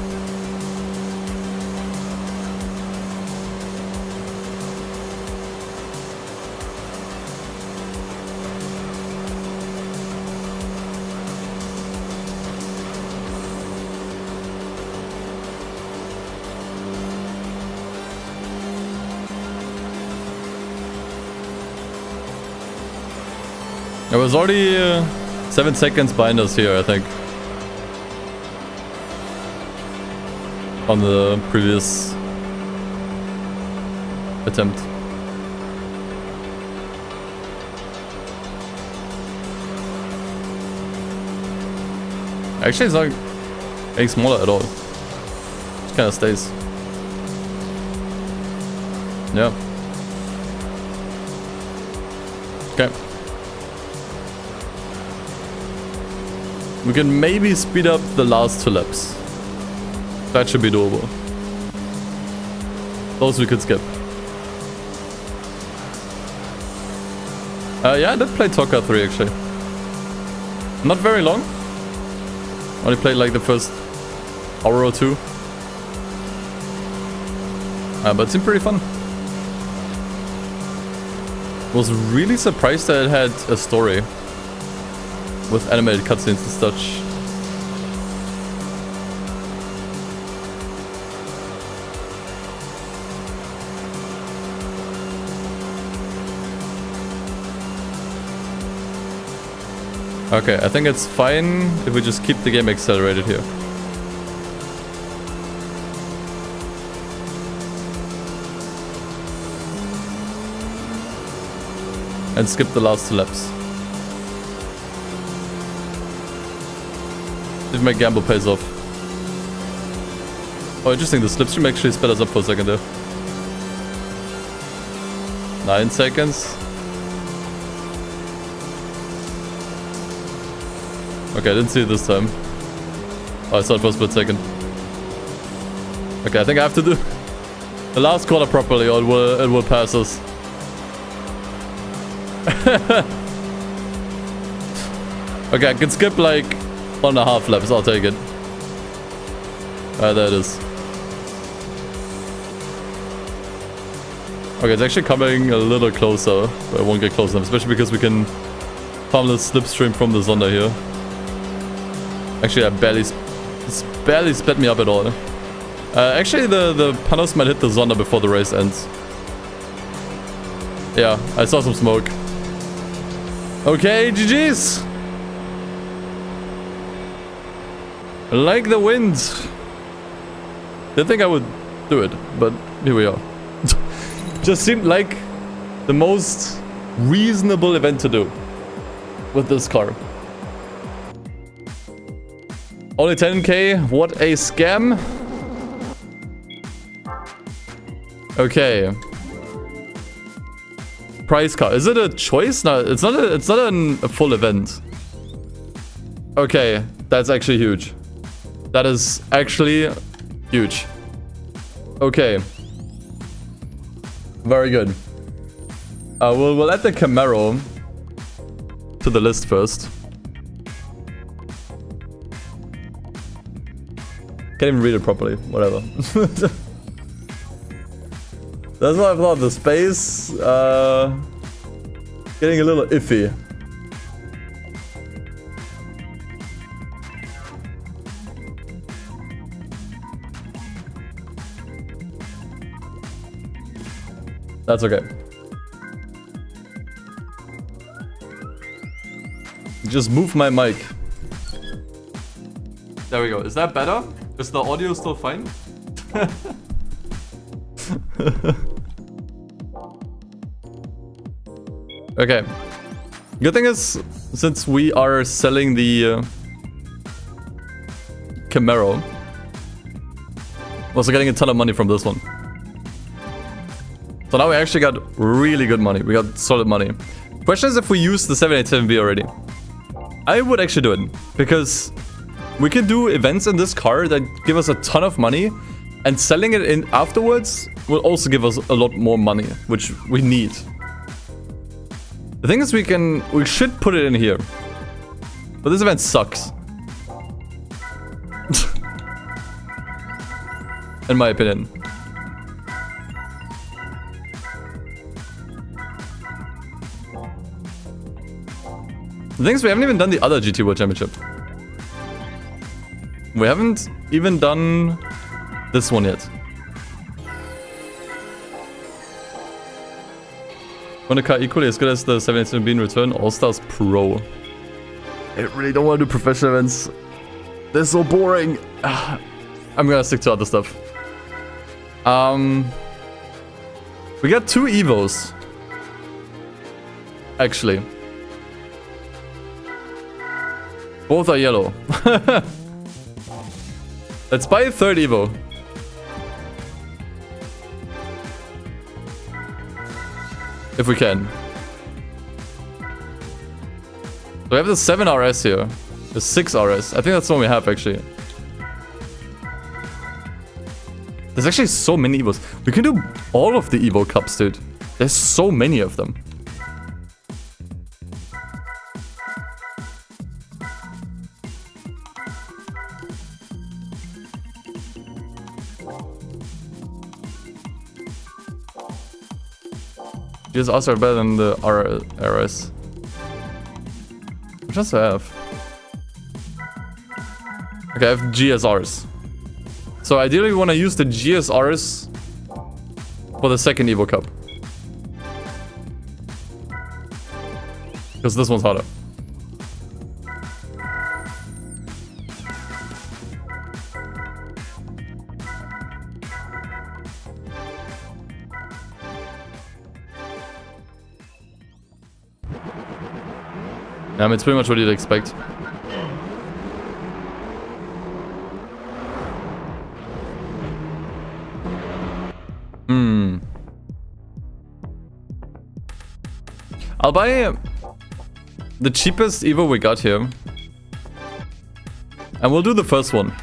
I was already 7 seconds behind us here, I think. On the previous attempt. Actually, it's not getting smaller at all. It kind of stays. Yeah. Okay. We can maybe speed up the last 2 laps. That should be doable. Those we could skip. Yeah, I did play Tokka 3 actually. Not very long. Only played like the first hour or two. But it seemed pretty fun. Was really surprised that it had a story with animated cutscenes and such. Okay, I think it's fine if we just keep the game accelerated here. And skip the last 2 laps. If my gamble pays off. Oh, interesting, the slipstream actually sped us up for a second there. 9 seconds. Okay, I didn't see it this time. Oh, I saw it for a split second. Okay, I think I have to do the last corner properly or it will pass us. Okay, I can skip like 1.5 laps, I'll take it. There it is. Okay, it's actually coming a little closer, but it won't get close enough, especially because we can farm the slipstream from the Zonda here. Actually, I barely sped me up at all. Actually, the Panos might hit the Zonda before the race ends. Yeah, I saw some smoke. Okay, GG's! Like the wind. Didn't think I would do it, but here we are. Just seemed like the most reasonable event to do with this car. Only 10k, what a scam. Okay. Prize car. Is it a choice? No, it's not a full event. Okay, that's actually huge. That is actually huge. Okay. Very good. We'll add the Camaro to the list first. Can't even read it properly. Whatever. That's what I thought. The space getting a little iffy. That's okay. Just move my mic. There we go. Is that better? Is the audio still fine? Okay. Good thing is, since we are selling the Camaro, we're also getting a ton of money from this one. So now we actually got really good money. We got solid money. Question is if we use the 787B already. I would actually do it, because we can do events in this car that give us a ton of money, and selling it in afterwards will also give us a lot more money, which we need. The thing is, we should put it in here, but this event sucks. In my opinion. The thing is, we haven't even done the other GT World Championship. We haven't even done this one yet. Want a car equally as good as the 787B in return? All-Stars Pro. I really don't want to do professional events. They're so boring. I'm gonna stick to other stuff. We got 2 Evos. Actually. Both are yellow. Let's buy a 3rd Evo. If we can. So we have the 7 RS here. The 6 RS. I think that's the one we have, actually. There's actually so many Evos. We can do all of the Evo Cups, dude. There's so many of them. GSRs are better than the RS. What does I have? Okay, I have GSRs. So ideally we want to use the GSRs for the second Evo Cup. Because this one's harder. Yeah, I mean, it's pretty much what you'd expect. I'll buy the cheapest Evo we got here. And we'll do the first one.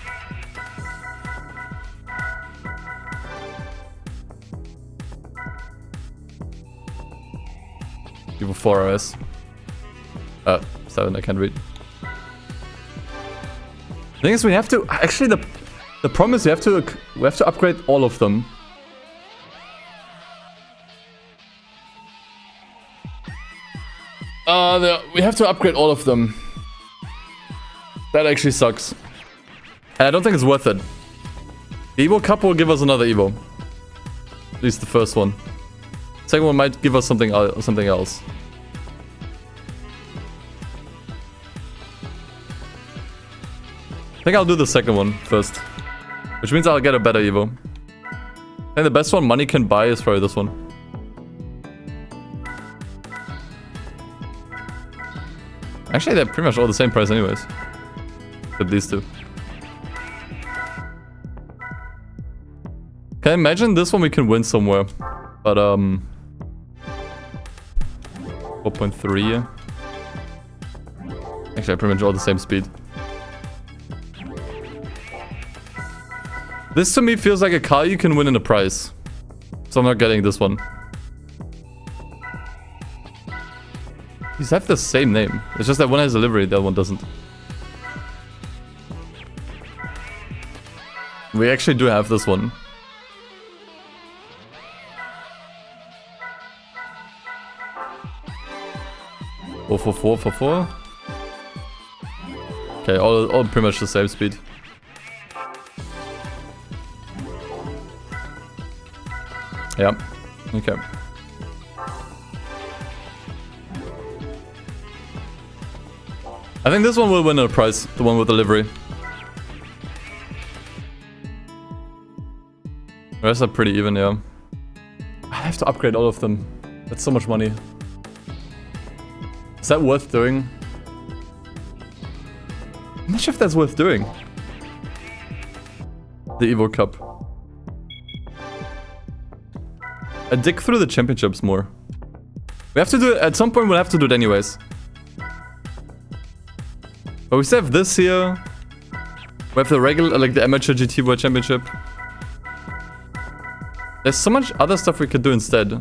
Evo 4 RS. 7, I can't read. The thing is, we have to... Actually, the problem is we have to upgrade all of them. We have to upgrade all of them. That actually sucks. And I don't think it's worth it. The Evo Cup will give us another Evo. At least the first one. Second one might give us something else. I think I'll do the second one first. Which means I'll get a better Evo. I think the best one money can buy is probably this one. Actually, they're pretty much all the same price anyways. Except these two. Can I imagine this one we can win somewhere? But, 4.3. Actually, pretty much all the same speed. This to me feels like a car you can win in a prize. So I'm not getting this one. These have the same name. It's just that one has a livery, the other one doesn't. We actually do have this one. Oh, 4. Okay, all pretty much the same speed. Yeah. Okay. I think this one will win a prize, the one with the livery. The rest are pretty even, yeah. I have to upgrade all of them. That's so much money. Is that worth doing? I'm not sure if that's worth doing. The Evo Cup. I dig through the championships more. We have to do it, at some point we'll have to do it anyways. But we still have this here. We have the regular, like the Amateur GT World Championship. There's so much other stuff we could do instead.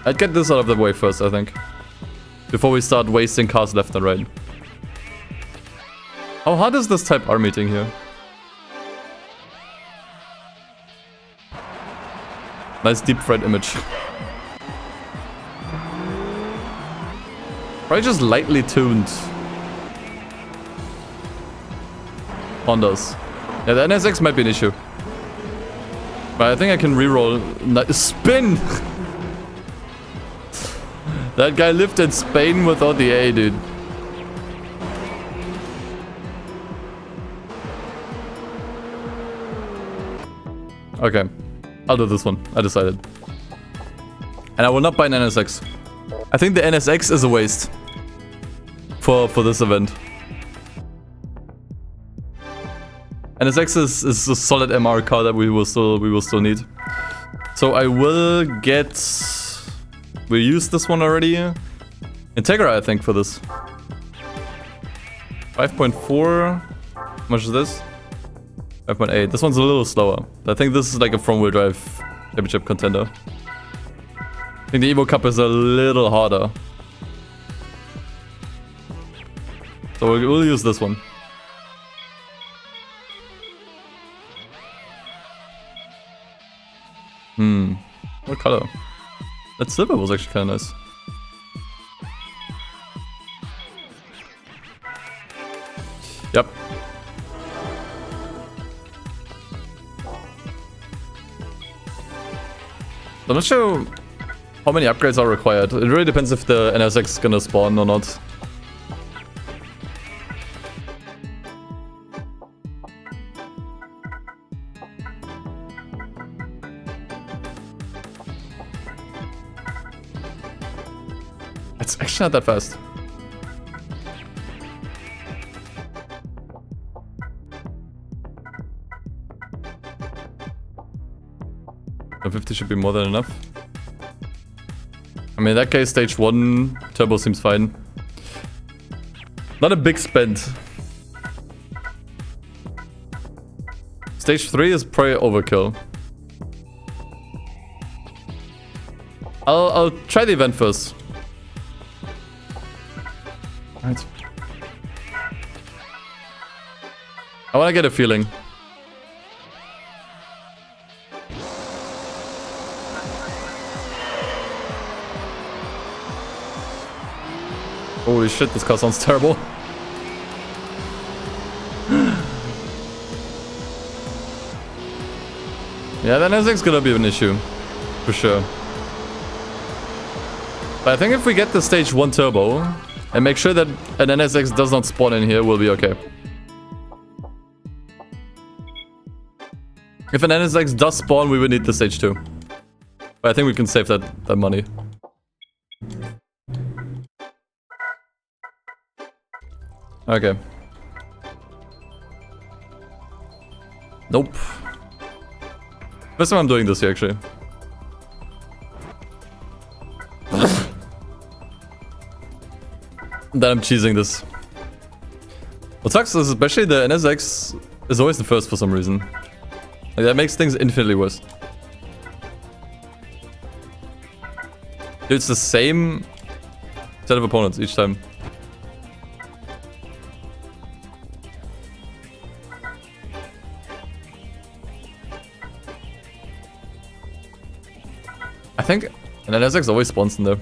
I'd get this out of the way first, I think. Before we start wasting cars left and right. How hard is this Type R meeting here? Nice deep fried image. Probably just lightly tuned Hondas. Yeah, the NSX might be an issue. But I think I can reroll. Spin! That guy lived in Spain without the A, dude. Okay. I'll do this one. I decided. And I will not buy an NSX. I think the NSX is a waste. For this event. NSX is a solid MR car that we will still need. So I will get... We used this one already. Integra, I think, for this. 5.4. How much is this? 5.8. This one's a little slower. I think this is like a front-wheel drive championship contender. I think the Evo Cup is a little harder. So we'll use this one. What color? That silver was actually kind of nice. Yep. I'm not sure how many upgrades are required. It really depends if the NSX is gonna spawn or not. It's actually not that fast. So 50 should be more than enough. I mean, in that case, stage 1 turbo seems fine. Not a big spend. Stage 3 is probably overkill. I'll try the event first. Right. I want to get a feeling. Holy shit, this car sounds terrible. Yeah, the NSX is gonna be an issue. For sure. But I think if we get the stage 1 turbo and make sure that an NSX does not spawn in here, we'll be okay. If an NSX does spawn, we would need the stage 2. But I think we can save that money. Okay. Nope. First time I'm doing this here, actually. Then I'm cheesing this. What sucks is especially the NSX is always the first for some reason. Like, that makes things infinitely worse. Dude, it's the same set of opponents each time. I think an NSX always spawns in there.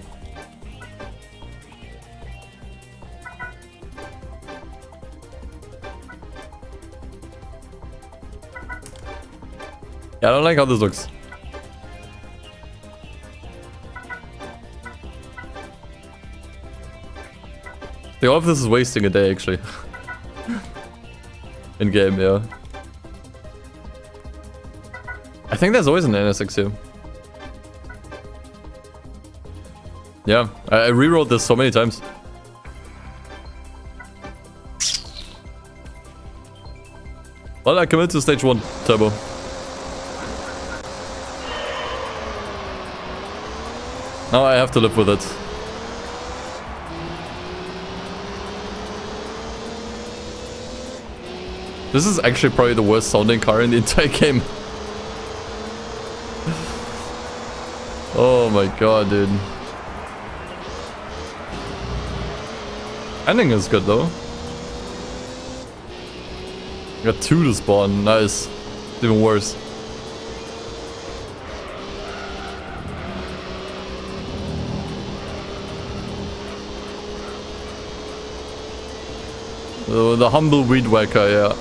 Yeah, I don't like how this looks. I think all of this is wasting a day, actually. In game, yeah. I think there's always an NSX here. Yeah, I rewrote this so many times. Well, I commit to stage 1 turbo. Now I have to live with it. This is actually probably the worst sounding car in the entire game. Oh my god, dude. Ending is good though. Got 2 to spawn, nice. Even worse. The humble weed whacker, yeah.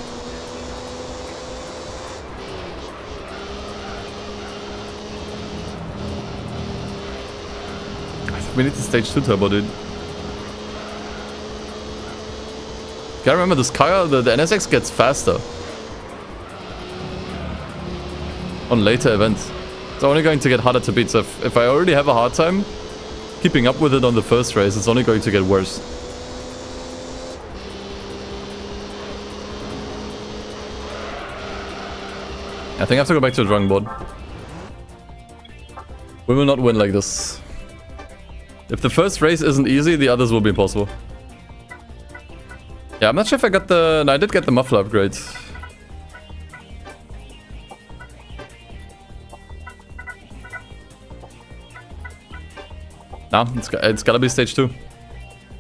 We need the stage 2 turbo, dude. Gotta remember this car, the NSX gets faster. On later events. It's only going to get harder to beat, so if I already have a hard time keeping up with it on the first race, it's only going to get worse. I think I have to go back to the drawing board. We will not win like this. If the first race isn't easy, the others will be impossible. Yeah, I'm not sure if I got the... No, I did get the muffler upgrade. No, it's gotta be stage 2.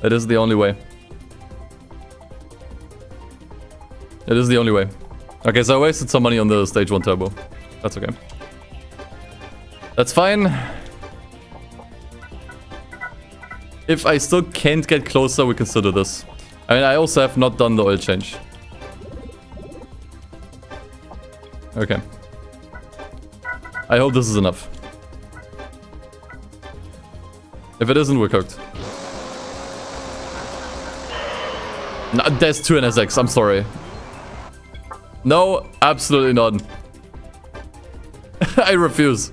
It is the only way. It is the only way. Okay, so I wasted some money on the stage 1 turbo. That's okay. That's fine. If I still can't get closer, we can still do this. I mean, I also have not done the oil change. Okay. I hope this is enough. If it isn't, we're cooked. No, there's 2 NSX, I'm sorry. No, absolutely not. I refuse.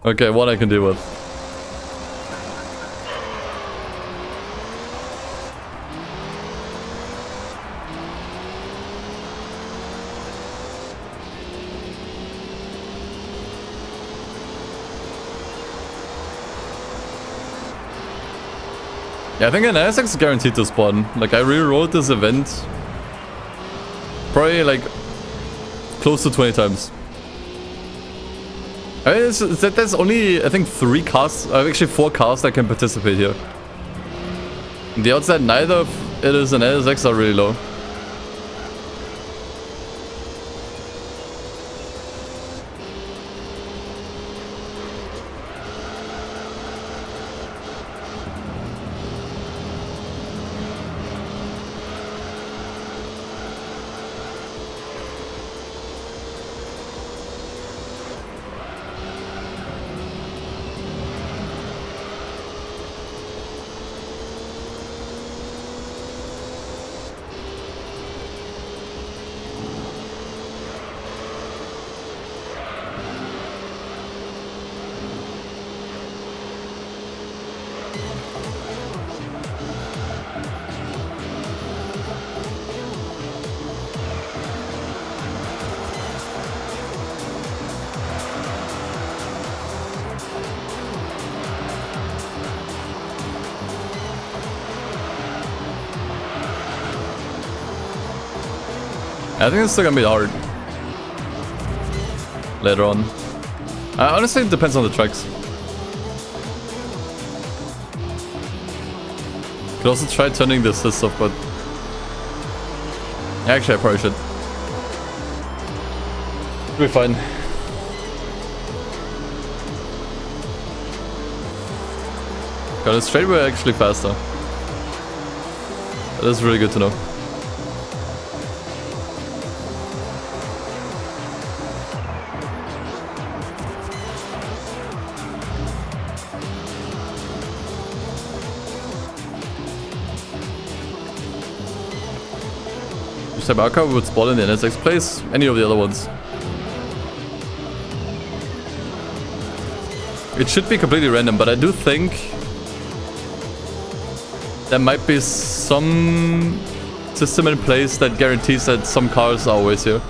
Okay, one I can deal with. Yeah, I think an NSX is guaranteed to spawn. Like, I rewrote this event probably like close to 20 times. I mean, there's only, I think, 3 cars, actually 4 cars that can participate here. The odds that neither of it is an NSX are really low. I think it's still gonna be hard later on. Honestly, it depends on the tracks. Could also try turning this off, but actually, I probably should. It'll be fine. Got a straight way actually faster. That is really good to know. Tabaka would spawn in the NSX place, any of the other ones. It should be completely random, but I do think there might be some system in place that guarantees that some cars are always here.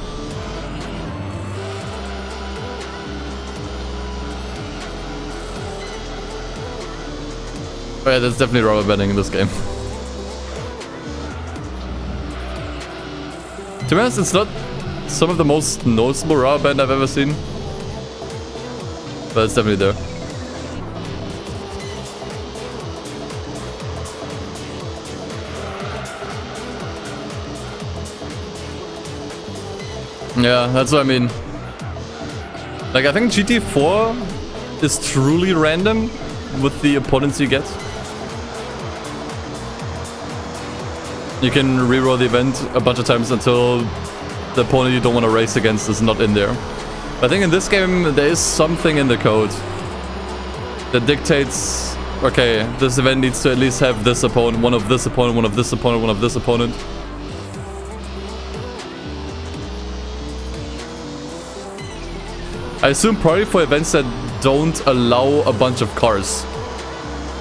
Oh yeah, there's definitely rubber banding in this game. To be honest, it's not some of the most noticeable rubber band I've ever seen, but it's definitely there. Yeah, that's what I mean. Like, I think GT4 is truly random with the opponents you get. You can reroll the event a bunch of times until the opponent you don't want to race against is not in there. But I think in this game there is something in the code that dictates, okay, this event needs to at least have this opponent, one of this opponent, one of this opponent, one of this opponent. I assume probably for events that don't allow a bunch of cars.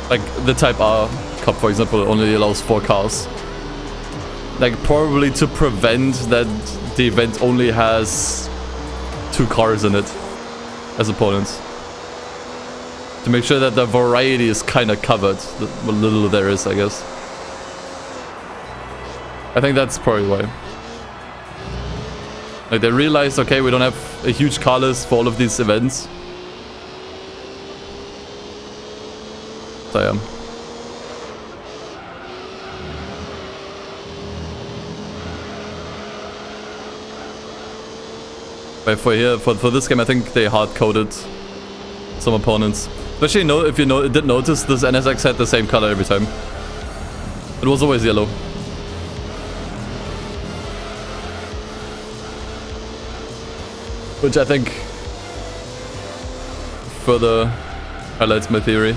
Like the Type R Cup, for example, only allows 4 cars. Like, probably to prevent that the event only has 2 cars in it as opponents. To make sure that the variety is kind of covered. What little there is, I guess. I think that's probably why. Like, they realized, okay, we don't have a huge car list for all of these events. So, yeah. But for this game, I think they hard-coded some opponents. Especially if you did notice, this NSX had the same color every time. It was always yellow. Which I think further highlights my theory.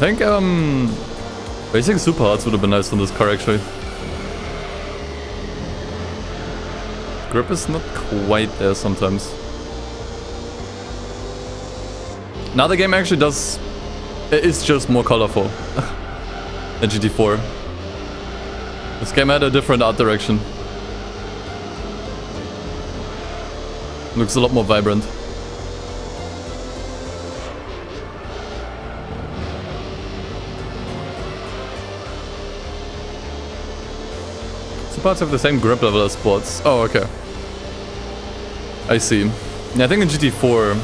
I think racing super hards would have been nice on this car actually. Grip is not quite there sometimes. Now the game actually it's just more colorful than GT4. This game had a different art direction. Looks a lot more vibrant. Parts have the same grip level as sports. Oh, okay. I see. Yeah, I think in GT4,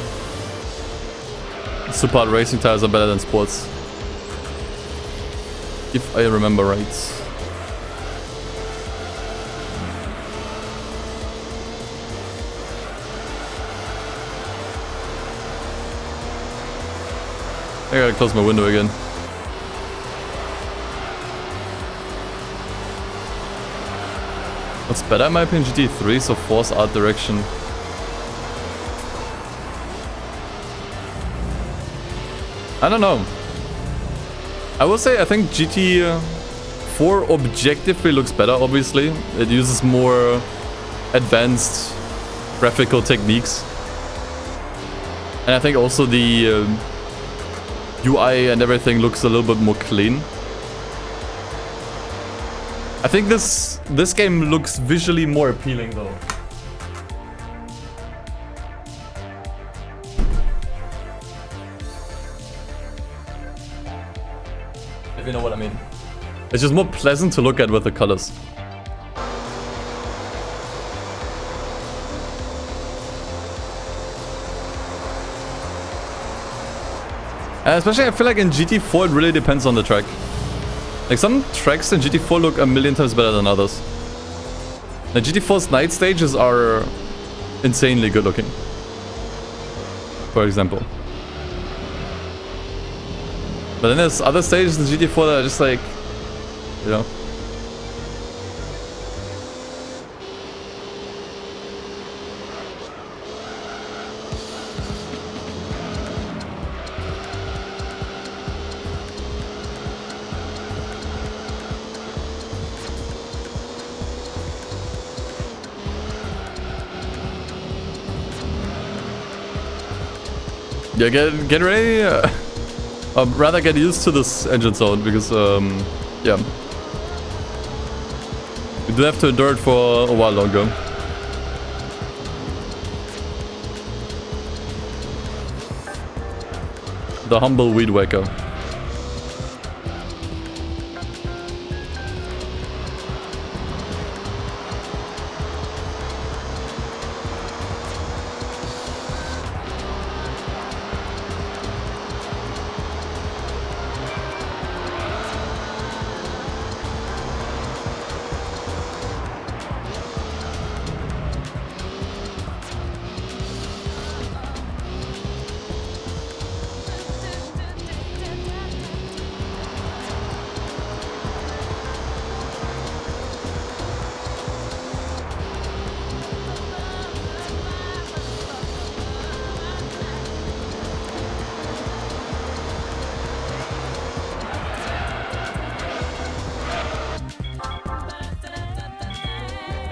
super hard racing tires are better than sports. If I remember right. I gotta close my window again. What's better in my opinion, GT3, so Forza art direction. I don't know. I will say I think GT4 objectively looks better, obviously. It uses more advanced graphical techniques. And I think also the UI and everything looks a little bit more clean. I think this game looks visually more appealing though. If you know what I mean. It's just more pleasant to look at with the colors. Especially I feel like in GT4 it really depends on the track. Like some tracks in GT4 look a million times better than others. The GT4's night stages are insanely good looking. For example. But then there's other stages in GT4 that are just like, you know. Yeah, get ready. Rather get used to this engine sound because, yeah. You do have to endure it for a while longer. The humble weed whacker.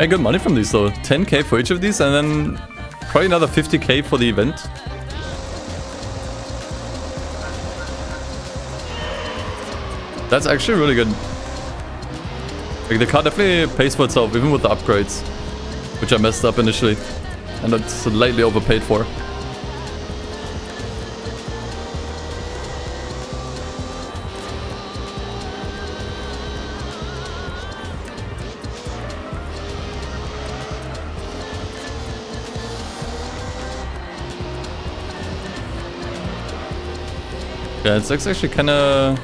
I got money from these though. 10k for each of these, and then probably another 50k for the event. That's actually really good. Like, the car definitely pays for itself, even with the upgrades, which I messed up initially, and that's slightly overpaid for. Yeah, it's actually kind of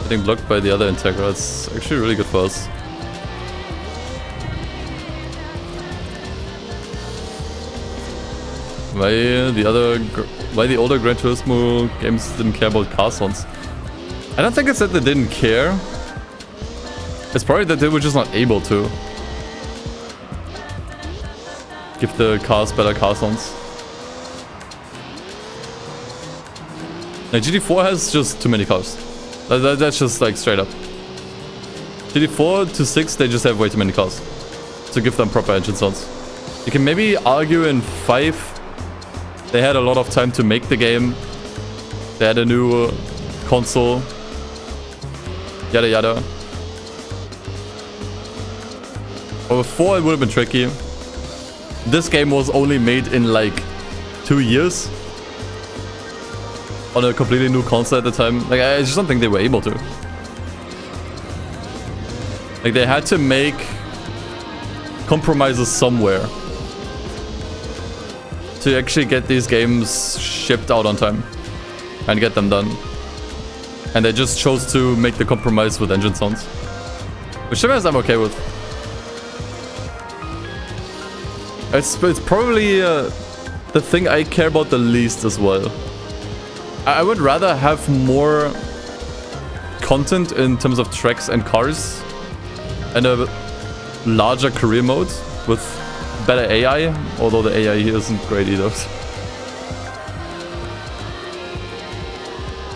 getting blocked by the other Integra. It's actually really good for us. Why the older Gran Turismo games didn't care about car sounds? I don't think it's that they didn't care. It's probably that they were just not able to give the cars better car sounds. Like, GT4 has just too many cars. That's just like straight up. GT4 to 6, they just have way too many cars to give them proper engine sounds. You can maybe argue in 5, they had a lot of time to make the game. They had a new console. Yada yada. Over 4, it would have been tricky. This game was only made in like 2 years. On a completely new console at the time. Like, I just don't think they were able to. Like, they had to make compromises somewhere to actually get these games shipped out on time and get them done. And they just chose to make the compromise with engine sounds, which to be honest I'm okay with. It's probably the thing I care about the least as well. I would rather have more content in terms of tracks and cars and a larger career mode with better AI, although the AI here isn't great either.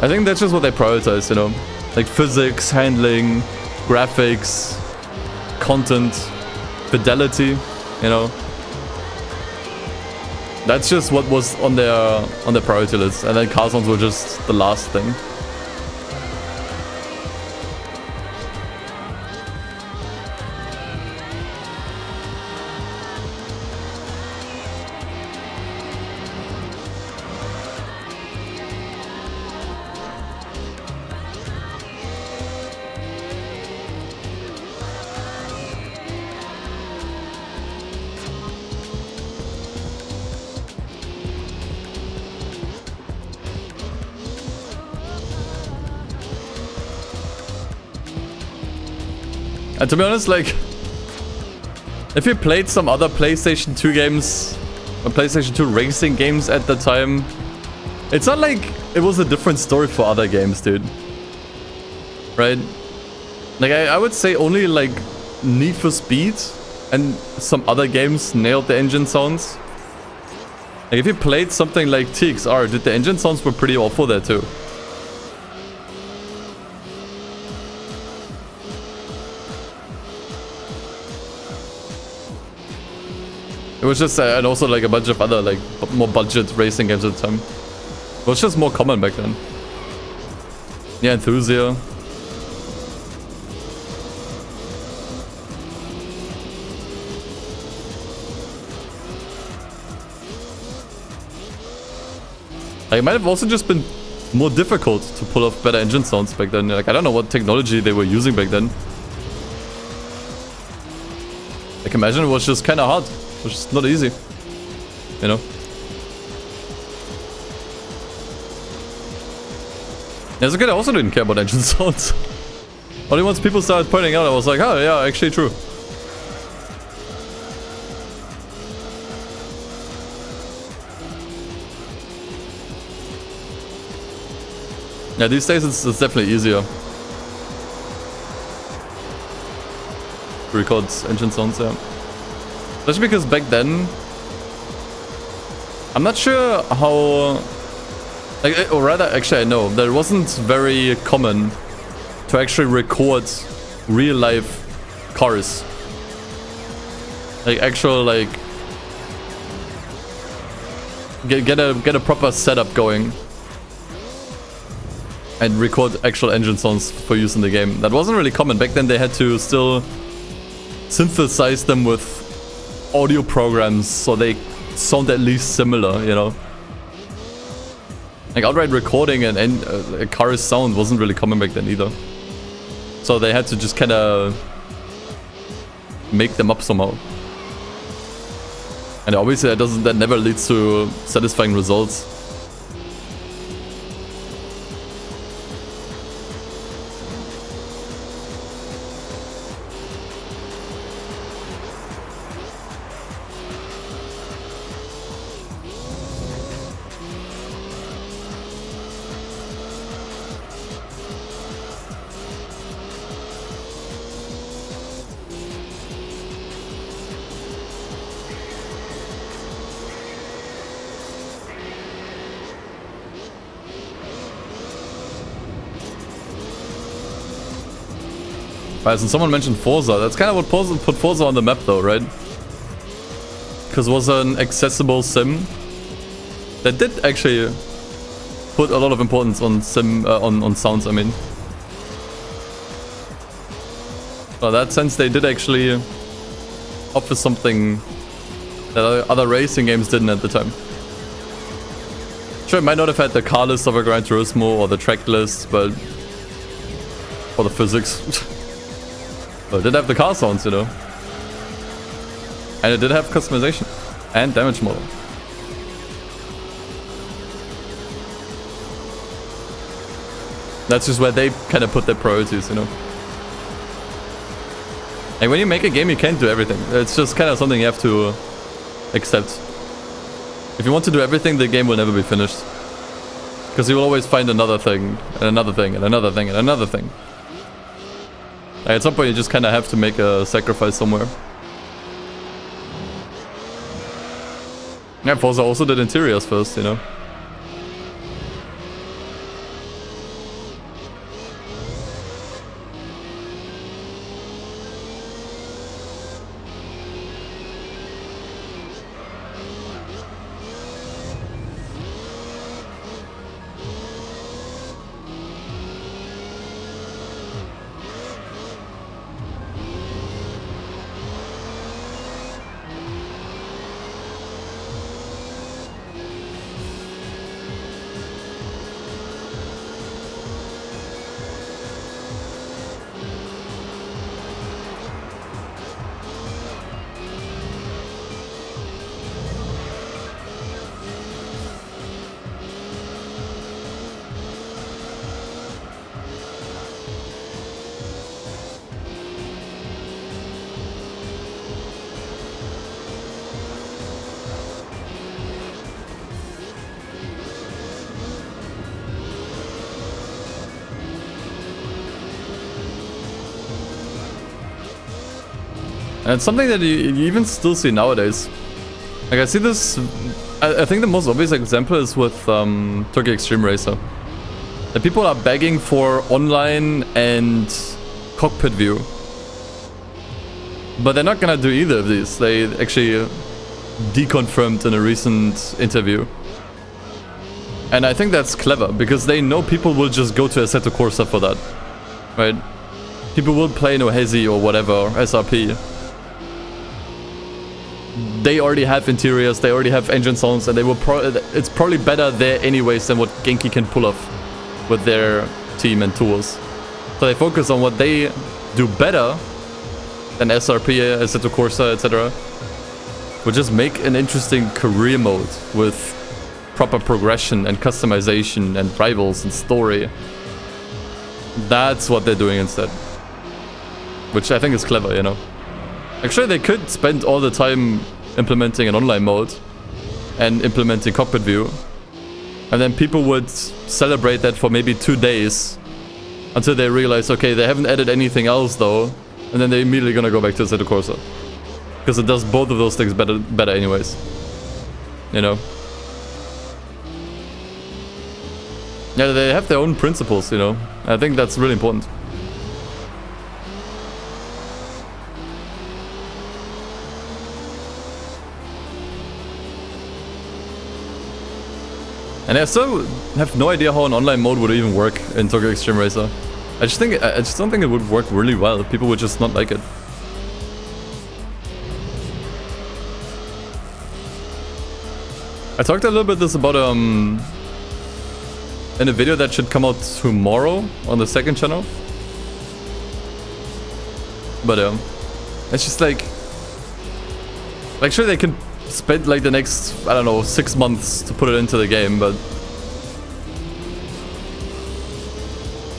I think that's just what they prioritize, you know? Like physics, handling, graphics, content, fidelity, you know? That's just what was on their priority list, and then car sounds were just the last thing. And to be honest, like, if you played some other PlayStation 2 games, or PlayStation 2 racing games at the time, it's not like it was a different story for other games, dude. Right? Like, I would say only, like, Need for Speed and some other games nailed the engine sounds. Like, if you played something like TXR, dude, the engine sounds were pretty awful there, too. It was just, and also like a bunch of other like more budget racing games at the time. It was just more common back then. Yeah, Enthusia. Like, it might have also just been more difficult to pull off better engine sounds back then. Like, I don't know what technology they were using back then. Like, imagine it was just kind of hard. It was just not easy, you know? Yeah, it's okay, I also didn't care about engine sounds. Only once people started pointing out, I was like, oh yeah, actually true. Yeah, these days it's definitely easier to record engine sounds, yeah. Especially because back then, I'm not sure how, like, or rather, actually I know, that it wasn't very common to actually record real life cars. Like actual like get a proper setup going and record actual engine sounds for use in the game. That wasn't really common. Back then they had to still synthesize them with audio programs so they sound at least similar, you know? Like outright recording and a car's sound wasn't really common back then either. So they had to just kind of make them up somehow. And obviously that never leads to satisfying results. Right, and someone mentioned Forza. That's kind of what put Forza on the map though, right? Because it was an accessible sim that did actually put a lot of importance on on sounds, I mean. So in that sense they did actually offer something that other racing games didn't at the time. Sure, it might not have had the car list of a Gran Turismo or the track list, but... or the physics. But it did have the car sounds, you know. And it did have customization. And damage model. That's just where they kind of put their priorities, you know. Like when you make a game, you can't do everything. It's just kind of something you have to accept. If you want to do everything, the game will never be finished. Because you will always find another thing, and another thing, and another thing, and another thing. Like at some point, you just kind of have to make a sacrifice somewhere. Yeah, Forza also did interiors first, you know. And it's something that you even still see nowadays. Like I see this, I think the most obvious example is with Turkey Extreme Racer. The people are begging for online and cockpit view. But they're not gonna do either of these. They actually deconfirmed in a recent interview. And I think that's clever, because they know people will just go to Assetto Corsa for that. Right? People will play no Hazy or whatever, SRP. They already have interiors, they already have engine sounds, and they will it's probably better there anyways than what Genki can pull off with their team and tools. So they focus on what they do better than SRP, Assetto Corsa, etc. Which is make an interesting career mode with proper progression and customization and rivals and story. That's what they're doing instead. Which I think is clever, you know. Actually, they could spend all the time implementing an online mode and implementing cockpit view. And then people would celebrate that for maybe 2 days until they realize, okay, they haven't added anything else though. And then they're immediately gonna go back to Assetto Corsa. Because it does both of those things better anyways. You know? Yeah, they have their own principles, you know? I think that's really important. And I still have no idea how an online mode would even work in Tokyo Extreme Racer. I just don't think it would work really well. People would just not like it. I talked a little bit this about in a video that should come out tomorrow on the second channel. But it's just like sure they can spend like the next, I don't know, 6 months to put it into the game, but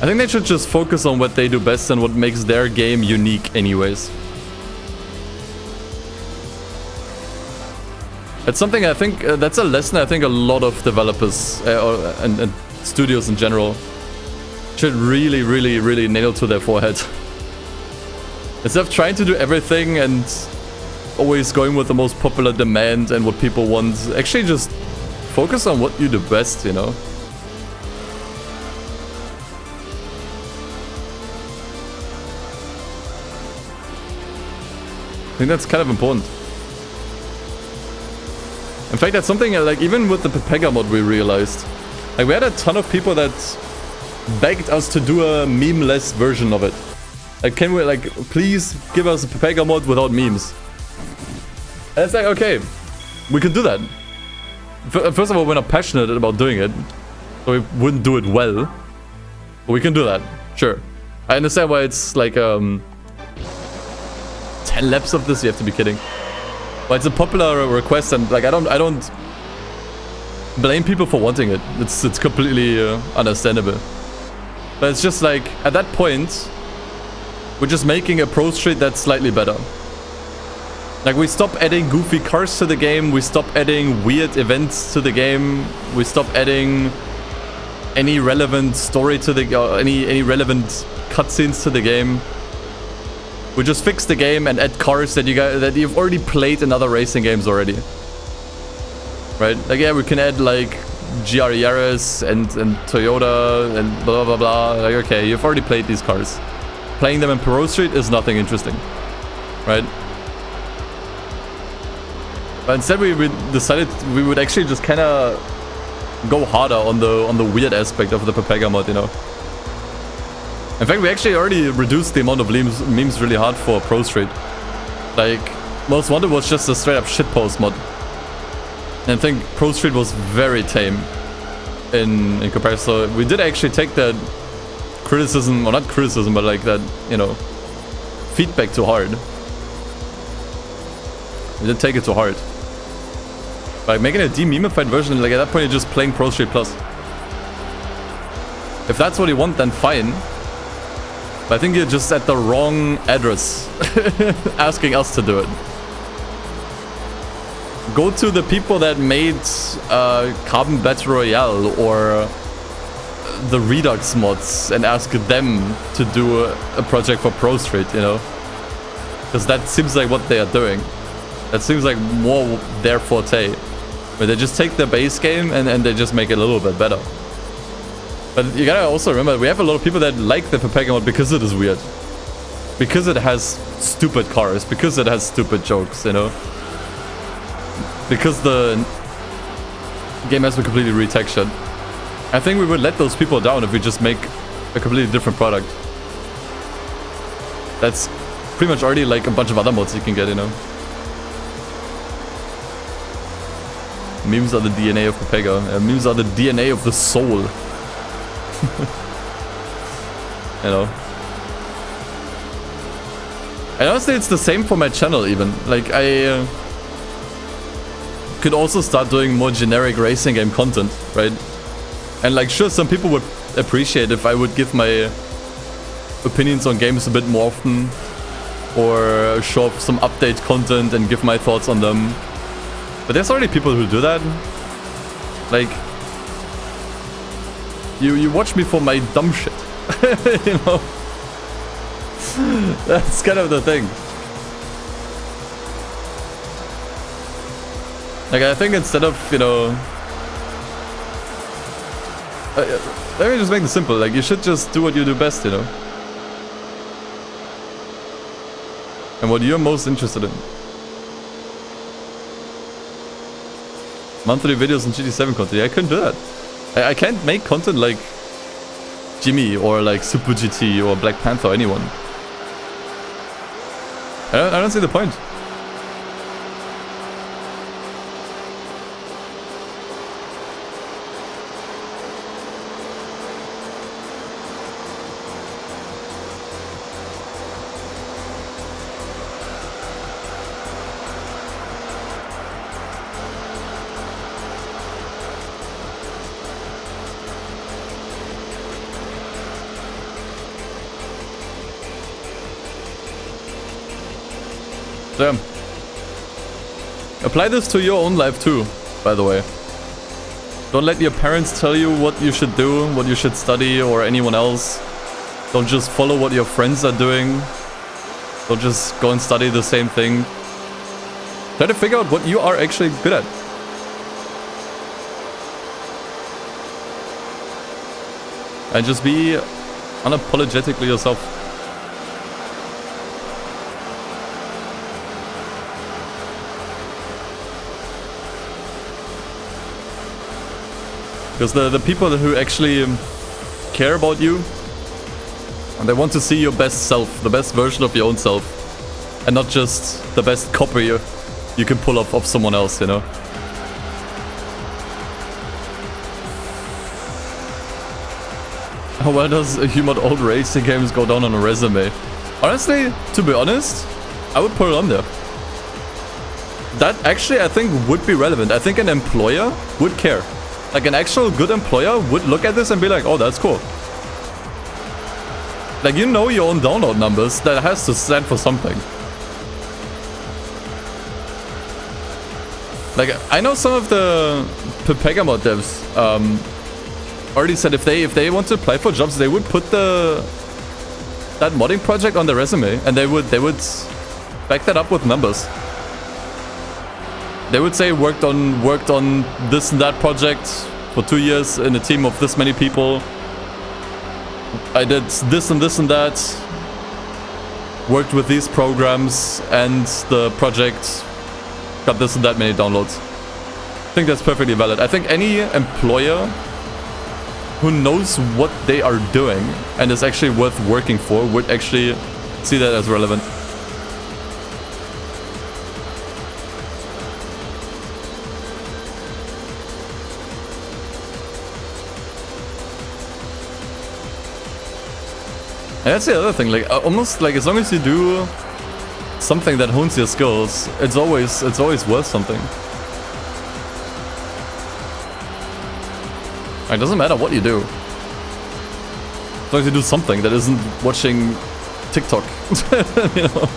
I think they should just focus on what they do best and what makes their game unique anyways. It's something I think, that's a lesson I think a lot of developers and studios in general should really nail to their forehead. Instead of trying to do everything and always going with the most popular demand and what people want, actually just focus on what you do best, you know? I think that's kind of important. In fact, that's something like even with the Pepega mod we realized. Like we had a ton of people that begged us to do a meme-less version of it. Like, can we, like, please give us a Pepega mod without memes? And it's like, okay, we can do that. First of all, we're not passionate about doing it, so we wouldn't do it well. But we can do that, sure. I understand why it's like 10 laps of this. You have to be kidding. But it's a popular request, and like I don't blame people for wanting it. It's completely understandable. But it's just like at that point, we're just making a Pro Street that's slightly better. Like we stop adding goofy cars to the game, we stop adding weird events to the game, we stop adding any relevant story to the any relevant cutscenes to the game. We just fix the game and add cars that you've already played in other racing games already. Right? Like yeah, we can add like GR Yaris and Toyota and blah blah blah. Like okay, you've already played these cars. Playing them in Pro Street is nothing interesting. Right? But instead we decided we would actually just kind of go harder on the weird aspect of the Pepega mod, you know. In fact, we actually already reduced the amount of memes really hard for Pro Street. Like, Most Wanted was just a straight up shitpost mod. And I think Pro Street was very tame in comparison. So we did actually take that criticism, or not criticism, but like that, you know, feedback to heart. We did take it to heart. Like making a de-memified version, like at that point you're just playing Pro Street Plus. If that's what you want, then fine. But I think you're just at the wrong address asking us to do it. Go to the people that made Carbon Battle Royale or the Redux mods and ask them to do a project for Pro Street, you know? Because that seems like what they are doing. That seems like more their forte. Where they just take the base game and they just make it a little bit better. But you gotta also remember, we have a lot of people that like the Pepega mod because it is weird. Because it has stupid cars, because it has stupid jokes, you know? Because the game has been completely retextured. I think we would let those people down if we just make a completely different product. That's pretty much already like a bunch of other mods you can get, you know? Memes are the DNA of Pepega. Memes are the DNA of the soul. You know. And honestly, it's the same for my channel even. Like, I could also start doing more generic racing game content, right? And like, sure, some people would appreciate if I would give my opinions on games a bit more often. Or show off some update content and give my thoughts on them. But there's already people who do that. Like, you watch me for my dumb shit. You know? That's kind of the thing. Like, I think instead of, you know... let me just make it simple. Like, you should just do what you do best, you know? And what you're most interested in. Monthly videos on GT7 content. Yeah, I couldn't do that. I can't make content like Jimmy or like Super GT or Black Panther or anyone. I don't see the point. Damn. Apply this to your own life too, by the way. Don't let your parents tell you what you should do, what you should study, or anyone else. Don't just follow what your friends are doing. Don't just go and study the same thing. Try to figure out what you are actually good at. And just be unapologetically yourself. Because the people who actually care about you, and they want to see your best self, the best version of your own self, and not just the best copy you can pull off of someone else, you know? How well does a human old racing games go down on a resume? Honestly, to be honest, I would put it on there. That actually I think would be relevant. I think an employer would care. Like an actual good employer would look at this and be like, oh, that's cool. Like, you know your own download numbers, that has to stand for something. Like, I know some of the Pepega mod devs already said if they want to apply for jobs, they would put that modding project on their resume, and they would back that up with numbers. They would say worked on this and that project for 2 years in a team of this many people. I did this and this and that. Worked with these programs, and the project got this and that many downloads. I think that's perfectly valid. I think any employer who knows what they are doing and is actually worth working for would actually see that as relevant. And that's the other thing, like almost like as long as you do something that hones your skills, it's always worth something. It doesn't matter what you do, as long as you do something that isn't watching TikTok, you know.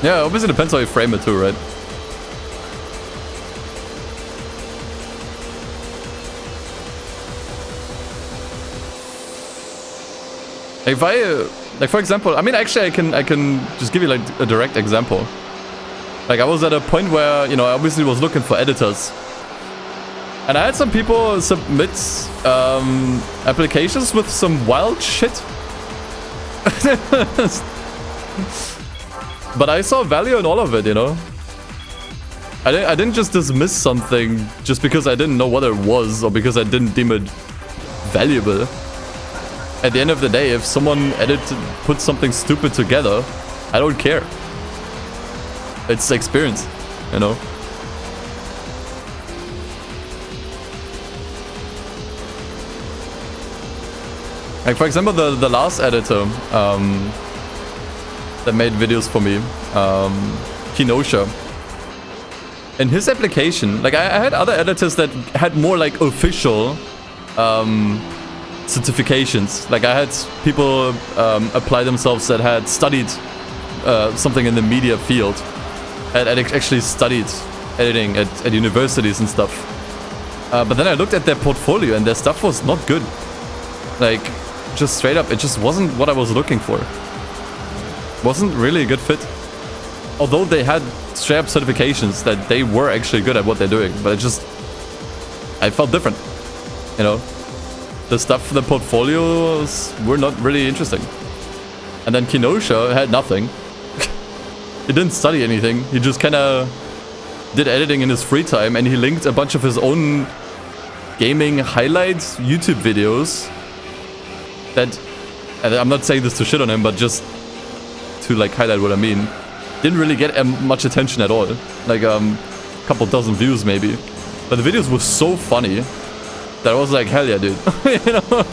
Yeah, obviously it depends how you frame it too, right? If I, like for example, I mean actually I can just give you like a direct example. Like I was at a point where, you know, I obviously was looking for editors. And I had some people submit applications with some wild shit. But I saw value in all of it, you know? I didn't just dismiss something just because I didn't know what it was or because I didn't deem it valuable. At the end of the day, if someone put something stupid together, I don't care. It's experience, you know? Like for example, the last editor, that made videos for me, Kenosha. In his application, like I had other editors that had more like official certifications. Like I had people apply themselves that had studied something in the media field, had actually studied editing at universities and stuff. But then I looked at their portfolio and their stuff was not good. Like, just straight up, it just wasn't what I was looking for. Wasn't really a good fit. Although they had straight up certifications that they were actually good at what they're doing, but I felt different, you know? the stuff for the portfolios were not really interesting. And then Kenosha had nothing. He didn't study anything. He just kind of did editing in his free time, and he linked a bunch of his own gaming highlights YouTube videos that, and I'm not saying this to shit on him, but just to like highlight what I mean, didn't really get much attention at all. Like a couple dozen views maybe. But the videos were so funny that I was like, hell yeah, dude. You know?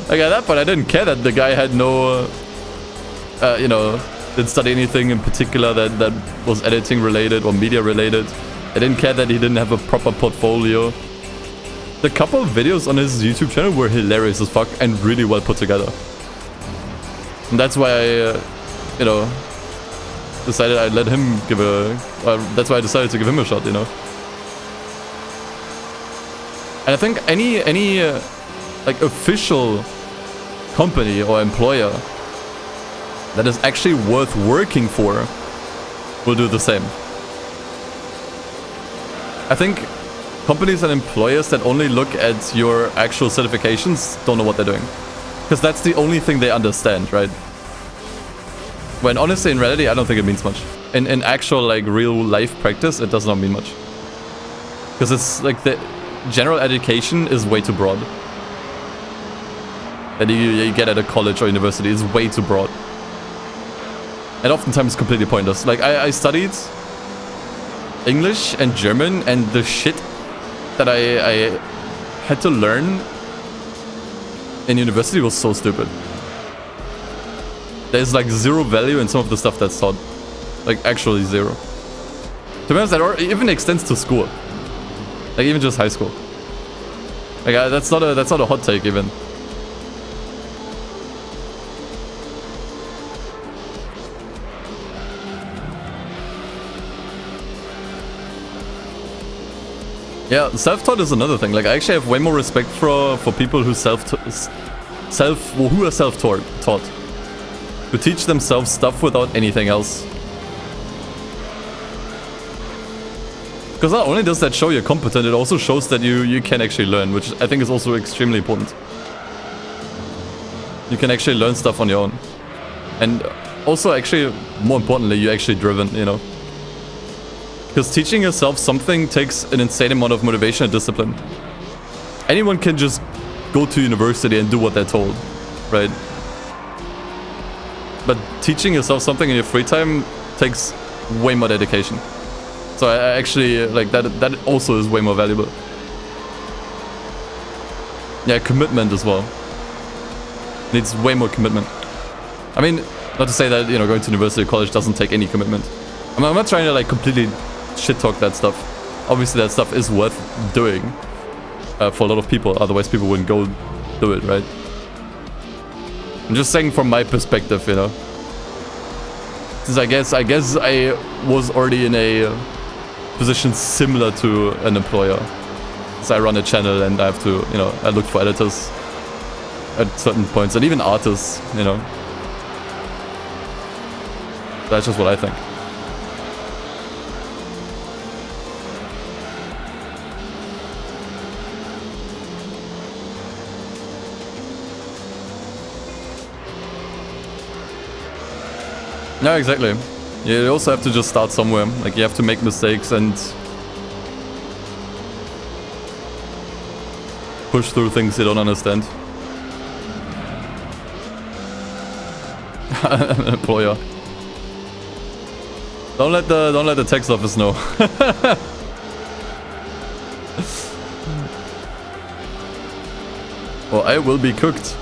Like at that point, I didn't care that the guy had no, you know, didn't study anything in particular that was editing related or media related. I didn't care that he didn't have a proper portfolio. The couple of videos on his YouTube channel were hilarious as fuck and really well put together. And that's why I, you know, decided I'd let him give a... that's why I decided to give him a shot, you know. And I think any like official company or employer that is actually worth working for will do the same. I think companies and employers that only look at your actual certifications don't know what they're doing. Because that's the only thing they understand, right? When honestly, in reality, I don't think it means much. In actual, like, real life practice, it does not mean much. Because it's like the general education is way too broad. That you get at a college or university is way too broad. And oftentimes completely pointless. Like, I studied English and German, and the shit that I had to learn in university was so stupid. There's like zero value in some of the stuff that's taught. Like actually zero. To be honest, that even extends to school. Like even just high school. Like that's not a hot take even. Yeah, self-taught is another thing. Like I actually have way more respect for people who who are self-taught. Who teach themselves stuff without anything else. Because not only does that show you're competent, it also shows that you can actually learn, which I think is also extremely important. You can actually learn stuff on your own. And also actually, more importantly, you're actually driven, you know. Because teaching yourself something takes an insane amount of motivation and discipline. Anyone can just go to university and do what they're told, right? But teaching yourself something in your free time takes way more dedication. So I actually, like, that also is way more valuable. Yeah, commitment as well. Needs way more commitment. I mean, not to say that, you know, going to university or college doesn't take any commitment. I'm not trying to, like, completely shit-talk that stuff. Obviously, that stuff is worth doing for a lot of people. Otherwise, people wouldn't go do it, right? I'm just saying from my perspective, you know. Since I guess I was already in a position similar to an employer. So I run a channel and I have to, you know, I look for editors at certain points and even artists, you know. That's just what I think. Yeah, exactly. You also have to just start somewhere. Like, you have to make mistakes and push through things you don't understand. An employer. Don't let the tax office know. Or I will be cooked.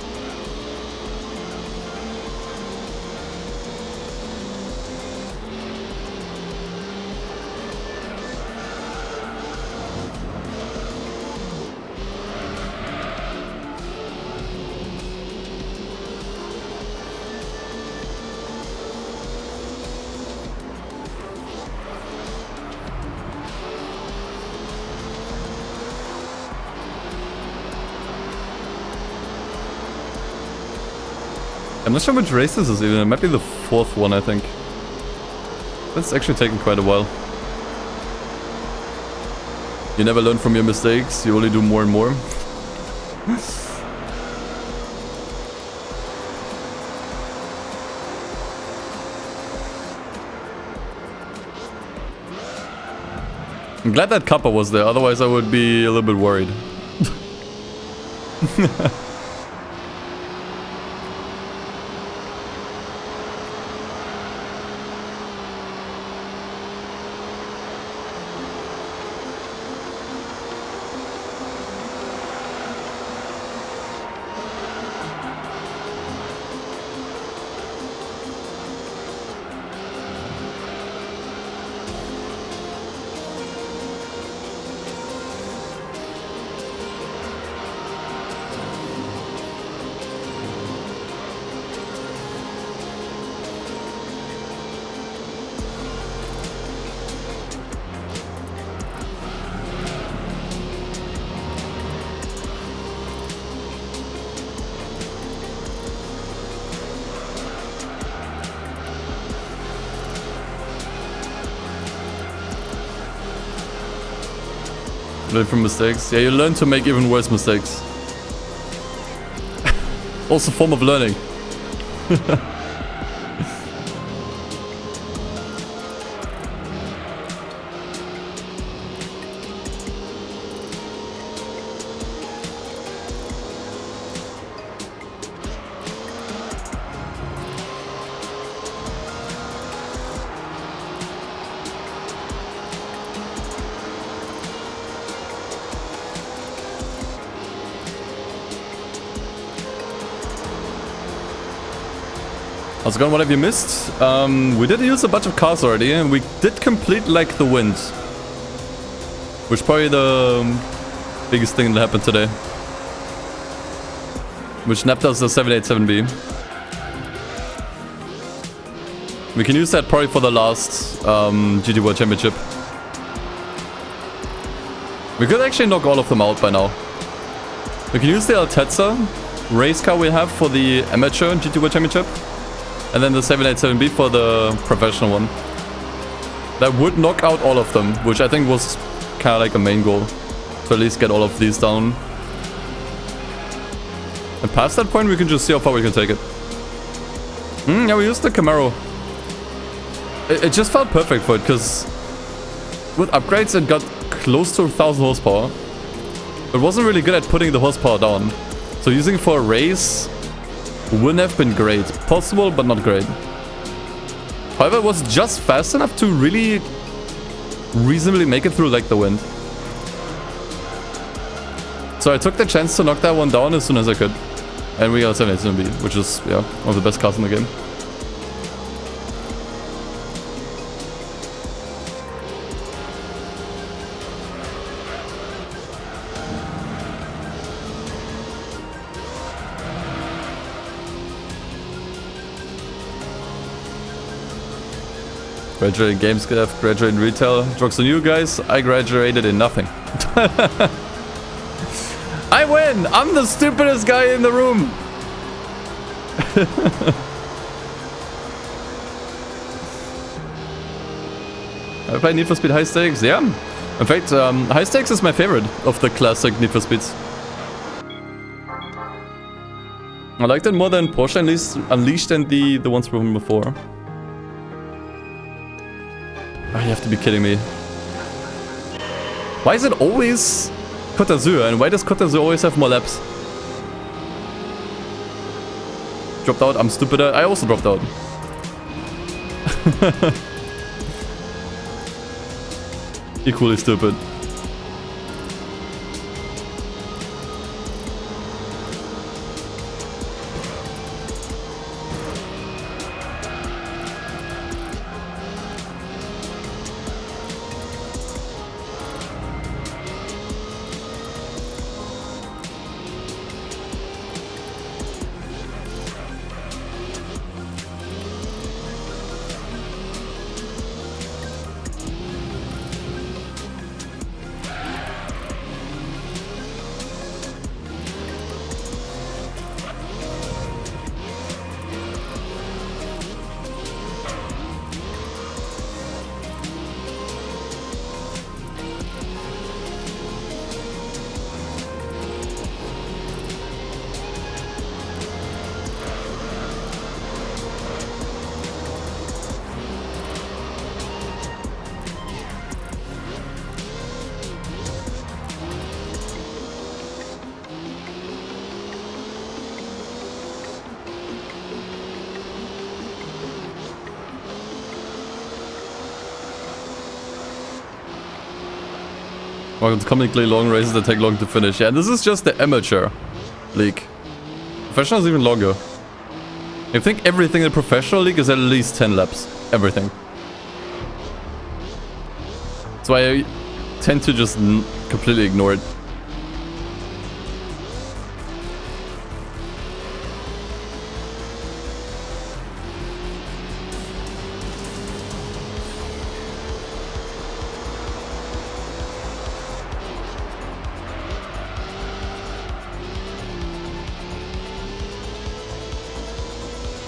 I'm not sure which race this is even. It might be the 4th one, I think. That's actually taken quite a while. You never learn from your mistakes, you only do more and more. I'm glad that Kappa was there, otherwise I would be a little bit worried. Learn from mistakes. Yeah, you learn to make even worse mistakes. Also a form of learning. How's it going? What have you missed? We did use a bunch of cars already, and we did complete like the wind, which is probably the biggest thing that happened today, which napped us the 787B. We can use that probably for the last GT World Championship. We could actually knock all of them out by now. We can use the Altezza race car we have for the amateur GT World Championship. And then the 787B for the professional one. That would knock out all of them, which I think was kind of like a main goal. To at least get all of these down. And past that point, we can just see how far we can take it. Yeah, we used the Camaro. It just felt perfect for it, because with upgrades it got close to 1000 horsepower. It wasn't really good at putting the horsepower down. So using it for a race wouldn't have been great. Possible, but not great. However, it was just fast enough to really reasonably make it through like the wind. So I took the chance to knock that one down as soon as I could. And we got a 787B, which is, yeah, one of the best cars in the game. Graduated in games, graduated in retail. Jokes on you guys, I graduated in nothing. I win! I'm the stupidest guy in the room! I play Need for Speed High Stakes, yeah. In fact, High Stakes is my favorite of the classic Need for Speeds. I liked it more than Porsche Unleashed and the ones from before. Oh, you have to be kidding me. Why is it always Côte d'Azur? And why does Côte d'Azur always have more laps? Dropped out, I'm stupider. I also dropped out. Equally stupid. Well, comically long races that take long to finish. Yeah, this is just the amateur league. Professional is even longer. I think everything in the professional league is at least 10 laps. Everything. That's why I tend to just completely ignore it.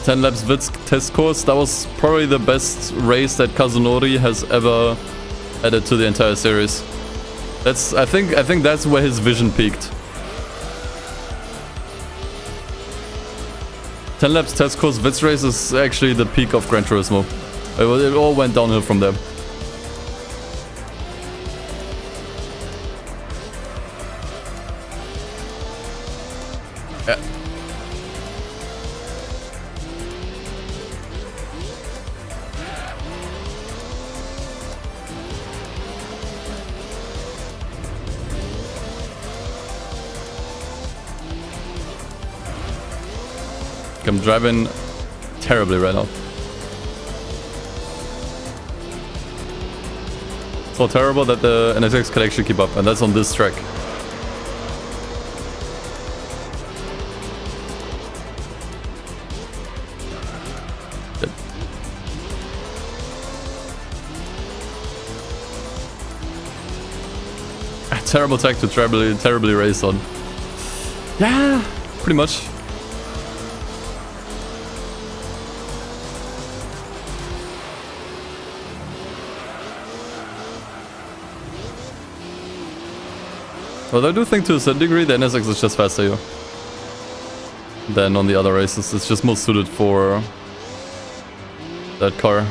Laps Witz test course. That was probably the best race that Kazunori has ever added to the entire series. That's I think that's where his vision peaked. 10 laps test course Witz race is actually the peak of Gran Turismo. It all went downhill from there. I'm driving terribly right now. So terrible that the NSX can actually keep up, and that's on this track. A terrible track to terribly race on. Yeah, pretty much. Well, I do think to a certain degree the NSX is just faster here than on the other races. It's just more suited for that car.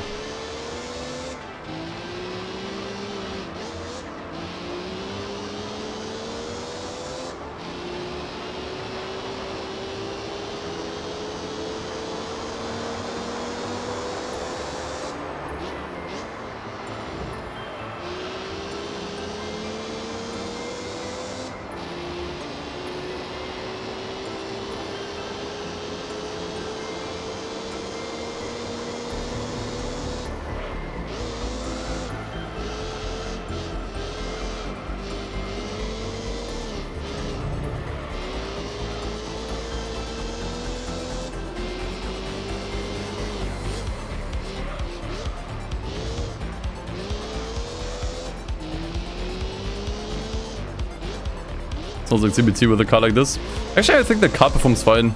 Sounds like CBT with a car like this. Actually, I think the car performs fine.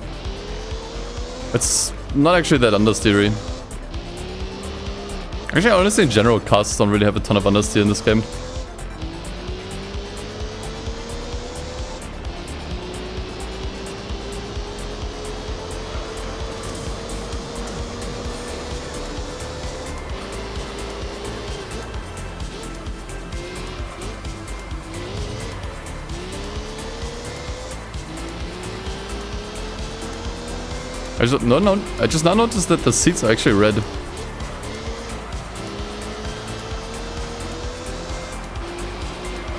It's not actually that understeery. Actually, honestly, in general, cars don't really have a ton of understeer in this game. I just now noticed that the seats are actually red.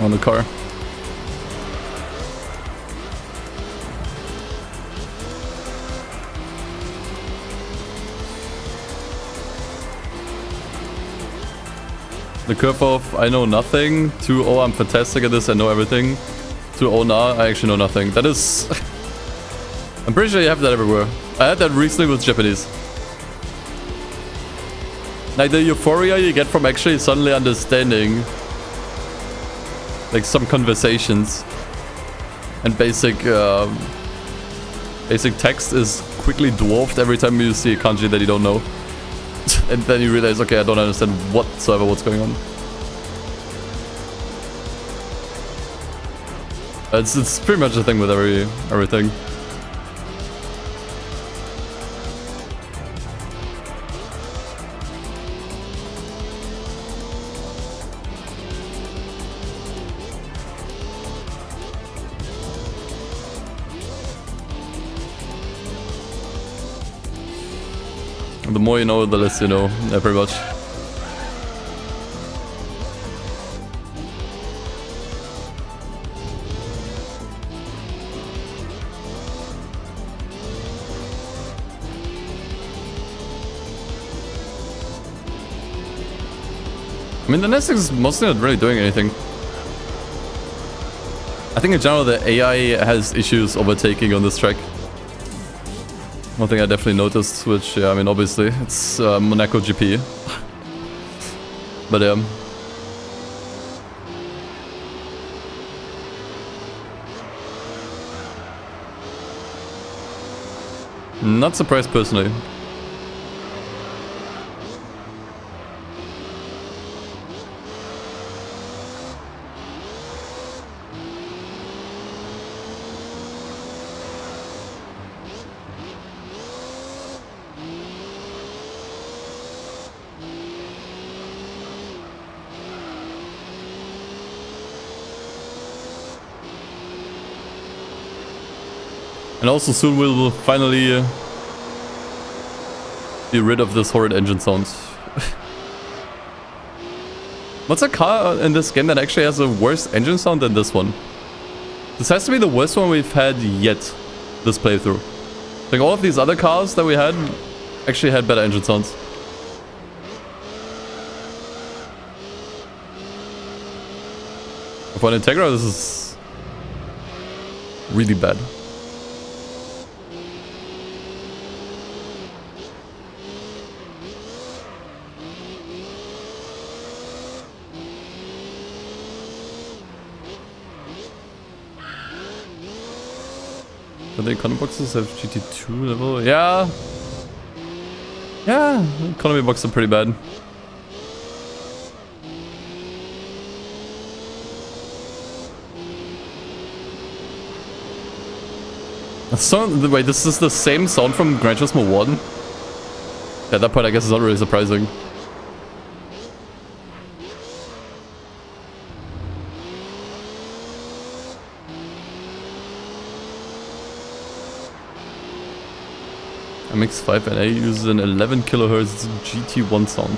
On the car. The curve of I know nothing to oh I'm fantastic at this, I know everything to oh nah I actually know nothing. That is I'm pretty sure you have that everywhere. I had that recently with Japanese. Like the euphoria you get from actually suddenly understanding like some conversations and basic text is quickly dwarfed every time you see a kanji that you don't know. And then you realize, okay, I don't understand whatsoever what's going on. It's pretty much the thing with everything. The more you know, the less you know, yeah, pretty much. I mean, the nesting is mostly not really doing anything. I think in general the AI has issues overtaking on this track. One thing I definitely noticed, which, yeah, I mean, obviously, it's Monaco GP. But, yeah. Not surprised personally. And also soon we'll finally be rid of this horrid engine sound. What's a car in this game that actually has a worse engine sound than this one? This has to be the worst one we've had yet, this playthrough. Like all of these other cars that we had actually had better engine sounds. For an Integra, this is really bad. Do the economy boxes have GT2 level? Yeah. Yeah, economy boxes are pretty bad. Wait, this is the same sound from Gran Turismo 1? At that point, I guess it's not really surprising. MX-5 NA uses an 11 kHz GT1 sound.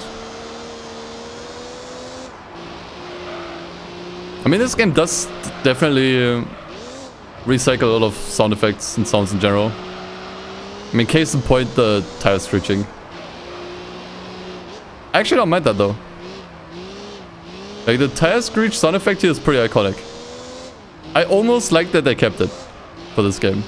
I mean, this game does definitely recycle a lot of sound effects and sounds in general. I mean, case in point, the tire screeching. I actually don't mind that though. Like, the tire screech sound effect here is pretty iconic. I almost like that they kept it for this game.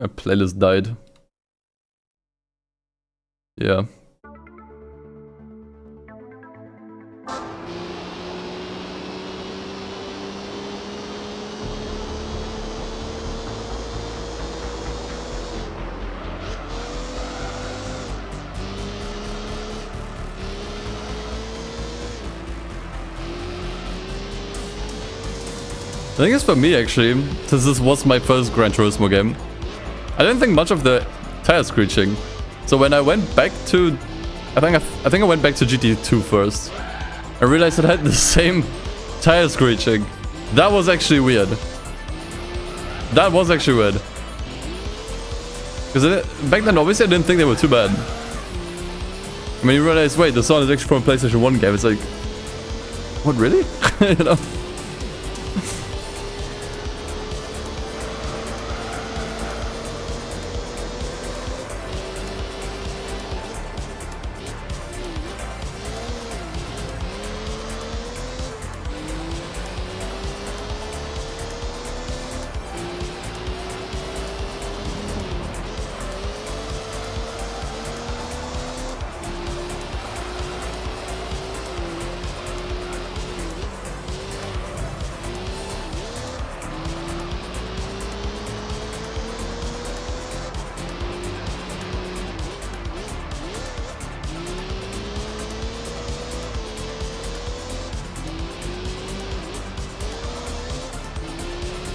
A playlist died. Yeah. The thing is, for me actually, since this was my first Gran Turismo game, I didn't think much of the tire screeching. So when I went back to, I think I went back to GT2 first. I realized it had the same tire screeching. That was actually weird. That was actually weird. Because back then, obviously, I didn't think they were too bad. I mean, you realize, wait, the sound is actually from a PlayStation 1 game. It's like, what, really? You know?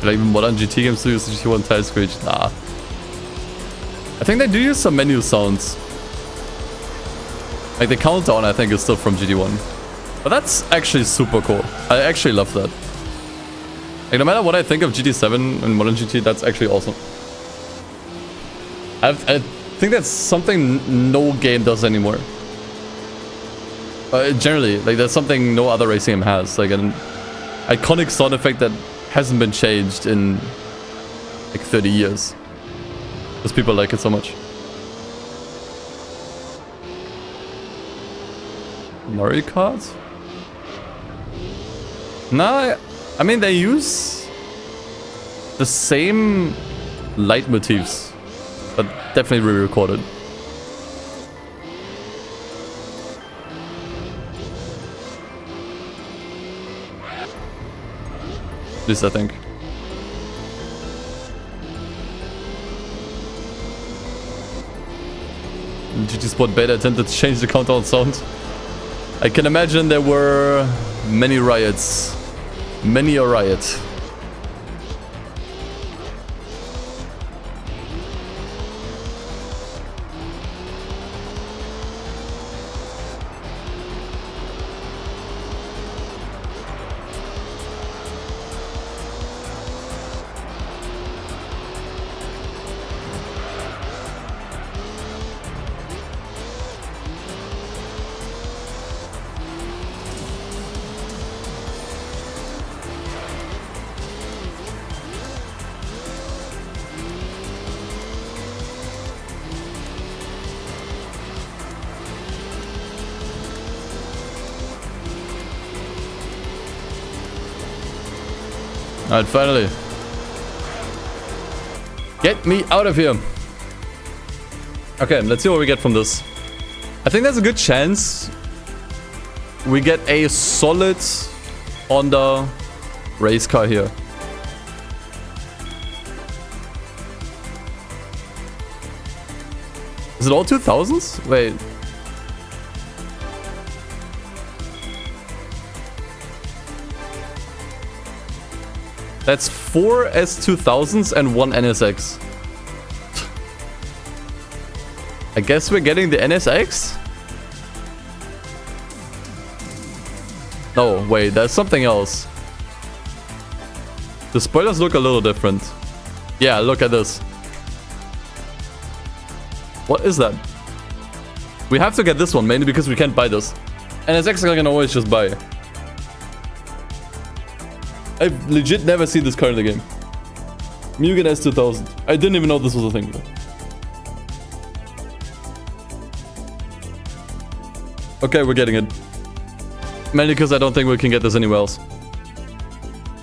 Like even modern GT games do use GT1 tire screech. Nah. I think they do use some menu sounds. Like the countdown, I think, is still from GT1. But that's actually super cool. I actually love that. Like no matter what I think of GT7 and modern GT, that's actually awesome. I think that's something no game does anymore. Generally, like there's something no other racing game has, like an iconic sound effect that hasn't been changed in like 30 years. Because people like it so much. Mario Kart? Nah, I mean they use the same leitmotifs, but definitely re-recorded. This, I think. GT Sport Beta attempted to change the countdown sound. I can imagine there were many riots. Many a riot. Alright, finally. Get me out of here. Okay, let's see what we get from this. I think there's a good chance we get a solid Honda race car here. Is it all 2000s? Wait. That's 4 S2000s and 1 NSX. I guess we're getting the NSX? No, wait, there's something else. The spoilers look a little different. Yeah, look at this. What is that? We have to get this one, mainly because we can't buy this. NSX I can always just buy. I've legit never seen this car in the game. Mugen S2000. I didn't even know this was a thing. Okay, we're getting it. Mainly because I don't think we can get this anywhere else.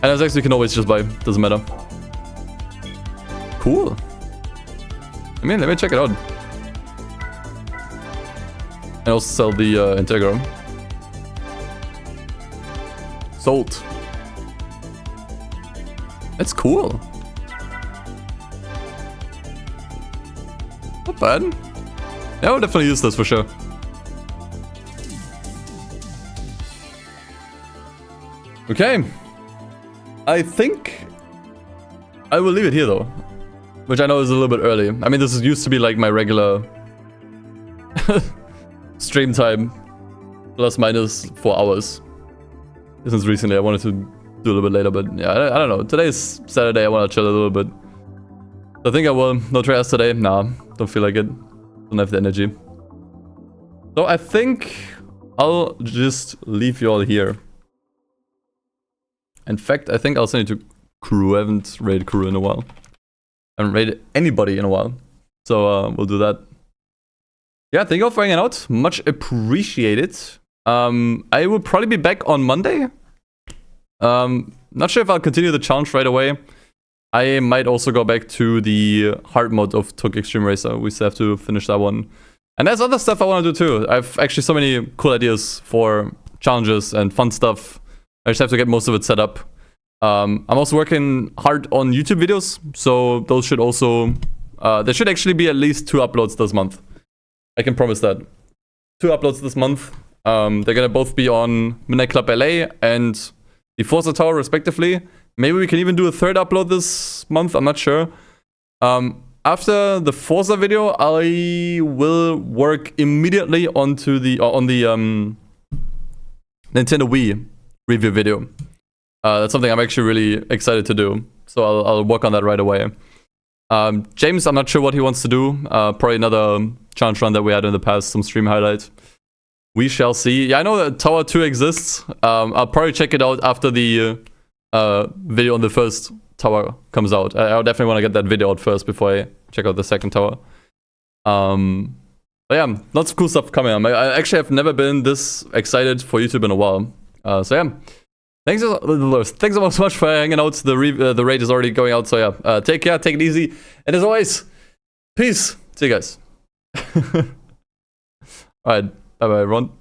NSX we can always just buy. Doesn't matter. Cool. I mean, let me check it out. And also sell the Integra. Sold. That's cool. Not bad. Yeah, I'll definitely use this for sure. Okay. I think I will leave it here though. Which I know is a little bit early. I mean, this used to be like my regular stream time. Plus minus 4 hours. Since recently I wanted to do a little bit later, but yeah, I don't know. Today's Saturday, I want to chill a little bit. I think I will. No trials today. Nah, don't feel like it. Don't have the energy. So I think I'll just leave you all here. In fact, I think I'll send you to crew. I haven't raided crew in a while. I haven't raided anybody in a while. So we'll do that. Yeah, thank you all for hanging out. Much appreciated. I will probably be back on Monday. Not sure if I'll continue the challenge right away. I might also go back to the hard mode of Tuk Extreme Racer. We still have to finish that one. And there's other stuff I want to do too. I've actually so many cool ideas for challenges and fun stuff. I just have to get most of it set up. I'm also working hard on YouTube videos. So those should also... there should actually be at least 2 uploads this month. I can promise that. 2 uploads this month. They're gonna both be on Midnight Club LA and the Forza Tower respectively. Maybe we can even do a 3rd upload this month, I'm not sure. After the Forza video, I will work immediately onto the on the Nintendo Wii review video. That's something I'm actually really excited to do. So I'll work on that right away. James, I'm not sure what he wants to do. Probably another challenge run that we had in the past, some stream highlights. We shall see. Yeah, I know that Tower 2 exists. I'll probably check it out after the video on the first tower comes out. I definitely want to get that video out first before I check out the second tower. But yeah, lots of cool stuff coming on. I actually have never been this excited for YouTube in a while. So yeah, thanks so much for hanging out. The raid is already going out, so yeah, take care, take it easy, and as always, peace. See you guys. All right, bye bye everyone.